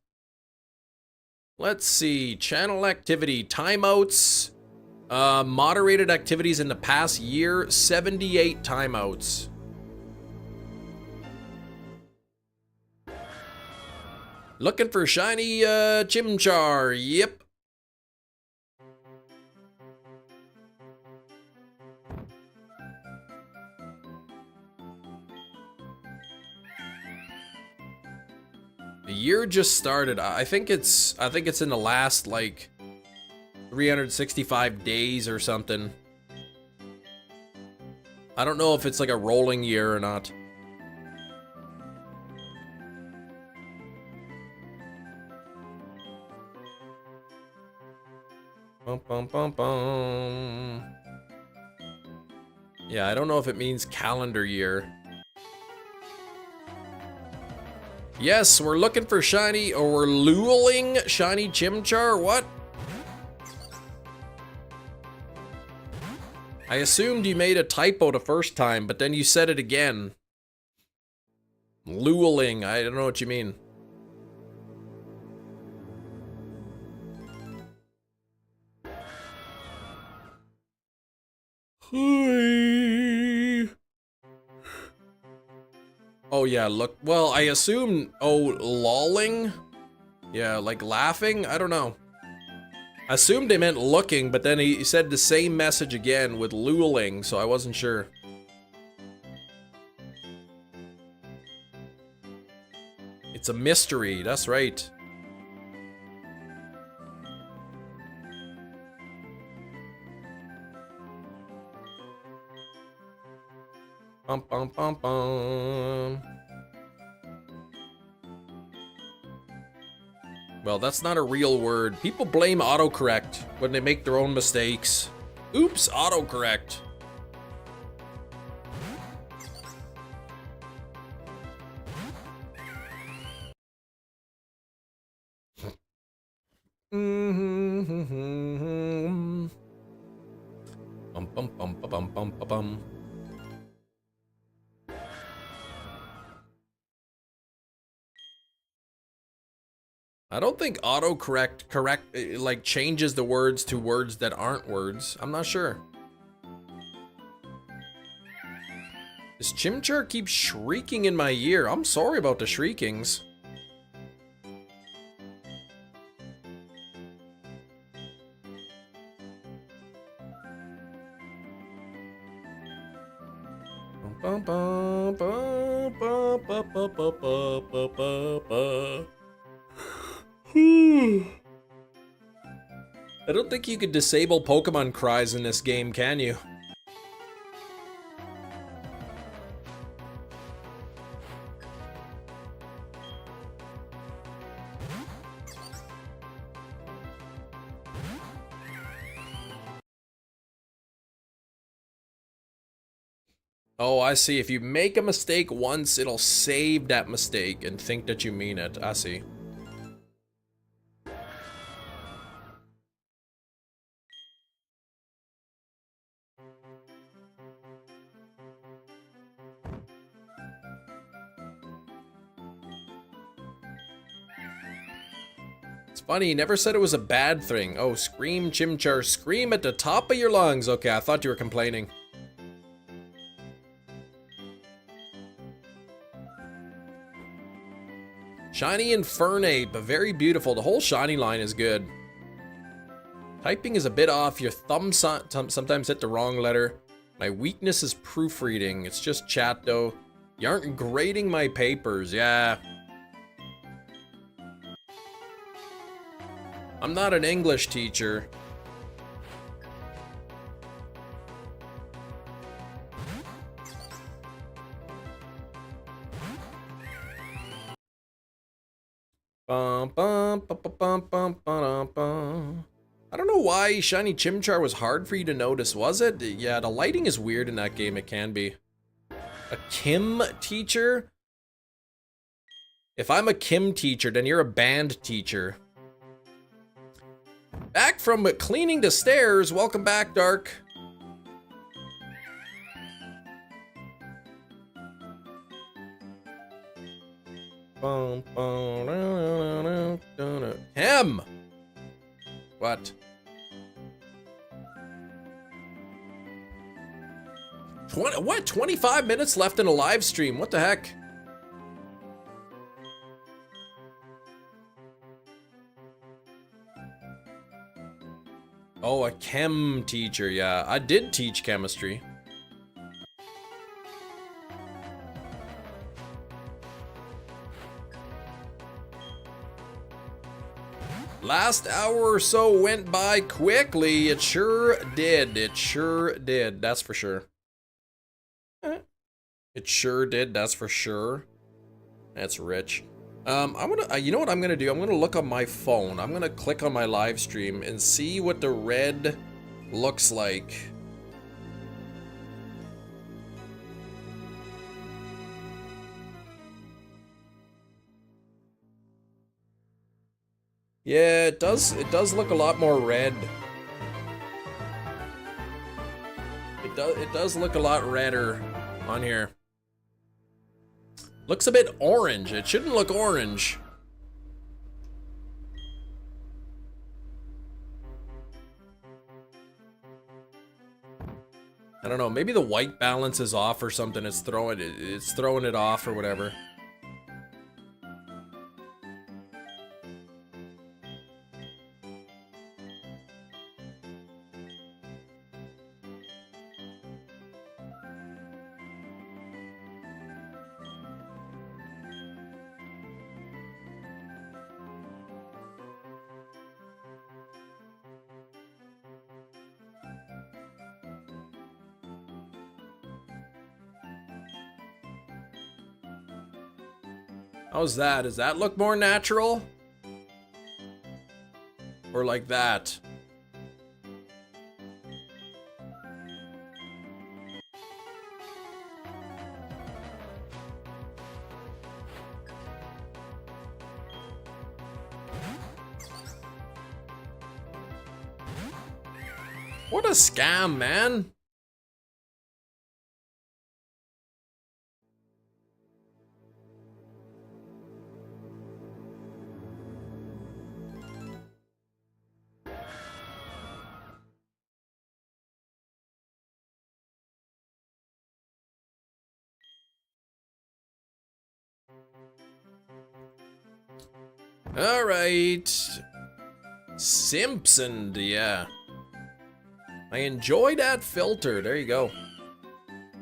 Let's see. Channel activity. Timeouts. Moderated activities in the past year. 78 timeouts. Looking for shiny Chimchar. Yep. The year just started. I think it's in the last like 365 days or something. I don't know if it's like a rolling year or not. Bum, bum, bum, bum. Yeah, I don't know if it means calendar year. Yes, we're looking for shiny, or we're luling shiny Chimchar. What? I assumed you made a typo the first time, but then you said it again. Luling, I don't know what you mean. Oh yeah, look, well, I assume, oh, lolling? Yeah, like laughing? I don't know. I assumed they meant looking, but then he said the same message again with luling, so I wasn't sure. It's a mystery, that's right. Bum, bum, bum, bum. Well, that's not a real word. People blame autocorrect when they make their own mistakes. Oops, autocorrect. Bum, bum, bum, bum, bum, bum, bum. I don't think autocorrect like changes the words to words that aren't words. I'm not sure. This Chimchar keeps shrieking in my ear. I'm sorry about the shriekings. I don't think you could disable Pokemon cries in this game, can you? Oh, I see. If you make a mistake once, it'll save that mistake and think that you mean it. I see. It's funny, he never said it was a bad thing. Oh, scream, Chimchar, scream at the top of your lungs. Okay, I thought you were complaining. Shiny and Fernape, but very beautiful. The whole Shiny line is good. Typing is a bit off. Your thumb sometimes hit the wrong letter. My weakness is proofreading. It's just chat, though. You aren't grading my papers. Yeah. I'm not an English teacher. Bum, bum, bum, bum, bum, bum, bum. I don't know why Shiny Chimchar was hard for you to notice, was it? Yeah, the lighting is weird in that game, it can be. A Kim teacher? If I'm a Kim teacher, then you're a band teacher. Back from cleaning the stairs, welcome back, Dark. Him! What? What? 25 minutes left in a live stream. What the heck? Oh, a chem teacher. Yeah, I did teach chemistry. Last hour or so went by quickly. It sure did. It sure did. That's for sure. It sure did. That's for sure. That's rich. I'm gonna, you know what I'm gonna do? I'm gonna look on my phone. I'm gonna click on my live stream and see what the red looks like. Yeah, it does look a lot more red. It does look a lot redder on here. Looks a bit orange. It shouldn't look orange. I don't know, maybe the white balance is off or something. It's throwing it off or whatever. How's that? Does that look more natural? Or like that? What a scam, man. Alright. Simpson, yeah. I enjoy that filter. There you go.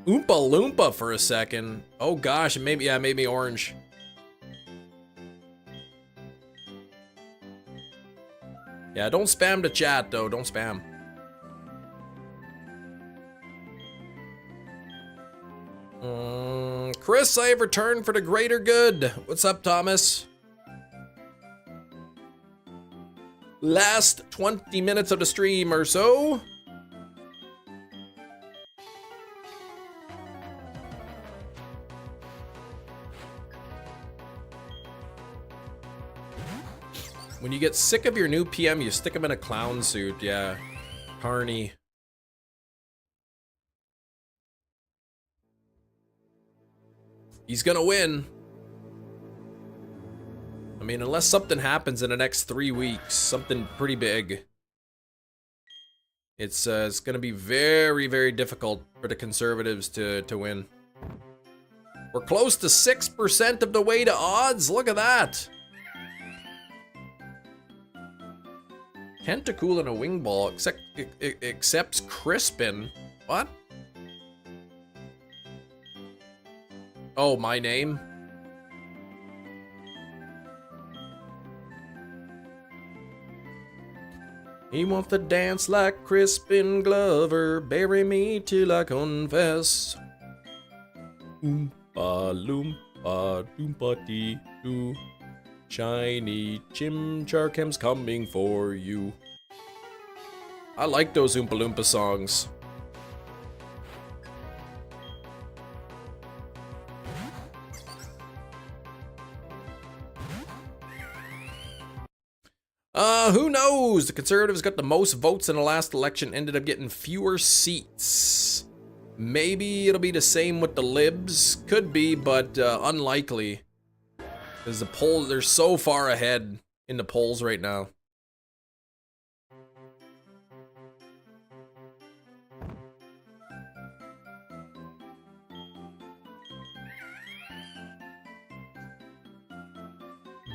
Oompa Loompa for a second. Oh gosh, it made me orange. Yeah, don't spam the chat though, don't spam. Chris, I have returned for the greater good. What's up, Thomas? Last 20 minutes of the stream or so. When you get sick of your new PM, you stick him in a clown suit, yeah. Carney. He's gonna win. I mean, unless something happens in the next 3 weeks, something pretty big. It's gonna be very, very difficult for the Conservatives to win. We're close to 6% of the way to odds, look at that. Tentacool and a wing ball, accepts Crispin. What? Oh, my name? He wants to dance like Crispin Glover, bury me till I confess. Oompa loompa doompa dee doo. Shiny Chimchar Kim's coming for you. I like those Oompa Loompa songs. Who knows? The Conservatives got the most votes in the last election, ended up getting fewer seats. Maybe it'll be the same with the Libs. Could be, but unlikely. Because the polls, they're so far ahead in the polls right now.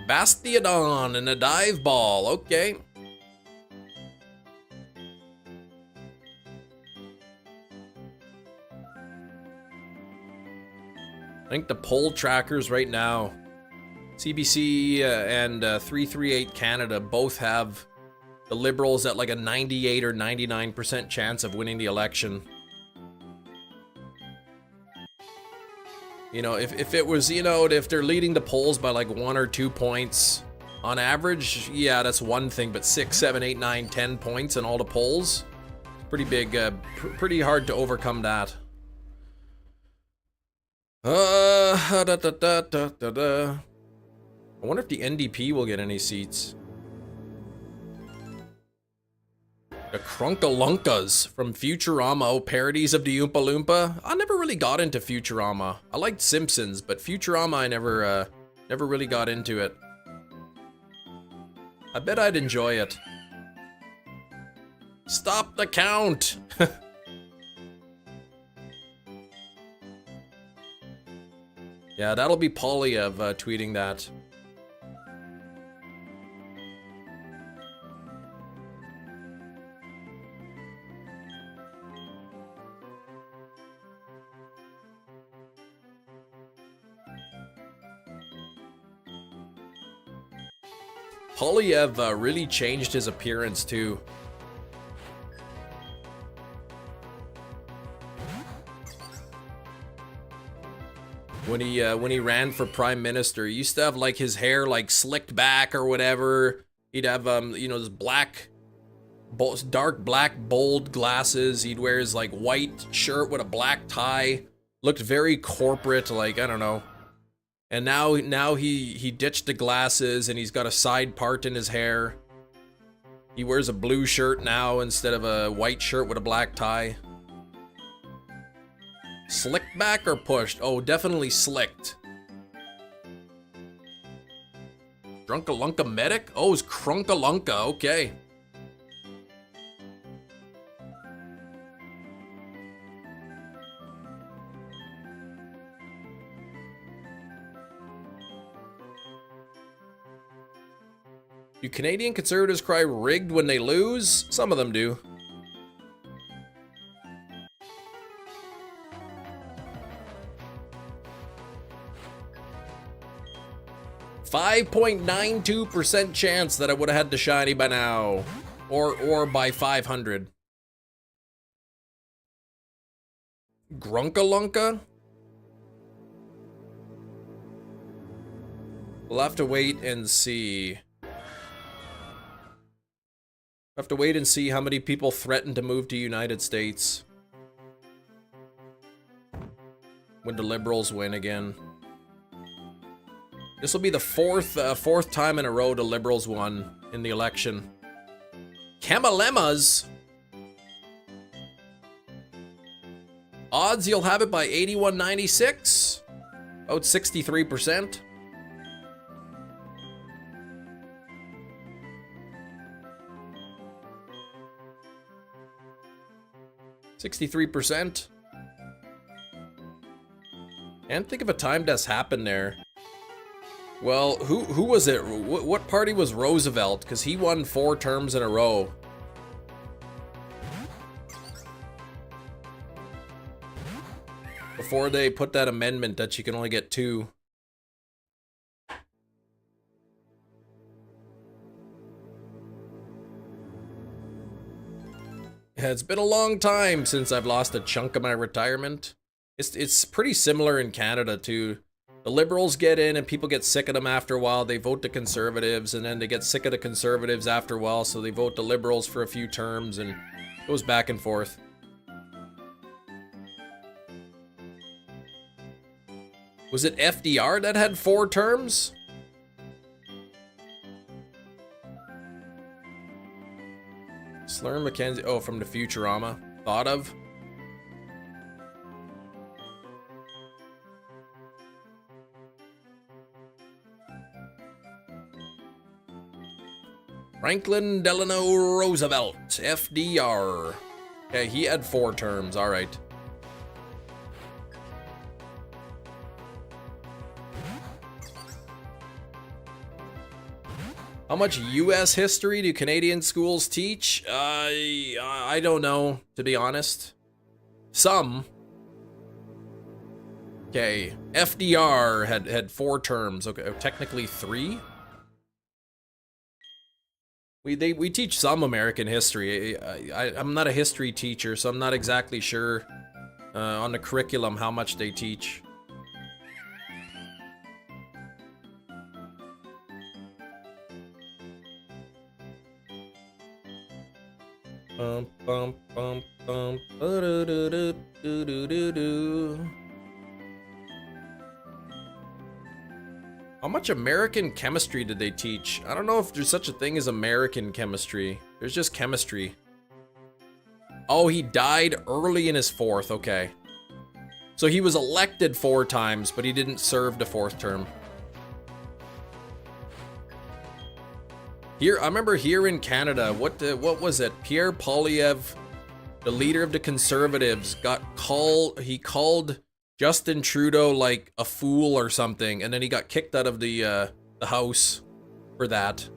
Bastiodon and a dive ball, okay. I think the poll trackers right now, CBC and 338 Canada both have the Liberals at like a 98 or 99% chance of winning the election. You know, if it was, you know, if they're leading the polls by like 1 or 2 points on average, yeah, that's one thing, but 6, 7, 8, 9, 10 points in all the polls, pretty big, pretty hard to overcome that. I wonder if the NDP will get any seats. The Crunkalunkas from Futurama, oh, parodies of the Oompa Loompa. I never really got into Futurama. I liked Simpsons, but Futurama I never really got into it. I bet I'd enjoy it. Stop the count! Yeah, that'll be Polyev tweeting that. Polyev really changed his appearance too. When he ran for prime minister, he used to have like his hair like slicked back or whatever. He'd have you know, this black, dark black bold glasses. He'd wear his like white shirt with a black tie. Looked very corporate, like, I don't know. And now he ditched the glasses and he's got a side part in his hair. He wears a blue shirt now instead of a white shirt with a black tie. Slicked back or pushed? Oh, definitely slicked. Drunkalunka medic? Oh, it's Crunkalunka, okay. Do Canadian conservatives cry rigged when they lose? Some of them do. .92% chance that I would have had the shiny by now. Or by 500. Grunkalunka? We'll have to wait and see. Have to wait and see how many people threaten to move to United States when the Liberals win again. This will be the fourth time in a row the Liberals won in the election. Kamalemas. Odds you'll have it by 81.96. About 63%. .63%. Can't think of a time that's happened there. Well, who was it? What party was Roosevelt? Because he won 4 terms in a row. Before they put that amendment that you can only get 2. Yeah, it's been a long time since I've lost a chunk of my retirement. It's pretty similar in Canada too. The Liberals get in and people get sick of them after a while. They vote the Conservatives and then they get sick of the Conservatives after a while, so they vote the Liberals for a few terms and it goes back and forth. Was it FDR that had 4 terms? Slurm Mackenzie, oh, from the Futurama. Thought of? Franklin Delano Roosevelt, FDR. Okay, he had 4 terms, alright. How much US history do Canadian schools teach? I don't know, to be honest. Some. Okay, FDR had 4 terms. Okay, technically 3. We teach some American history. I'm not a history teacher, so I'm not exactly sure on the curriculum how much they teach. Bum bum bum bum do do do do do do. How much American chemistry did they teach? I don't know if there's such a thing as American chemistry. There's just chemistry. Oh, he died early in his 4th, okay. So he was elected 4 times, but he didn't serve the 4th term. Here, I remember here in Canada, what was it? Pierre Poilievre, the leader of the Conservatives, he called Justin Trudeau like a fool or something, and then he got kicked out of the house for that.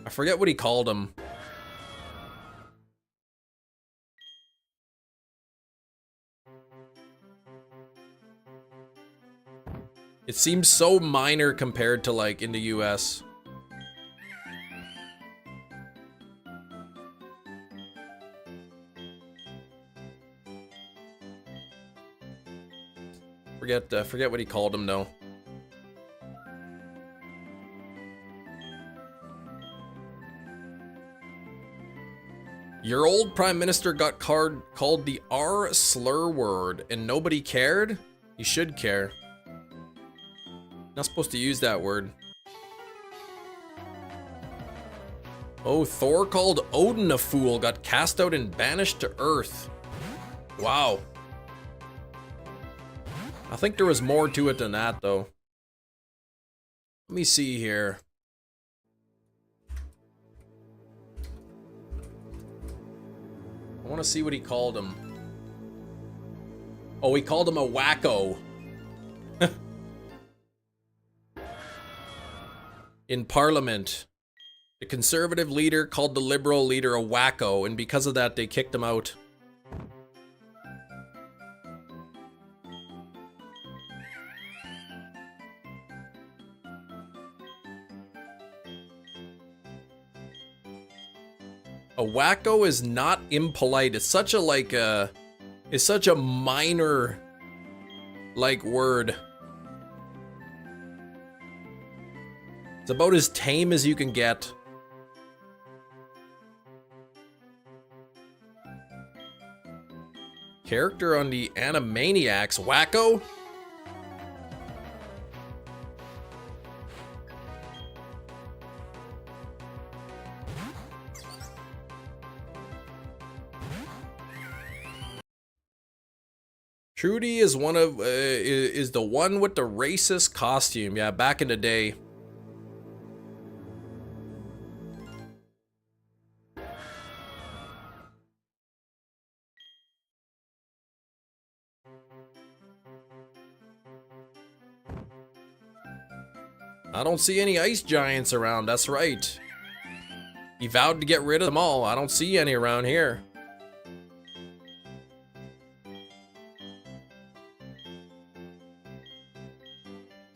I forget what he called him. It seems so minor compared to like in the US. Forget what he called him though. Your old prime minister got called the R slur word and nobody cared? You should care. Not supposed to use that word. Oh, Thor called Odin a fool, got cast out and banished to Earth. Wow. I think there was more to it than that, though. Let me see here. I want to see what he called him. Oh, he called him a wacko. in Parliament. The conservative leader called the liberal leader a wacko, and because of that, they kicked him out. A wacko is not impolite. It's such a it's such a minor word. It's about as tame as you can get. Character on the Animaniacs, wacko? Trudy is one of is the one with the racist costume. Yeah, back in the day. I don't see any ice giants around, that's right. He vowed to get rid of them all. I don't see any around here.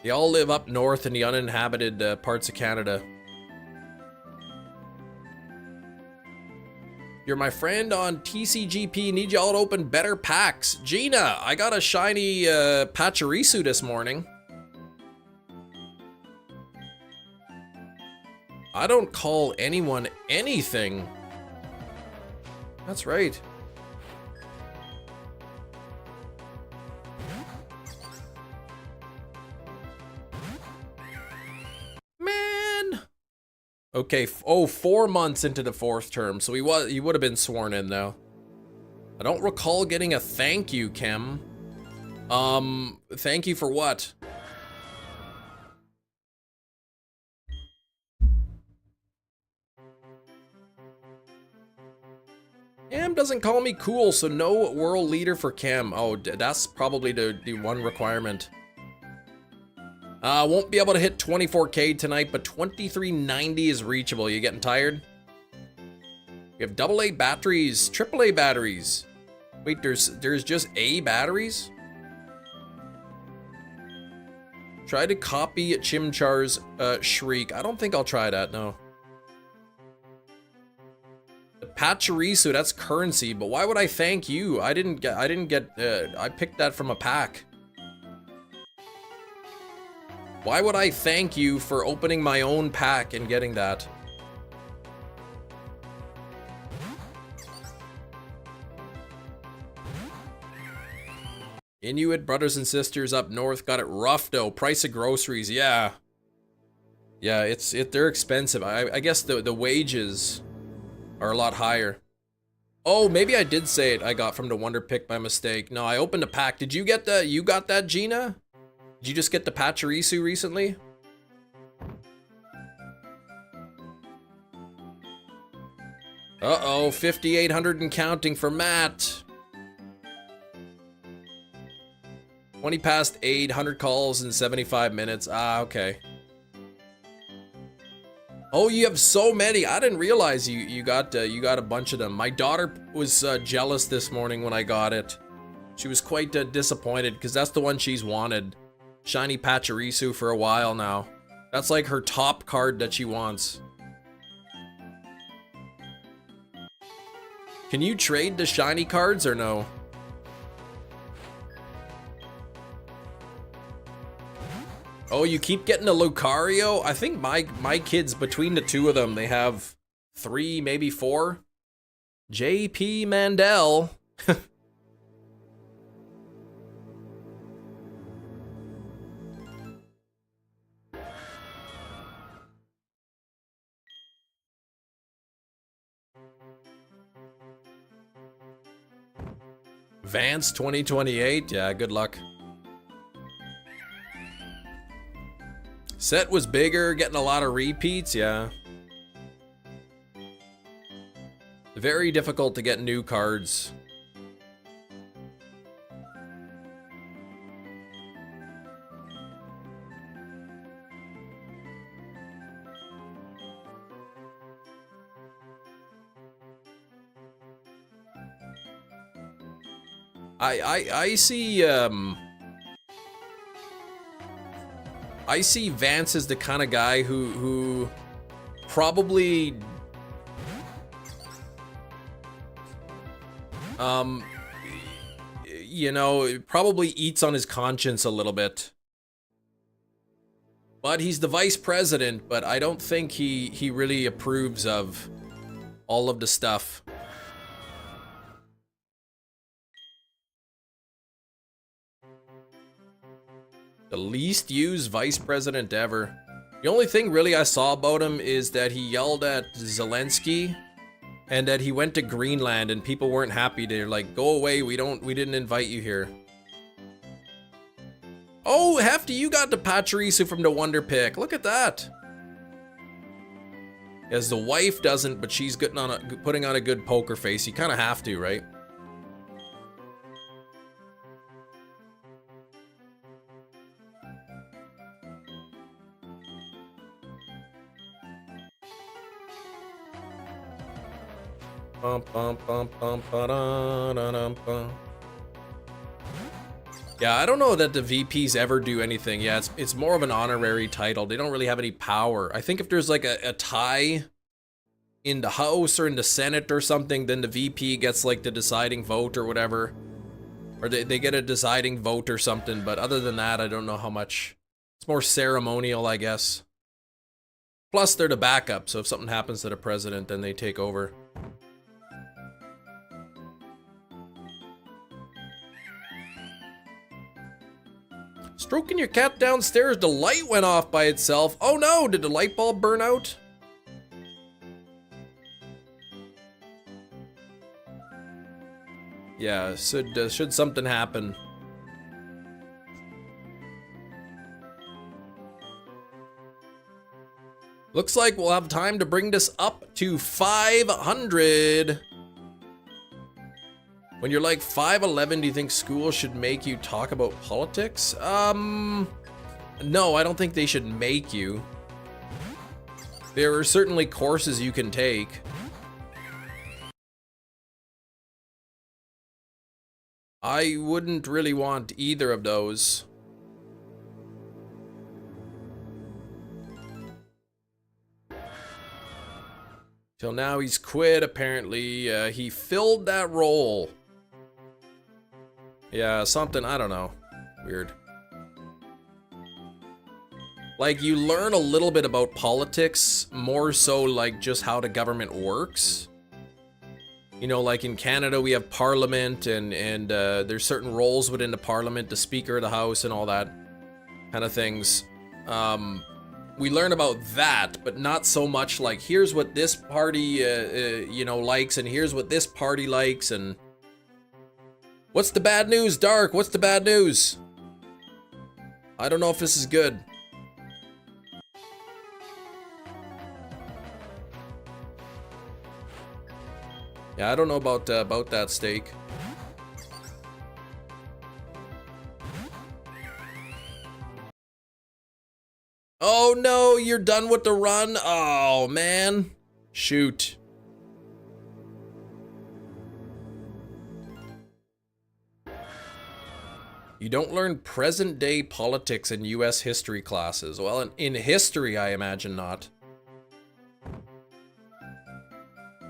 They all live up north in the uninhabited parts of Canada. You're my friend on TCGP. Need y'all to open better packs. Gina, I got a shiny Pachirisu this morning. I don't call anyone anything. That's right. Man. Okay, 4 months into the 4th term, so he would have been sworn in though. I don't recall getting a thank you, Kim. Thank you for what? Cam doesn't call me cool, so no world leader for Cam. Oh, that's probably the one requirement. Won't be able to hit 24K tonight, but 2390 is reachable. You getting tired? We have AA batteries, AAA batteries. Wait, there's just A batteries? Try to copy Chimchar's shriek. I don't think I'll try that, no. Pachirisu, that's currency, but why would I thank you? I picked that from a pack. Why would I thank you for opening my own pack and getting that? Inuit brothers and sisters up north got it rough though. Price of groceries, yeah. Yeah, they're expensive. I guess the wages are a lot higher. Oh, maybe I did say it. I got from the Wonder Pick by mistake. No, I opened a pack. Did you get the? You got that, Gina? Did you just get the Pachirisu recently? Uh-oh, 5,800 and counting for Matt. 20 past 8, 100 calls in 75 minutes. Ah, okay. Oh, you have so many. I didn't realize you got a bunch of them. My daughter was jealous this morning when I got it. She was quite disappointed because that's the one she's wanted. Shiny Pachirisu for a while now. That's like her top card that she wants. Can you trade the shiny cards or no? Oh, you keep getting a Lucario? I think my kids, between the two of them, they have 3, maybe 4. JP Mandel. Vance 2028? Yeah, good luck. Set was bigger, getting a lot of repeats, yeah. Very difficult to get new cards. I see Vance as the kind of guy who probably you know, probably eats on his conscience a little bit. But he's the vice president, but I don't think he really approves of all of the stuff. The least used vice president ever. The only thing really I saw about him is that he yelled at Zelensky and that he went to Greenland and people weren't happy. They're like, go away, we didn't invite you here. Oh, Hefty, you got the Pachirisu from the Wonder Pick. Look at that. As the wife doesn't, but she's putting on a good poker face. You kind of have to, right? Bum, bum, bum, bum, ba-da-da-dum, bum. Yeah, I don't know that the VPs ever do anything. Yeah, it's more of an honorary title. They don't really have any power. I think if there's like a tie in the House or in the Senate or something, then the VP gets like the deciding vote or whatever. Or they get a deciding vote or something. But other than that, I don't know how much. It's more ceremonial, I guess. Plus, they're the backup, so if something happens to the president, then they take over. Stroking your cat downstairs, the light went off by itself. Oh no, did the light bulb burn out? Yeah, should something happen. Looks like we'll have time to bring this up to 500. When you're like 5'11", do you think school should make you talk about politics? No, I don't think they should make you. There are certainly courses you can take. I wouldn't really want either of those. Till now he's quit, apparently. He filled that role. Yeah, something, I don't know. Weird. Like, you learn a little bit about politics, more so like just how the government works. You know, like in Canada we have parliament and there's certain roles within the parliament, the speaker of the house and all that kind of things. We learn about that, but not so much like, here's what this party, you know, likes and here's what this party likes and... What's the bad news, Dark? What's the bad news? I don't know if this is good. Yeah, I don't know about that steak. Oh no, you're done with the run? Oh man. Shoot. You don't learn present-day politics in US history classes. Well, in history, I imagine not.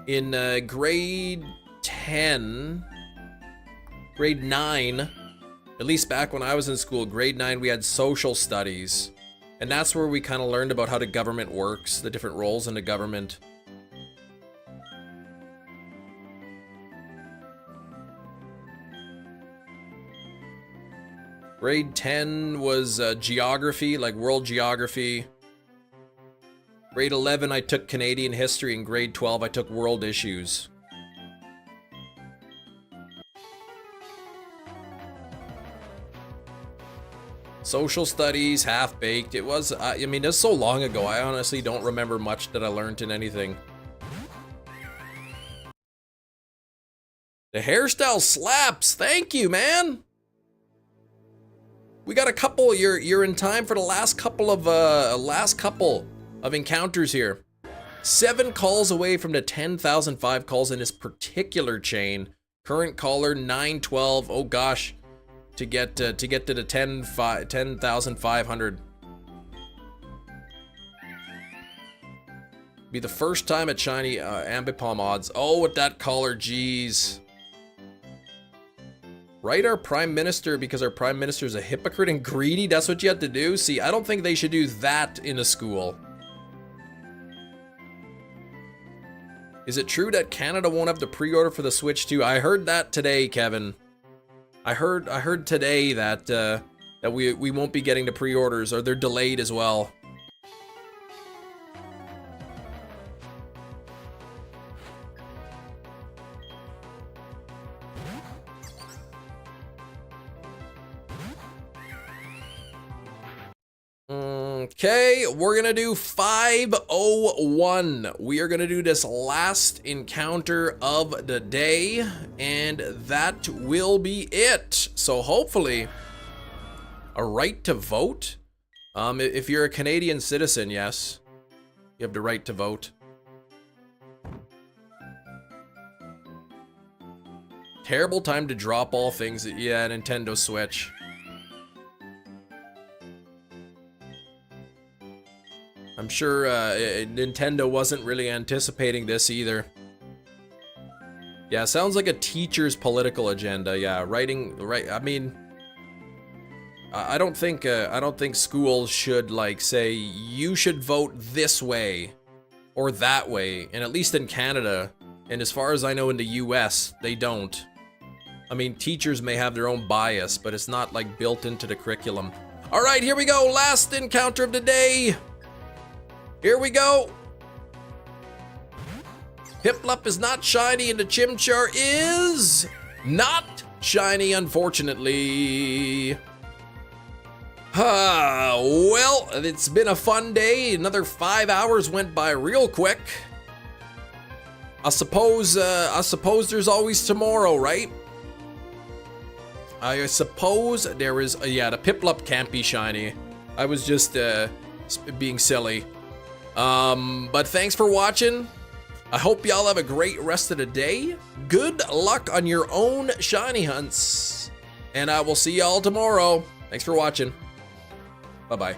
In grade 10, grade 9, at least back when I was in school, grade 9, we had social studies. And that's where we kind of learned about how the government works, the different roles in the government. Grade 10 was geography, like world geography. Grade 11, I took Canadian history. In grade 12, I took world issues. Social studies, half-baked. It was, I mean, it's so long ago. I honestly don't remember much that I learned in anything. The hairstyle slaps. Thank you, man. We got a couple. You're in time for the last couple of encounters here. 7 calls away from the 10,005 calls in this particular chain. Current caller 912. Oh gosh, to get to the 10,500. Be the first time at Shiny Ambipom odds. Oh, with that caller, jeez. Write our Prime Minister because our Prime Minister is a hypocrite and greedy. That's what you have to do? See, I don't think they should do that in a school. Is it true that Canada won't have the pre-order for the Switch 2? I heard that today, Kevin. I heard today that that we won't be getting the pre-orders, or they're delayed as well. Okay, we're gonna do 501. We are gonna do this last encounter of the day, and that will be it. So hopefully, a right to vote. If you're a Canadian citizen, yes, you have the right to vote. Terrible time to drop all things. Yeah, Nintendo Switch. I'm sure Nintendo wasn't really anticipating this either. Yeah, sounds like a teacher's political agenda. Yeah, I mean, I don't think schools should like say you should vote this way or that way. And at least in Canada, and as far as I know in the US, they don't. I mean, teachers may have their own bias, but it's not like built into the curriculum. All right, here we go. Last encounter of the day. Here we go. Piplup is not shiny and the Chimchar is not shiny, unfortunately. Well, it's been a fun day. Another 5 hours went by real quick. I suppose there's always tomorrow, right? I suppose there is, yeah, the Piplup can't be shiny. I was just being silly. But thanks for watching. I hope y'all have a great rest of the day. Good luck on your own shiny hunts. And I will see y'all tomorrow. Thanks for watching. Bye-bye.